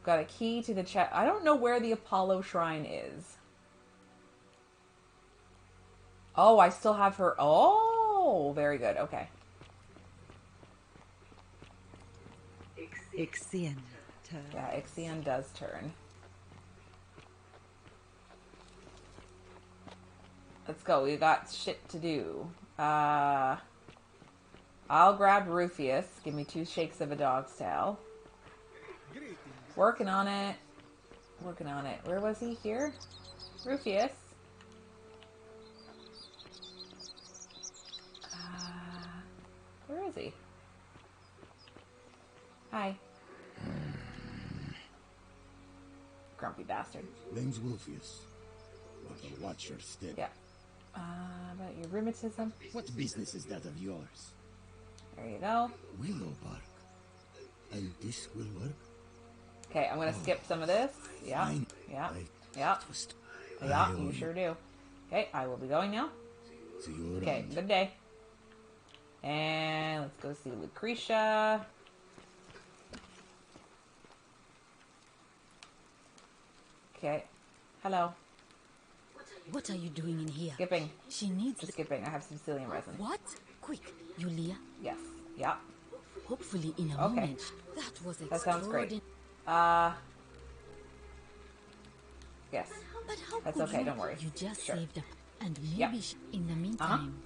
Got a key to the chest. I don't know where the Apollo Shrine is. Oh, I still have her. Oh, very good. Okay. Ixion turns. Yeah, Ixion does turn. Let's go. We got shit to do. I'll grab Rufius. Give me 2 shakes of a dog's tail. Working on it. Working on it. Where was he? Here? Rufius. Where is he? Hi. Grumpy bastard. Name's Wolfius. Want to watch your step? Yeah. About your rheumatism. What business is that of yours? There you go. Willow bark. And this will work? Okay, I'm gonna skip some of this. Yeah, yeah, yeah. Yeah, you sure do. Okay, I will be going now. See you around. Okay, good day. And let's go see Lucretia. Okay. Hello. What are you doing in here? Skipping. She needs Just skipping. I have some psyllium resin. What? Quick, Yulia. Yes. Yeah. Hopefully in a Okay. moment. That was That sounds great. extraordinary. Yes. But how That's could okay, don't worry. You just Sure. saved her. And maybe Yep. in the meantime.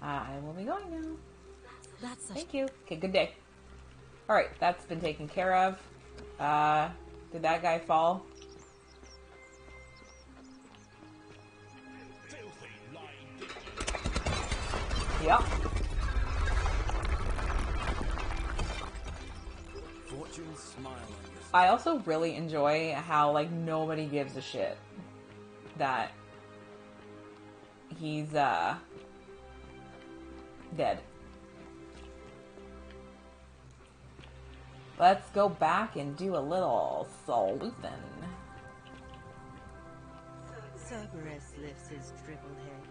I will be going now. That's a Thank you. Okay, good day. Alright, that's been taken care of. Did that guy fall? Yep. Fortune smile on you. I also really enjoy how, like, nobody gives a shit that he's, dead. Let's go back and do a little sleuthing. Cerberus lifts his dribbled head.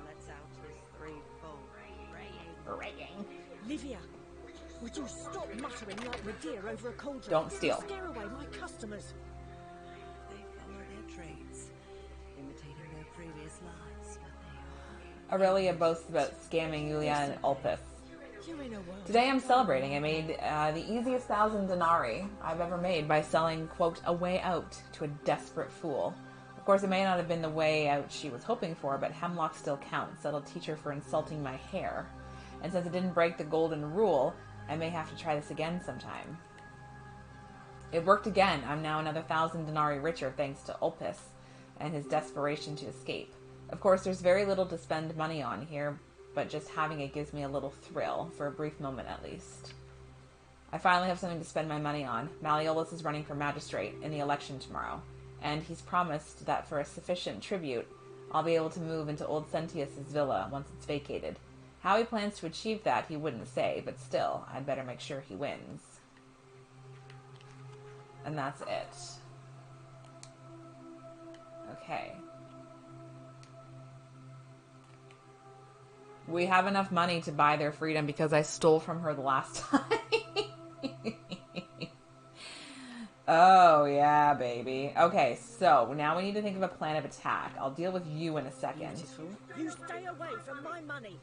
Lets out his threefold braying. Livia, would you stop muttering like the deer over a cauldron? Don't steal. Scare away my customers. They follow their trades, imitating their previous lives, but they are. Aurelia boasts about scamming Yulia and Ulpis. You're in a world. Today I'm celebrating. I made the easiest 1,000 denarii I've ever made by selling, quote, a way out to a desperate fool. Of course, it may not have been the way out she was hoping for, but hemlock still counts. That'll teach her for insulting my hair. And since it didn't break the golden rule, I may have to try this again sometime. It worked again. I'm now another 1,000 denarii richer thanks to Ulpis and his desperation to escape. Of course, there's very little to spend money on here, but just having it gives me a little thrill, for a brief moment at least. I finally have something to spend my money on. Malleolus is running for magistrate in the election tomorrow, and he's promised that for a sufficient tribute, I'll be able to move into old Sentius's villa once it's vacated. How he plans to achieve that, he wouldn't say, but still, I'd better make sure he wins. And that's it. Okay. We have enough money to buy their freedom because I stole from her the last time. Oh, yeah, baby. Okay, so now we need to think of a plan of attack. I'll deal with you in a second. Beautiful. You stay away from my money.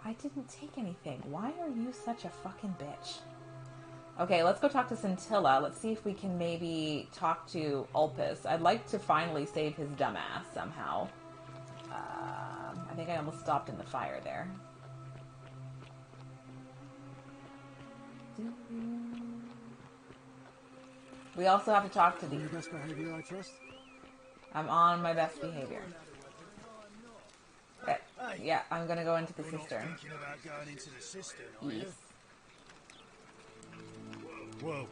I didn't take anything. Why are you such a fucking bitch? Okay, let's go talk to Scintilla. Let's see if we can maybe talk to Ulpis. I'd like to finally save his dumbass somehow. I think I almost stopped in the fire there. We also have to talk to the... Your best behavior, I trust? I'm on my best behavior. Okay. Yeah, I'm gonna go into the cistern. Thinking about going into the cistern, are you? Yes. Whoa,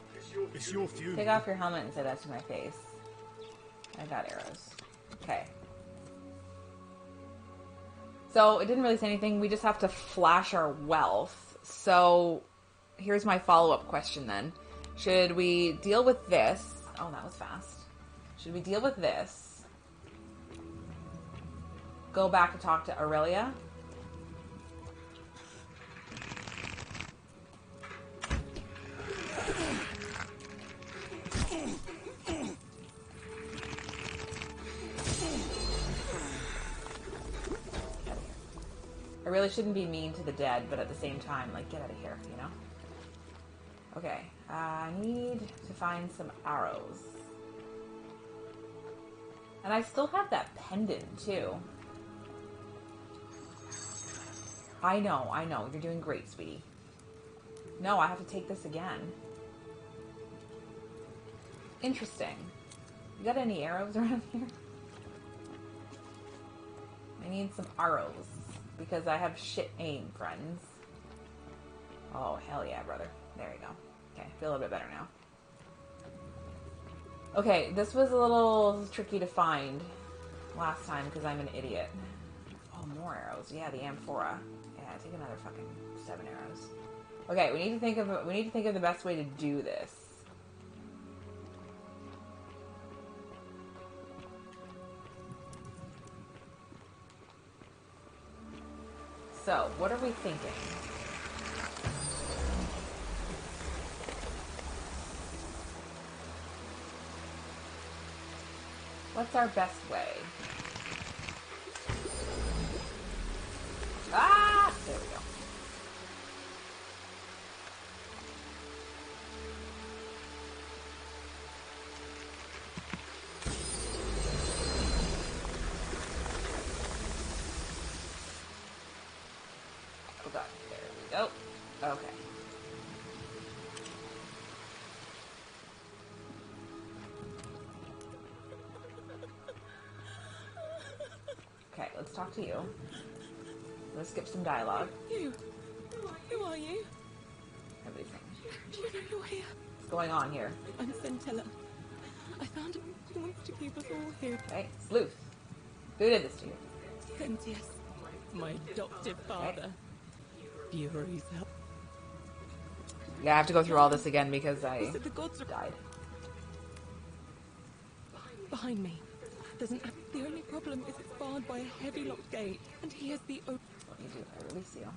it's your funeral. Take off your helmet and say that to my face. I got arrows. Okay. So, it didn't really say anything. We just have to flash our wealth. So, here's my follow-up question then. Should we deal with this? Oh, that was fast. Should we deal with this? Go back to talk to Aurelia? I really shouldn't be mean to the dead, but at the same time, like, get out of here, you know? Okay, I need to find some arrows. And I still have that pendant, too. I know. You're doing great, sweetie. No, I have to take this again. Interesting. You got any arrows around here? I need some arrows. Because I have shit aim, friends. Oh, hell yeah, brother. There you go. Okay, I feel a little bit better now. Okay, this was a little tricky to find last time because I'm an idiot. Oh, more arrows. Yeah, the amphora. Yeah, take another fucking 7 arrows. Okay, we need to think of the best way to do this. So, what are we thinking? What's our best way? Ah! There we go. Oh god, there we go. Okay. Okay, let's talk to you. Let's skip some dialogue. You. Who are you? Everything. Do you know you're here? What's going on here? I'm Centella. I found a wants to keep us all here. Okay, Sleuth. Who did this to you? Sentius, my adoptive father. Fury's help. Yeah, I have to go through all this again because I The gods are died. Behind me. The only problem is it's barred by a heavy locked gate, and he has the open. What do you do? I release you.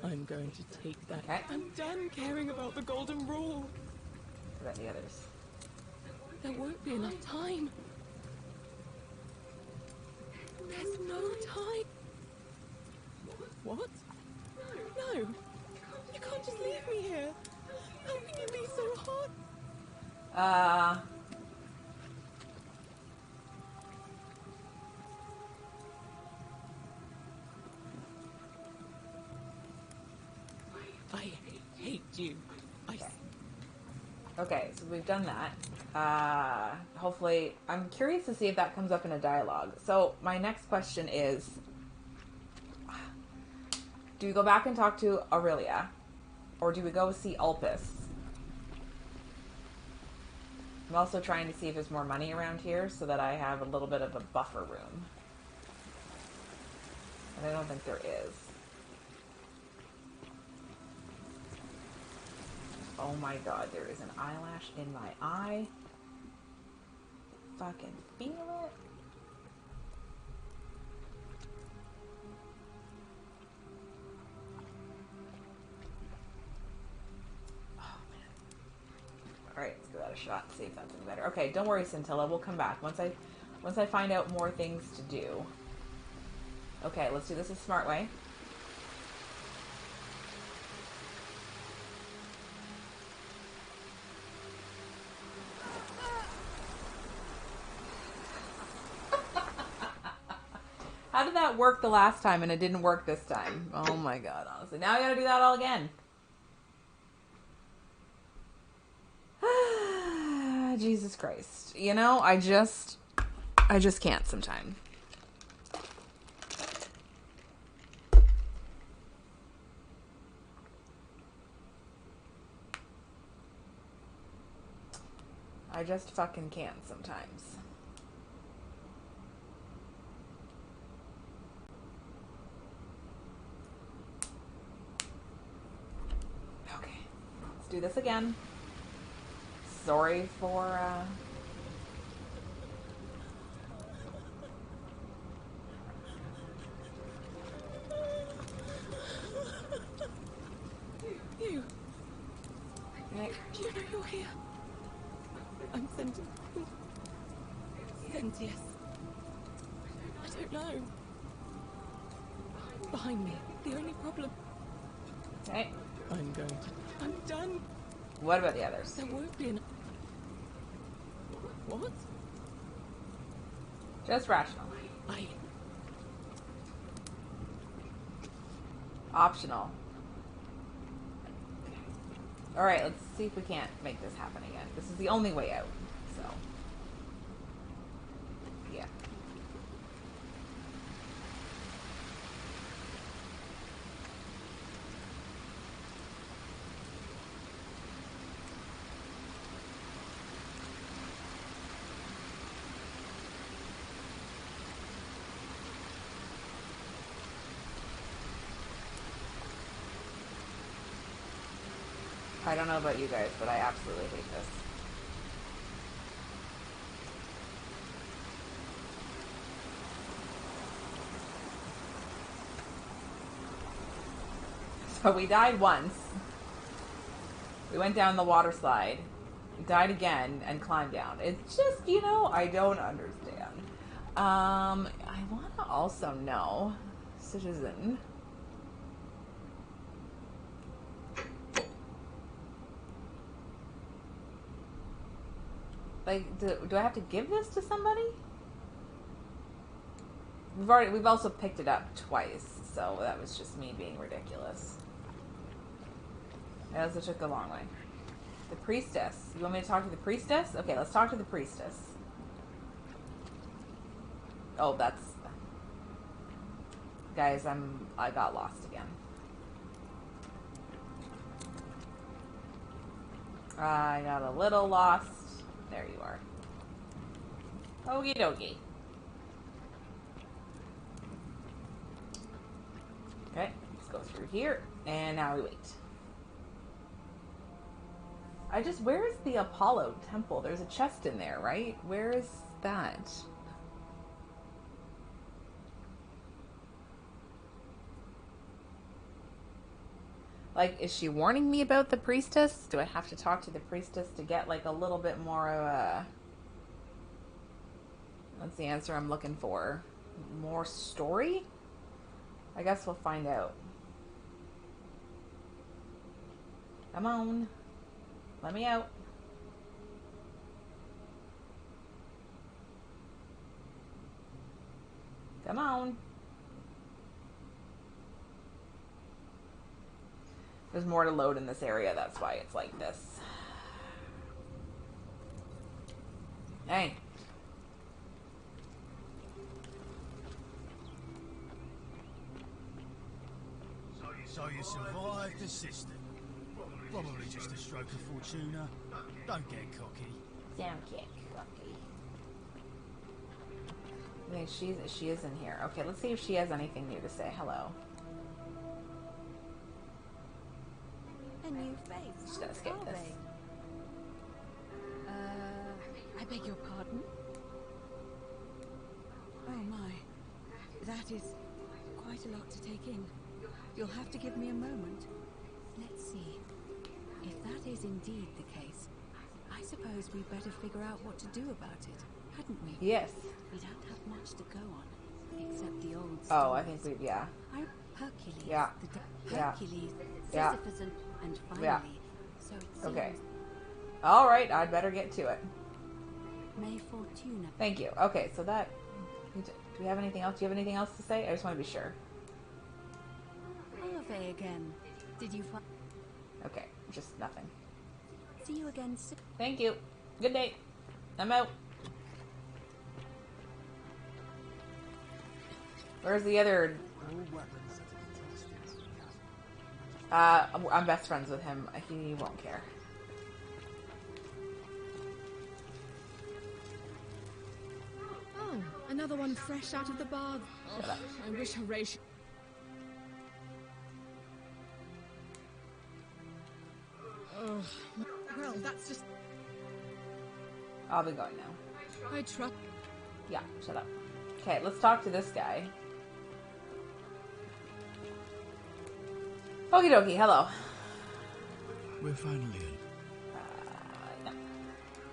I'm going to take that. Okay. I'm done caring about the golden rule. What about the others? There won't be enough time. There's no time. What? No. You can't just leave me here. How can you be so hard? I hate you. Okay, so we've done that. Hopefully, I'm curious to see if that comes up in a dialogue. So my next question is, do we go back and talk to Aurelia? Or do we go see Ulpus? I'm also trying to see if there's more money around here so that I have a little bit of a buffer room. And I don't think there is. Oh my god, there is an eyelash in my eye. Fucking feel it. Oh man. Alright, let's give that a shot and see if that's any better. Okay, don't worry, Scintilla, we'll come back. Once I find out more things to do. Okay, let's do this a smart way. How did that work the last time and it didn't work this time? Oh my god, honestly. Now I gotta do that all again. Jesus Christ. You know, I just can't sometimes. I just fucking can't sometimes. Do this again. Sorry for You. Nick. Do you know you're here? I'm Sentius. I don't know. Behind me. The only problem. Okay. I'm done. What about the others? There won't be enough. What? Just rational. I Optional. Alright, let's see if we can't make this happen again. This is the only way out, so. Yeah. I don't know about you guys, but I absolutely hate this. So we died once. We went down the water slide, died again, and climbed down. It's just, you know, I don't understand. I want to also know, citizen. Like, do I have to give this to somebody? We've also picked it up twice, so that was just me being ridiculous. That also took a long way. The priestess. You want me to talk to the priestess? Okay, let's talk to the priestess. Oh, that's... Guys, I got lost again. I got a little lost. There you are. Okie dokie. Okay, let's go through here, and now we wait. Where is the Apollo temple? There's a chest in there, right? Where is that? Like, is she warning me about the priestess? Do I have to talk to the priestess to get, like, a little bit more of a... That's the answer I'm looking for. More story? I guess we'll find out. Come on. Let me out. Come on. There's more to load in this area, that's why it's like this. Hey. So you survived the system. Probably just a stroke of Fortuna. Don't get cocky. Don't get cocky. I think she is in here. Okay, let's see if she has anything new to say. Hello. A new face. Just gotta skip this. I beg your pardon? Oh my. That is quite a lot to take in. You'll have to give me a moment. Let's see. If that is indeed the case, I suppose we'd better figure out what to do about it, hadn't we? Yes. We don't have much to go on, except the old stories. Oh, I think we, yeah. Hercules. Yeah. Hercules, Yeah. Sisyphus, and finally. Yeah. So it seems. Okay. All right, I'd better get to it. May Fortuna. Thank you. Okay, so that... Do we have anything else? Do you have anything else to say? I just want to be sure. Olave again. Did you find... Okay, just nothing. See you again soon. Thank you. Good day. I'm out. Where's the other... I'm best friends with him. He won't care. Oh, another one fresh out of the bath. Oh, I wish Horatio... Oh, well, that's just... I'll be going now. I trust... Yeah, shut up. Okay, let's talk to this guy. Okie dokie, hello. We're finally in. No.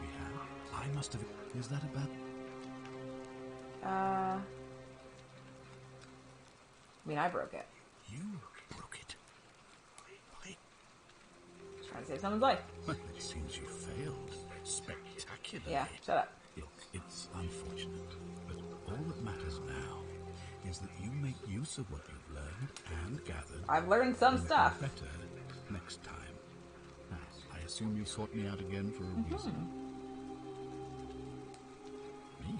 We have? I must have... Is that about... I mean, I broke it. You broke it? Why? Just trying to save someone's life. Well, it seems you failed. Spectacularly. Yeah, shut up. Look, it's unfortunate, but all that matters now is that you make use of what you've learned and gathered. I've learned some stuff. Better next time. Now, I assume you sought me out again for a reason. Me?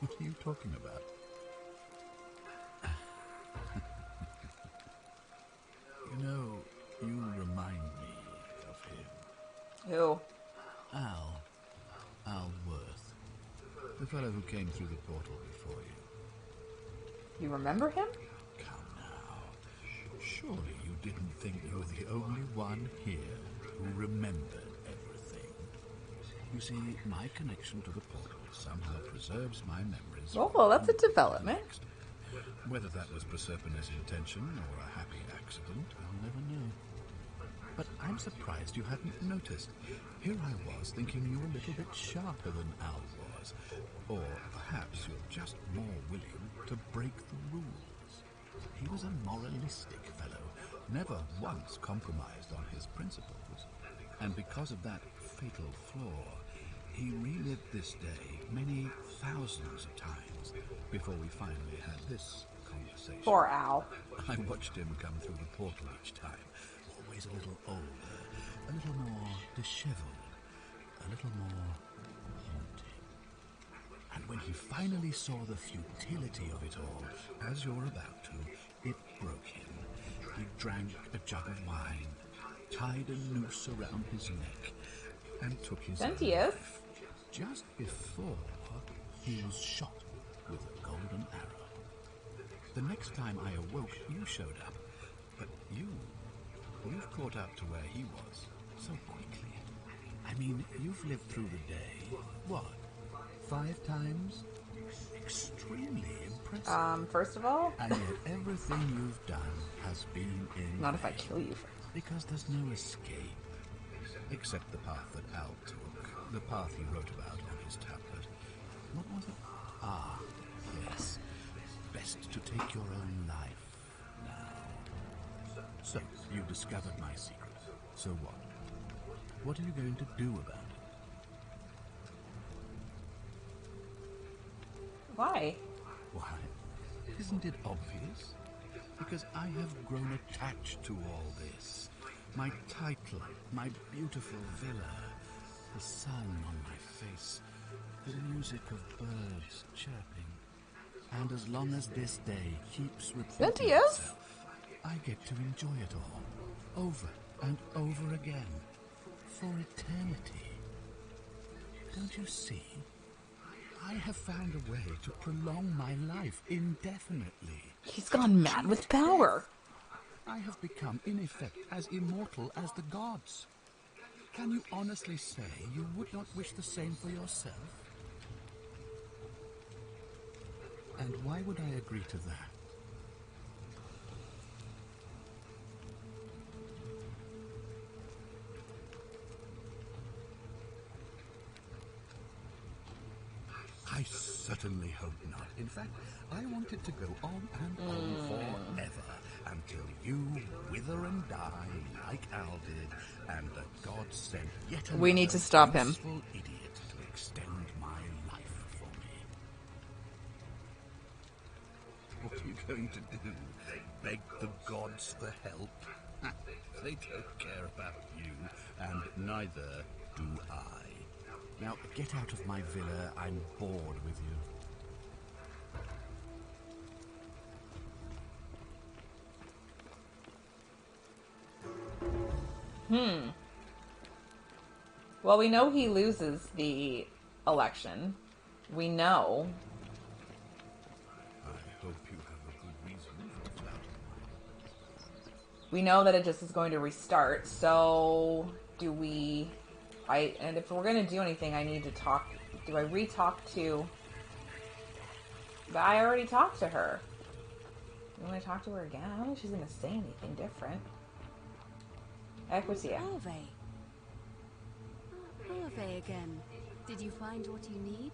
What are you talking about? You know, you remind me of him. Who? Al Worth. The fellow who came through the portal before you. You remember him? Come now. Surely you didn't think you were the only one here who remembered everything. You see, my connection to the portal somehow preserves my memories. Oh, well, that's a development. Whether that was Proserpina's intention or a happy accident, I'll never know. But I'm surprised you hadn't noticed. Here I was thinking you were a little bit sharper than Al was. Or perhaps you're just more willing to break the rules. He was a moralistic fellow, never once compromised on his principles. And because of that fatal flaw, he relived this day many thousands of times before we finally had this conversation. Poor Al. I watched him come through the portal each time, always a little older, a little more disheveled, a little more haunting. And when he finally saw the futility of it all, as you're about to, it broke him. He drank a jug of wine, tied a noose around his neck, and took his life just before he was shot with a golden arrow. The next time I awoke, you showed up, but you've caught up to where he was so quickly. I mean, you've lived through the day, what, 5 times? Extremely impressive. First of all... And yet everything you've done has been in... Not if I kill you first. Because there's no escape. Except the path that Al took. The path he wrote about on his tablet. What was it? Ah, yes. Best to take your own life now. So, you discovered my secret. So what? What are you going to do about it? Why? Why? Isn't it obvious? Because I have grown attached to all this. My title, my beautiful villa, the sun on my face, the music of birds chirping. And as long as this day keeps repeating itself, I get to enjoy it all, over and over again, for eternity. Don't you see? I have found a way to prolong my life indefinitely. He's gone mad with power. I have become, in effect, as immortal as the gods. Can you honestly say you would not wish the same for yourself? And why would I agree to that? I certainly hope not. In fact, I want it to go on and on forever, until you wither and die like Al did, and the gods send yet another We need to stop him. useful idiot to extend my life for me. What are you going to do? Beg the gods for help? They don't care about you, and neither do I. Now, get out of my villa. I'm bored with you. Well, we know he loses the election. We know. I hope you have a good reason for doubting. We know that it just is going to restart. So, do we... And if we're going to do anything, I need to talk... Do I re-talk to... But I already talked to her. You want to talk to her again? I don't think she's going to say anything different. Equitia. Ave again. Did you find what you need?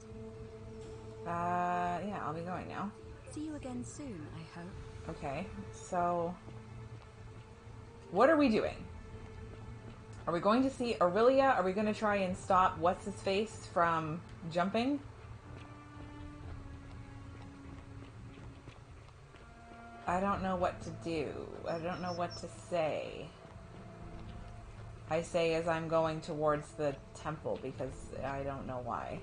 Yeah, I'll be going now. See you again soon, I hope. Okay, so... What are we doing? Are we going to see Aurelia? Are we going to try and stop What's-His-Face from jumping? I don't know what to do. I don't know what to say. I say as I'm going towards the temple because I don't know why.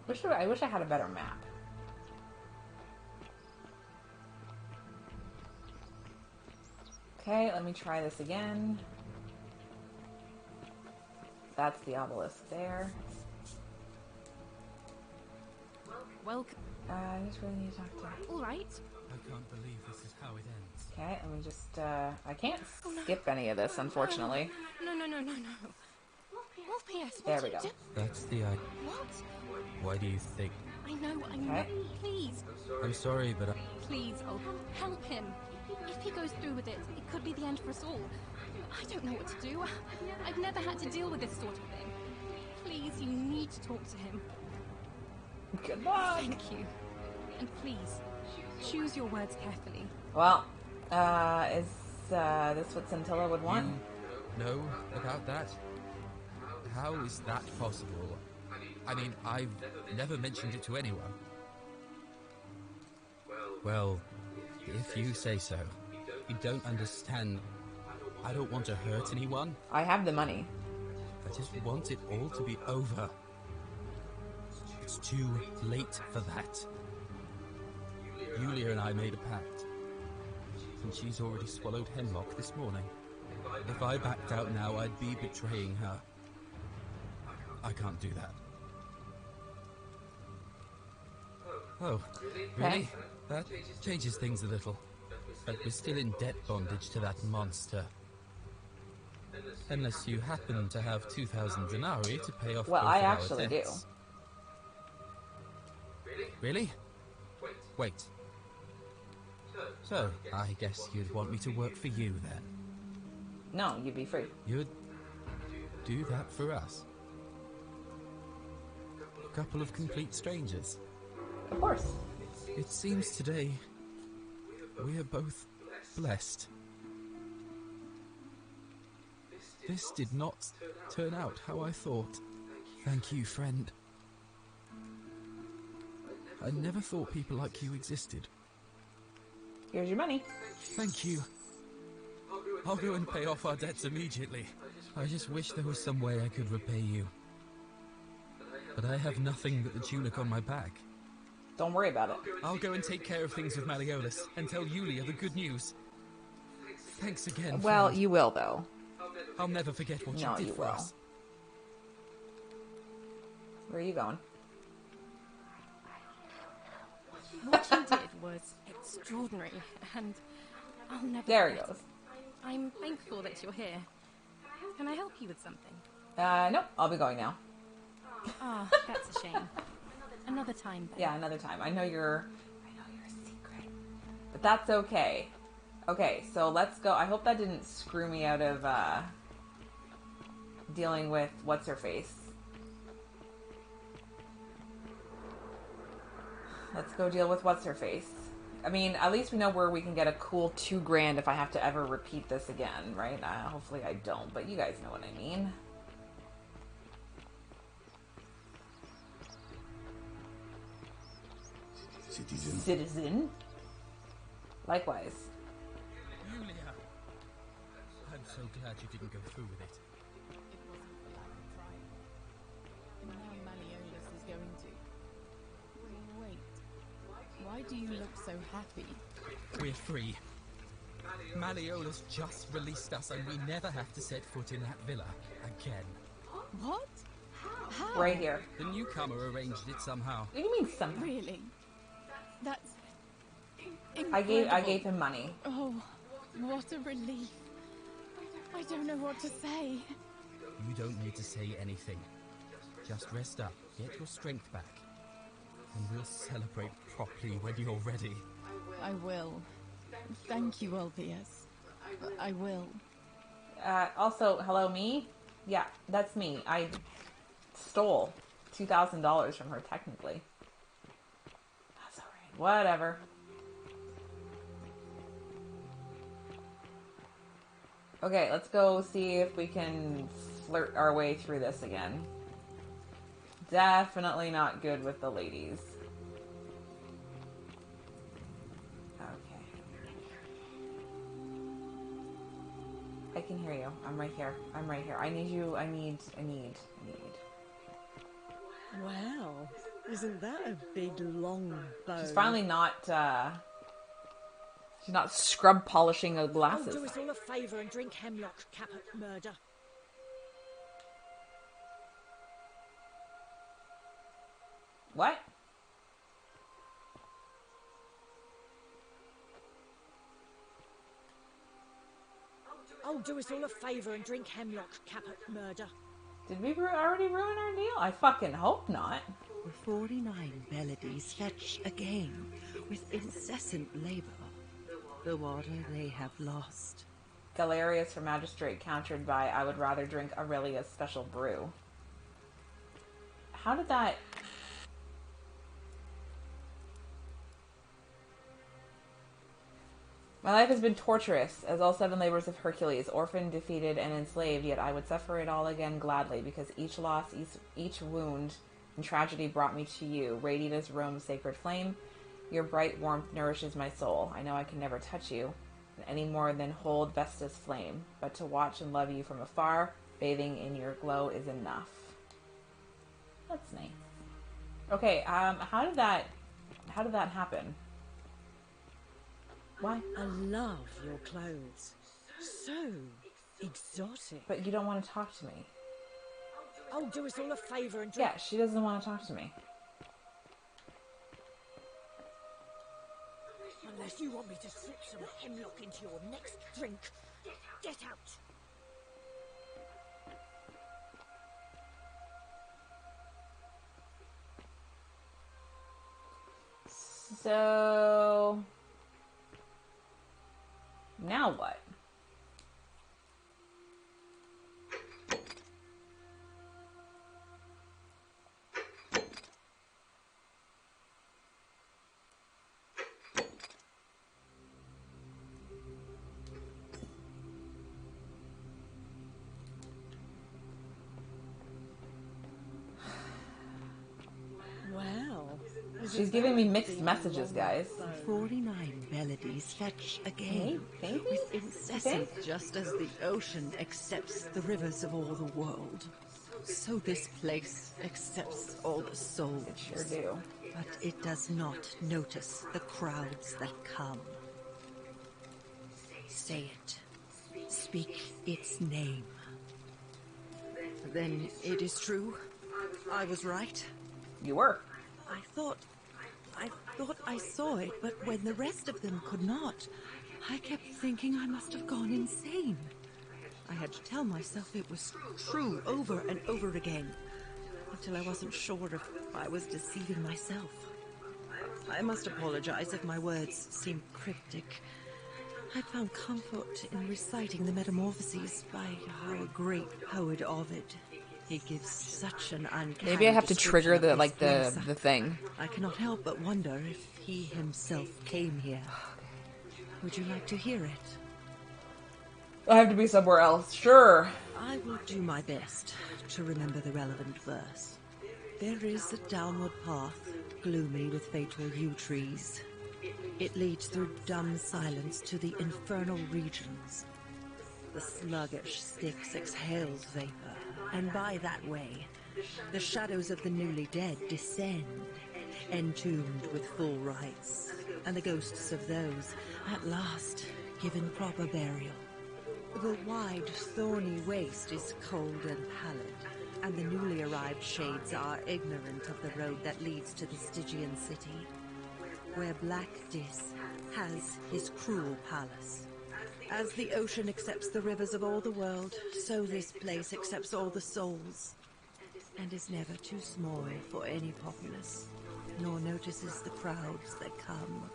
I wish I had a better map. Okay, let me try this again. That's the obelisk there. Welcome. I just really need to talk to her. All right. I can't believe this is how it ends. Okay, let me just, I can't skip any of this, unfortunately. No. Wolf-P.S. There we go. That's the idea. What? Why do you think? I know. Okay. Please. I'm sorry, but Please, oh, help him. If he goes through with it, it could be the end for us all. I don't know what to do. I've never had to deal with this sort of thing. Please, you need to talk to him. Good luck. Thank you. And please, choose your words carefully. Well, is this what Scintilla would want? You know about that? How is that possible? I mean, I've never mentioned it to anyone. Well, if you say so. You don't understand. I don't want to hurt anyone. I have the money. I just want it all to be over. It's too late for that. Yulia and I made a pact, and she's already swallowed hemlock this morning. If I backed out now, I'd be betraying her. I can't do that. Oh, really? That changes things a little. But we're still in debt bondage to that monster. Unless you happen to have 2,000 denarii to pay off. Well, I actually do. Really? Wait. So, I guess you'd want me to work for you then? No, you'd be free. You'd do that for us? A couple of complete strangers? Of course. It seems today we are both blessed. This did not turn out how I thought. Thank you, friend. I never thought people like you existed. Here's your money. Thank you. I'll go and pay off our debts immediately. I just wish there was some way I could repay you. But I have nothing but the tunic on my back. Don't worry about it. I'll go and take care of things with Malleolus and tell Yulia the good news. Thanks again. Well, friend. you will, though. I'll never forget what you did for us. Where are you going? What you did was extraordinary, and I'll never There he forget goes. it. I'm thankful that you're here. Can I help you with something? Nope. I'll be going now. Ah, that's a shame. Another time, then. Yeah, another time. I know you're a secret. But that's okay. Okay, so let's go. I hope that didn't screw me out of, dealing with what's-her-face. Let's go deal with what's-her-face. I mean, at least we know where we can get a cool $2,000 if I have to ever repeat this again, right? Hopefully I don't, but you guys know what I mean. Citizen. Likewise. Yulia! I'm so glad you didn't go through with it. Now Malleolus is going to... Wait. Why do you look so happy? We're free. Malleolus just released us and we never have to set foot in that villa again. What? How? Right here. The newcomer arranged it somehow. What do you mean somehow? Really? That's... I gave incredible. him money. Oh, what a relief. I don't know what to say. You don't need to say anything. Just rest up, get your strength back, and we'll celebrate properly when you're ready. I will. Thank you, Olpius. I will. Also, hello, me? Yeah, that's me. I stole $2,000 from her, technically. That's alright. Whatever. Okay, let's go see if we can flirt our way through this again. Definitely not good with the ladies. Okay. I can hear you. I'm right here. I'm right here. I need you. I need. Wow. Isn't that a big, long bow? She's finally not, she's not scrub polishing her Oh, glasses. do us all a favour and drink hemlock, Caput Murder. What? Oh, do us all a favour and drink hemlock, Caput Murder. Did we already ruin our deal? I fucking hope not. The 49 Melodies fetch again with incessant labour the water they have lost. Galerius for Magistrate countered by, I would rather drink Aurelia's special brew. How did that... My life has been torturous, as all 7 labors of Hercules, orphaned, defeated, and enslaved, yet I would suffer it all again gladly, because each loss, each wound, and tragedy brought me to you, radiant as Rome's sacred flame. Your bright warmth nourishes my soul. I know I can never touch you, any more than hold Vesta's flame, but to watch and love you from afar, bathing in your glow is enough. That's nice. Okay, how did that happen? Why? I love your clothes. So exotic. But you don't want to talk to me. Oh, do us all a favour and drink... Yeah, she doesn't want to talk to me. Unless you want me to slip some hemlock into your next drink. Get out! So... now what? Well, she's giving me mixed messages, guys. 49 Melodies fetch again with incessant, just as the ocean accepts the rivers of all the world. So this place accepts all the souls. It sure do. But it does not notice the crowds that come. Say it. Speak its name. Then it is true. I was right. You were. I thought I saw it, but when the rest of them could not, I kept thinking I must have gone insane. I had to tell myself it was true over and over again, until I wasn't sure if I was deceiving myself. I must apologize if my words seem cryptic. I found comfort in reciting the Metamorphoses by our great poet Ovid. He gives such an uncanny Maybe I have to trigger the description of the thing. I cannot help but wonder if he himself came here. Would you like to hear it? I have to be somewhere else. Sure. I will do my best to remember the relevant verse. There is a downward path, gloomy with fatal yew trees. It leads through dumb silence to the infernal regions. The sluggish Styx exhales vapor, and by that way, the shadows of the newly dead descend, entombed with full rites, and the ghosts of those, at last, given proper burial. The wide, thorny waste is cold and pallid, and the newly arrived shades are ignorant of the road that leads to the Stygian city, where Black Dis has his cruel palace. As the ocean accepts the rivers of all the world, so this place accepts all the souls, and is never too small for any populace, nor notices the crowds that come.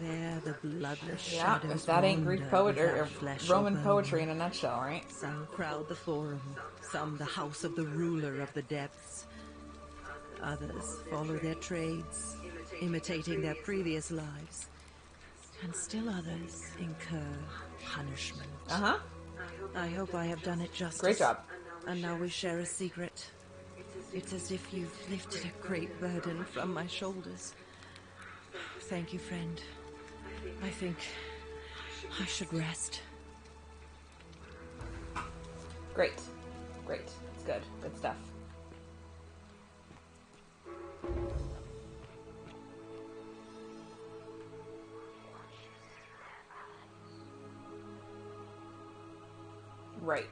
There the bloodless shadows if that ain't Greek poetry or flesh Roman poetry in a nutshell, right? Some crowd the forum, some the house of the ruler of the depths. Others follow their trades, imitating their previous lives. And still others incur punishment. Uh-huh. I hope I have done it justice. Great job. And now we share a secret. It's as if you've lifted a great burden from my shoulders. Thank you, friend. I think I should rest. Great. Great. It's good. Good stuff. Right.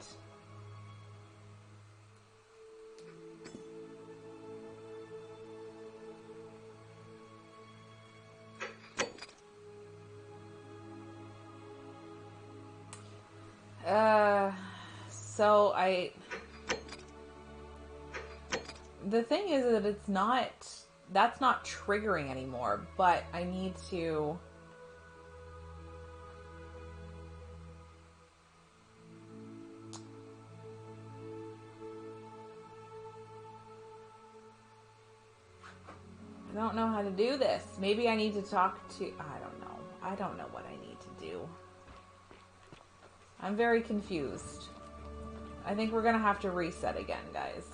So the thing is that that's not triggering anymore, but I need to... I don't know how to do this. Maybe I need to talk to... I don't know. I don't know what I need to do. I'm very confused. I think we're gonna have to reset again, guys.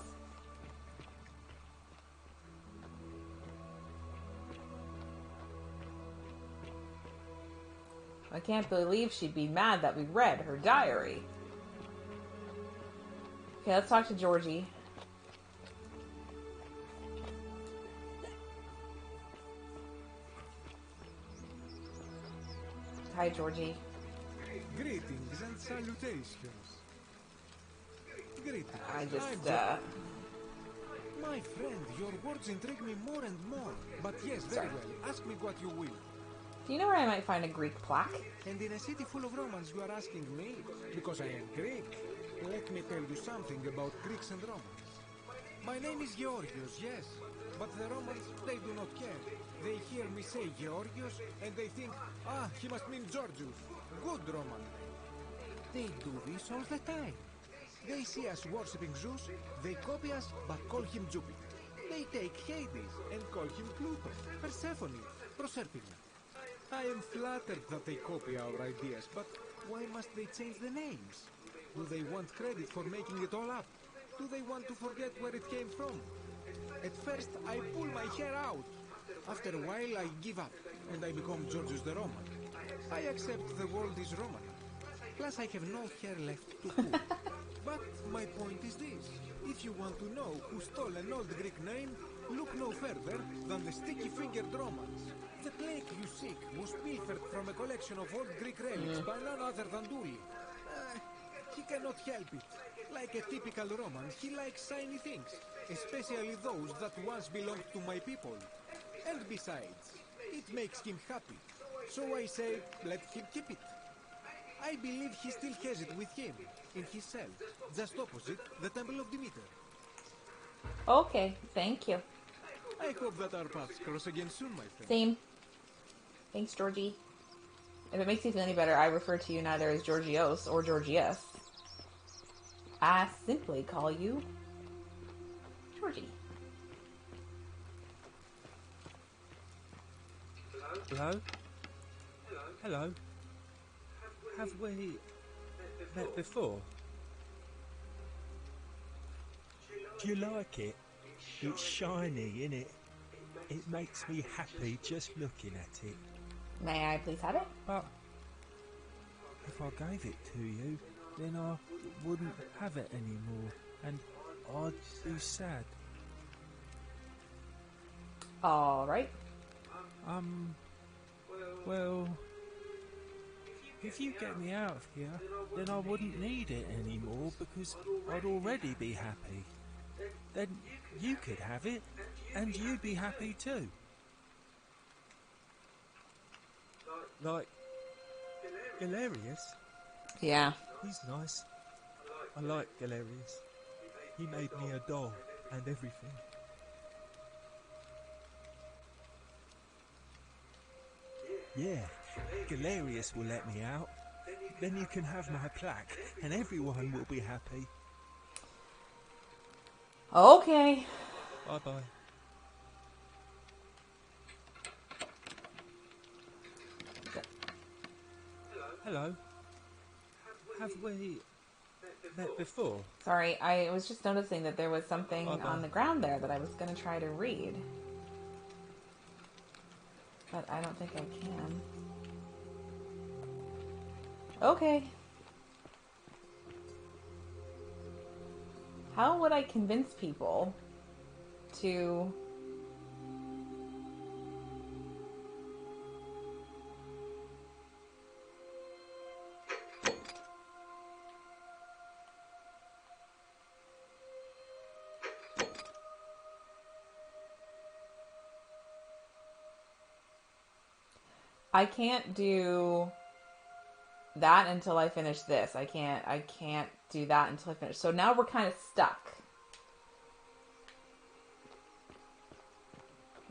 I can't believe she'd be mad that we read her diary. Okay, let's talk to Georgie. Hi, Georgie. Greetings and salutations. Greetings. I just, My friend, your words intrigue me more and more. But yes, very well. Ask me what you will. Do you know where I might find a Greek plaque? And in a city full of Romans, you are asking me? Because I am Greek. Let me tell you something about Greeks and Romans. My name is Georgios, yes. But the Romans, they do not care. They hear me say Georgios, and they think, ah, he must mean Georgius. Good Roman. They do this all the time. They see us worshipping Zeus, they copy us, but call him Jupiter. They take Hades and call him Pluto, Persephone, Proserpina. I am flattered that they copy our ideas, but why must they change the names? Do they want credit for making it all up? Do they want to forget where it came from? At first, I pull my hair out. After a while, I give up, and I become Georgius the Roman. I accept the world is Roman. Plus, I have no hair left to pull. But my point is this. If you want to know who stole an old Greek name, look no further than the sticky-fingered Romans. The plague you seek was pilfered from a collection of old Greek relics by none other than Duli. He cannot help it. Like a typical Roman, he likes shiny things, especially those that once belonged to my people. And besides, it makes him happy. So I say, let him keep it. I believe he still has it with him, in his cell, just opposite the Temple of Demeter. Okay, thank you. I hope that our paths cross again soon, my friend. Same. Thanks, Georgie. If it makes you feel any better, I refer to you neither as Georgios or Georgius. I simply call you Georgie. Hello? Hello? Have we met before? Do you like it? It's shiny, innit? It makes me happy just looking at it. May I please have it? But if I gave it to you, then I wouldn't have it anymore, and I'd be sad. Alright. Well, if you get me out of here, then I wouldn't need it anymore because I'd already be happy. Then you could have it, and you'd be happy too. Like Galerius? Yeah. He's nice. I like Galerius. He made me a doll and everything. Yeah, Galerius will let me out. Then you can have my plaque, and everyone will be happy. Okay. Bye-bye. Hello. Have we met before? Sorry, I was just noticing that there was something on the ground there that I was going to try to read. But I don't think I can. Okay. How would I convince people to... I can't do that until I finish this. I can't do that until I finish. So now we're kind of stuck.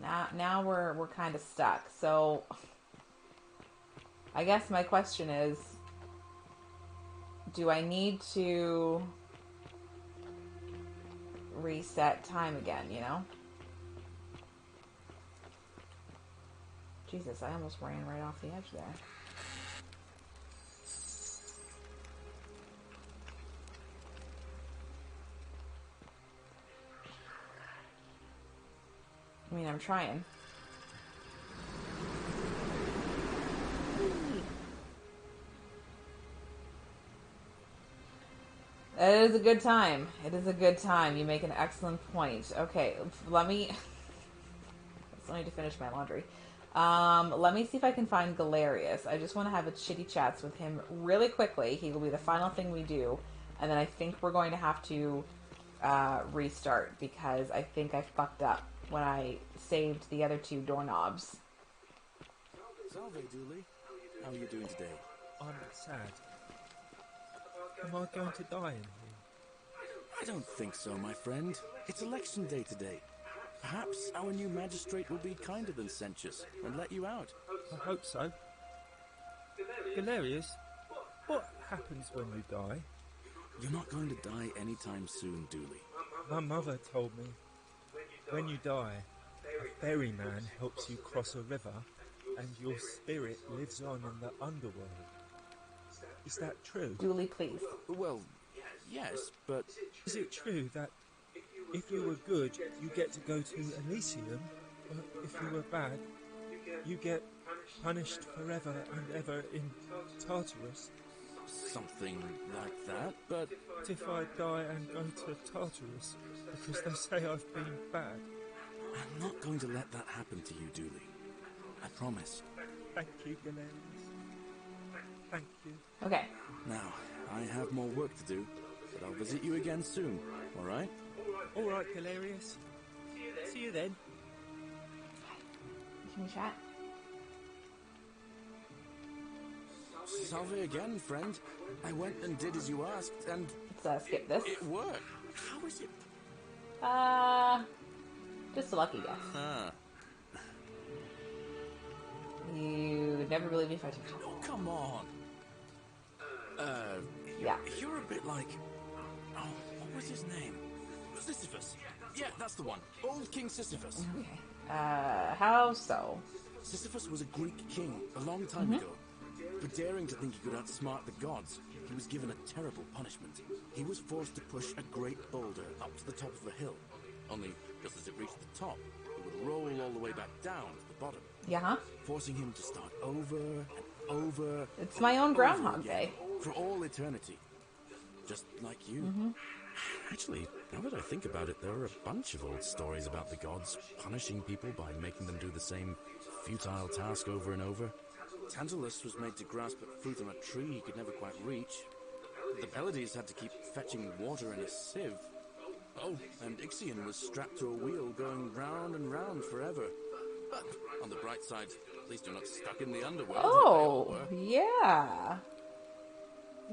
Now we're kind of stuck. So I guess my question is, do I need to reset time again, you know? Jesus, I almost ran right off the edge there. I mean, I'm trying. It is a good time. It is a good time. You make an excellent point. Okay, let me... I still need to finish my laundry. Let me see if I can find Galerius. I just want to have a chitty chats with him really quickly. He will be the final thing we do. And then I think we're going to have to restart because I think I fucked up when I saved the other two doorknobs. Salve, Dooley. How are you doing today? I'm sad. Am I going to die in here? I don't think so, my friend. It's election day today. Perhaps our new magistrate will be kinder than Sentius and let you out. I hope so. Galerius, what happens when you die? You're not going to die anytime soon, Dooley. My mother told me, when you die, a ferryman helps you cross a river and your spirit lives on in the underworld. Is that true? Dooley, please. Well, yes, but... Is it true that if you were good, you get to go to Elysium, but if you were bad, you get punished forever and ever in Tartarus? Something like that, but... What if I die and go to Tartarus because they say I've been bad? I'm not going to let that happen to you, Dooley. I promise. Thank you, Galerius. Thank you. Okay. Now, I have more work to do, but I'll visit you again soon, alright? Alright, Galerius. See you then. Can we chat? Salve again, friend. I went and did as you asked, and... Let's skip this. It worked. How is it? Just a lucky guess. Huh. You would never believe me if I told you. Oh, come on. Yeah. You're a bit like... Oh, what was his name? Sisyphus. Yeah, that's the one. Old King Sisyphus. Okay. How so? Sisyphus was a Greek king a long time ago. For daring to think he could outsmart the gods, he was given a terrible punishment. He was forced to push a great boulder up to the top of a hill. Only, just as it reached the top, it would roll all the way back down to the bottom. Yeah. Forcing him to start over and over. It's my own Groundhog Day. For all eternity. Just like you. Actually, now that I think about it, there are a bunch of old stories about the gods punishing people by making them do the same futile task over and over. Tantalus was made to grasp at fruit on a tree he could never quite reach. The Pleiades had to keep fetching water in a sieve. Oh, and Ixion was strapped to a wheel going round and round forever. But on the bright side, at least you're not stuck in the underworld. Oh, yeah.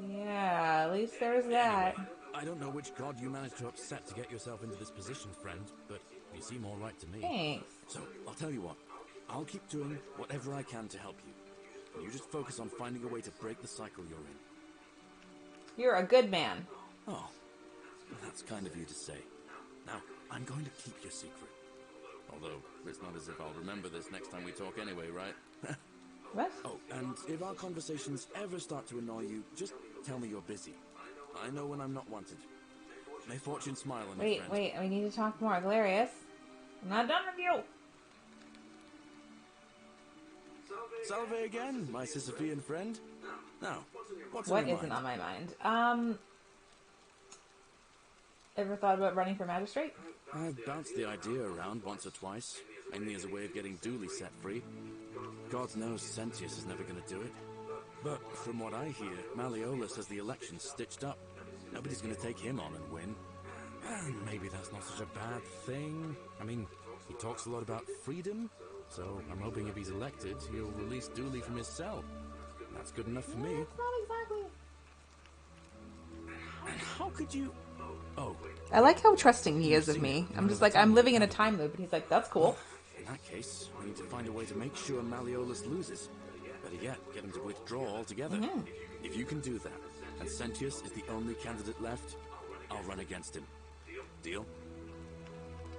Yeah, at least there's that. Anyway, I don't know which god you managed to upset to get yourself into this position, friend, but you seem all right to me. Thanks. So, I'll tell you what. I'll keep doing whatever I can to help you. You just focus on finding a way to break the cycle you're in. You're a good man. Oh, that's kind of you to say. Now, I'm going to keep your secret. Although, it's not as if I'll remember this next time we talk anyway, right? What? Oh, and if our conversations ever start to annoy you, just tell me you're busy. I know when I'm not wanted. May fortune smile on you, friend. Wait, we need to talk more. Galerius, I'm not done with you. Salve again, my Sisyphean friend. Now, what's What on your isn't mind? on my mind? Ever thought about running for magistrate? I've bounced the idea around once or twice, mainly as a way of getting Dooley set free. God knows Sentius is never going to do it. But from what I hear, Malleolus has the election stitched up. Nobody's going to take him on and win. And maybe that's not such a bad thing. I mean, he talks a lot about freedom, so I'm hoping if he's elected, he'll release Dooley from his cell. That's good enough for me. It's not could you... Oh. I like how trusting he is of me. I'm just like, I'm living in a time loop, and he's like, that's cool. In that case, we need to find a way to make sure Malleolus loses. Better yet, get him to withdraw altogether. If you can do that, and Sentius is the only candidate left, I'll run against him. Deal?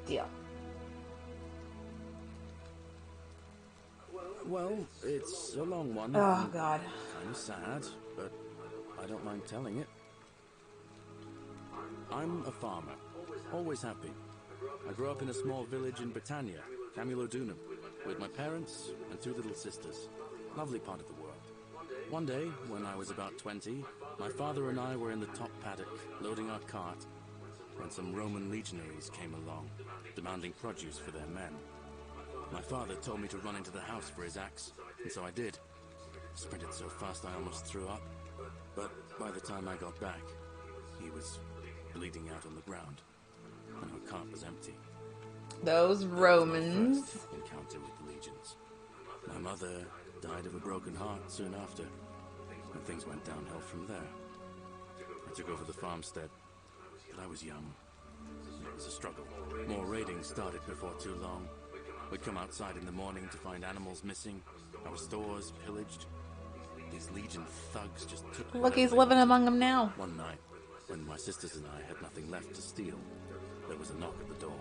Deal. Well, it's a long one. Oh, God. Kind of sad, but I don't mind telling it. I'm a farmer. Always happy. I grew up in a small village in Britannia, Camulodunum, with my parents and 2 little sisters. Lovely part of the world. One day, when I was about 20, my father and I were in the top paddock, loading our cart, when some Roman legionaries came along, demanding produce for their men. My father told me to run into the house for his axe, and so I did. Sprinted so fast I almost threw up, but by the time I got back, he was bleeding out on the ground, and our cart was empty. Those Romans. First encounter with the legions. My mother died of a broken heart soon after, and things went downhill from there. I took over the farmstead, but I was young. It was a struggle. More raiding started before too long. We'd come outside in the morning to find animals missing, our stores pillaged. These legion thugs just took... Look, he's living among them now. One night, when my sisters and I had nothing left to steal, there was a knock at the door.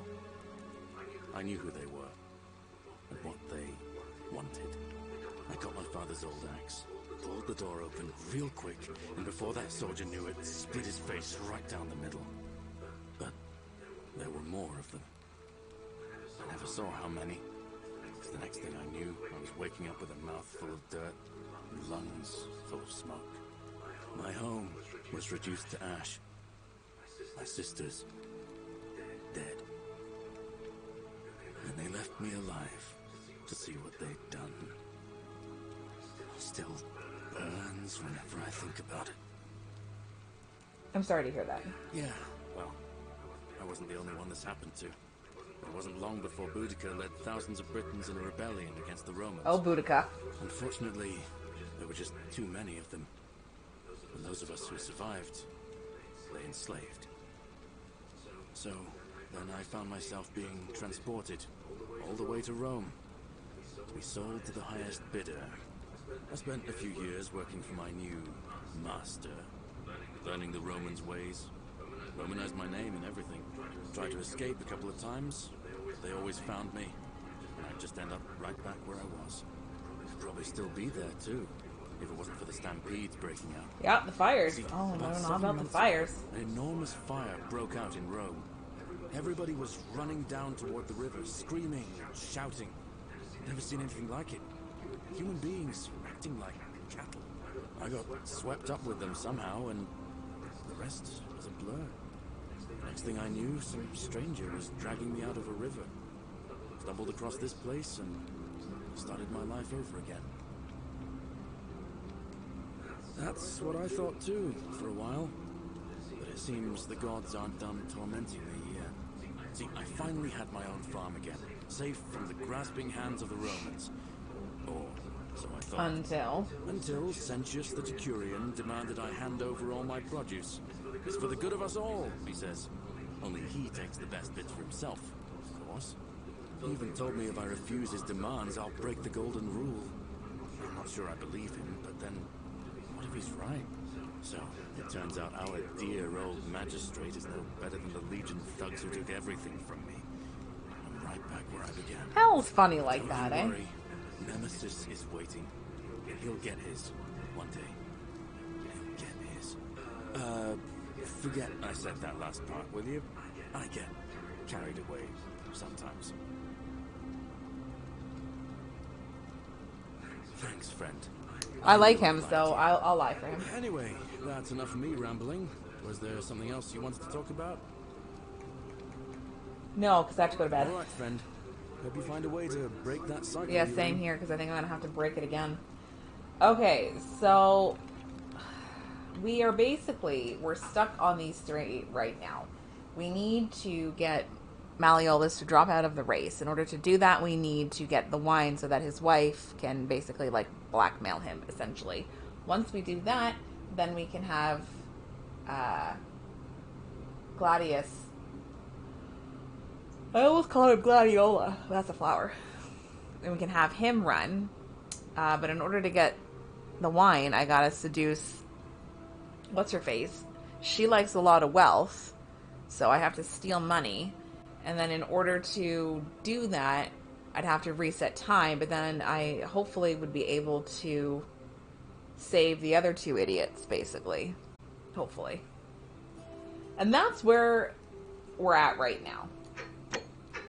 I knew who they were, and what they wanted. I got my father's old axe, pulled the door open real quick, and before that soldier knew it, split his face right down the middle. But there were more of them. I never saw how many. Because the next thing I knew, I was waking up with a mouth full of dirt and lungs full of smoke. My home was reduced to ash. My sisters, dead. And they left me alive to see what they'd done. It still burns whenever I think about it. I'm sorry to hear that. Yeah, well, I wasn't the only one this happened to. It wasn't long before Boudica led thousands of Britons in a rebellion against the Romans. Oh, Boudica. Unfortunately, there were just too many of them. And those of us who survived, they enslaved. So, then I found myself being transported all the way to Rome, to be sold to the highest bidder. I spent a few years working for my new master, learning the Romans' ways, Romanized my name and everything. Tried to escape a couple of times, but they always found me, and I'd just end up right back where I was. I'd probably still be there too, if it wasn't for the stampedes breaking out. Yeah, the fires. See, Oh, I don't know 7 about the months fires. ago, an enormous fire broke out in Rome. Everybody was running down toward the river, screaming and shouting. Never seen anything like it. Human beings acting like cattle. I got swept up with them somehow, and the rest was a blur. Next thing I knew, some stranger was dragging me out of a river. Stumbled across this place and started my life over again. That's what I thought too, for a while. But it seems the gods aren't done tormenting me yet. See, I finally had my own farm again, safe from the grasping hands of the Romans. Or so I thought. Until Sentius the Decurion demanded I hand over all my produce. It's for the good of us all, he says. Only he takes the best bits for himself, of course. He even told me if I refuse his demands, I'll break the golden rule. I'm not sure I believe him, but then, what if he's right? So, it turns out our dear old magistrate is no better than the Legion thugs who took everything from me. I'm right back where I began. Hell's funny like Don't that, you eh? worry. Nemesis is waiting. He'll get his one day. He'll get his. Forget I said that last part, will you? I get carried away sometimes. Thanks, friend. I like him, so I'll lie for him. Anyway, that's enough of me rambling. Was there something else you wanted to talk about? No, because I have to go to bed. All right, friend. Hope you find a way to break that cycle. Yeah, you're same in. here, because I think I'm going to have to break it again. Okay, so we're stuck on these three right now. We need to get Malleolus to drop out of the race. In order to do that, we need to get the wine so that his wife can basically, like, blackmail him, essentially. Once we do that, then we can have Gladius. I almost called him Gladiola. That's a flower. And we can have him run. But in order to get the wine, I gotta seduce... What's-her-face? She likes a lot of wealth. So I have to steal money. And then in order to do that, I'd have to reset time. But then I hopefully would be able to save the other two idiots, basically. Hopefully. And that's where we're at right now.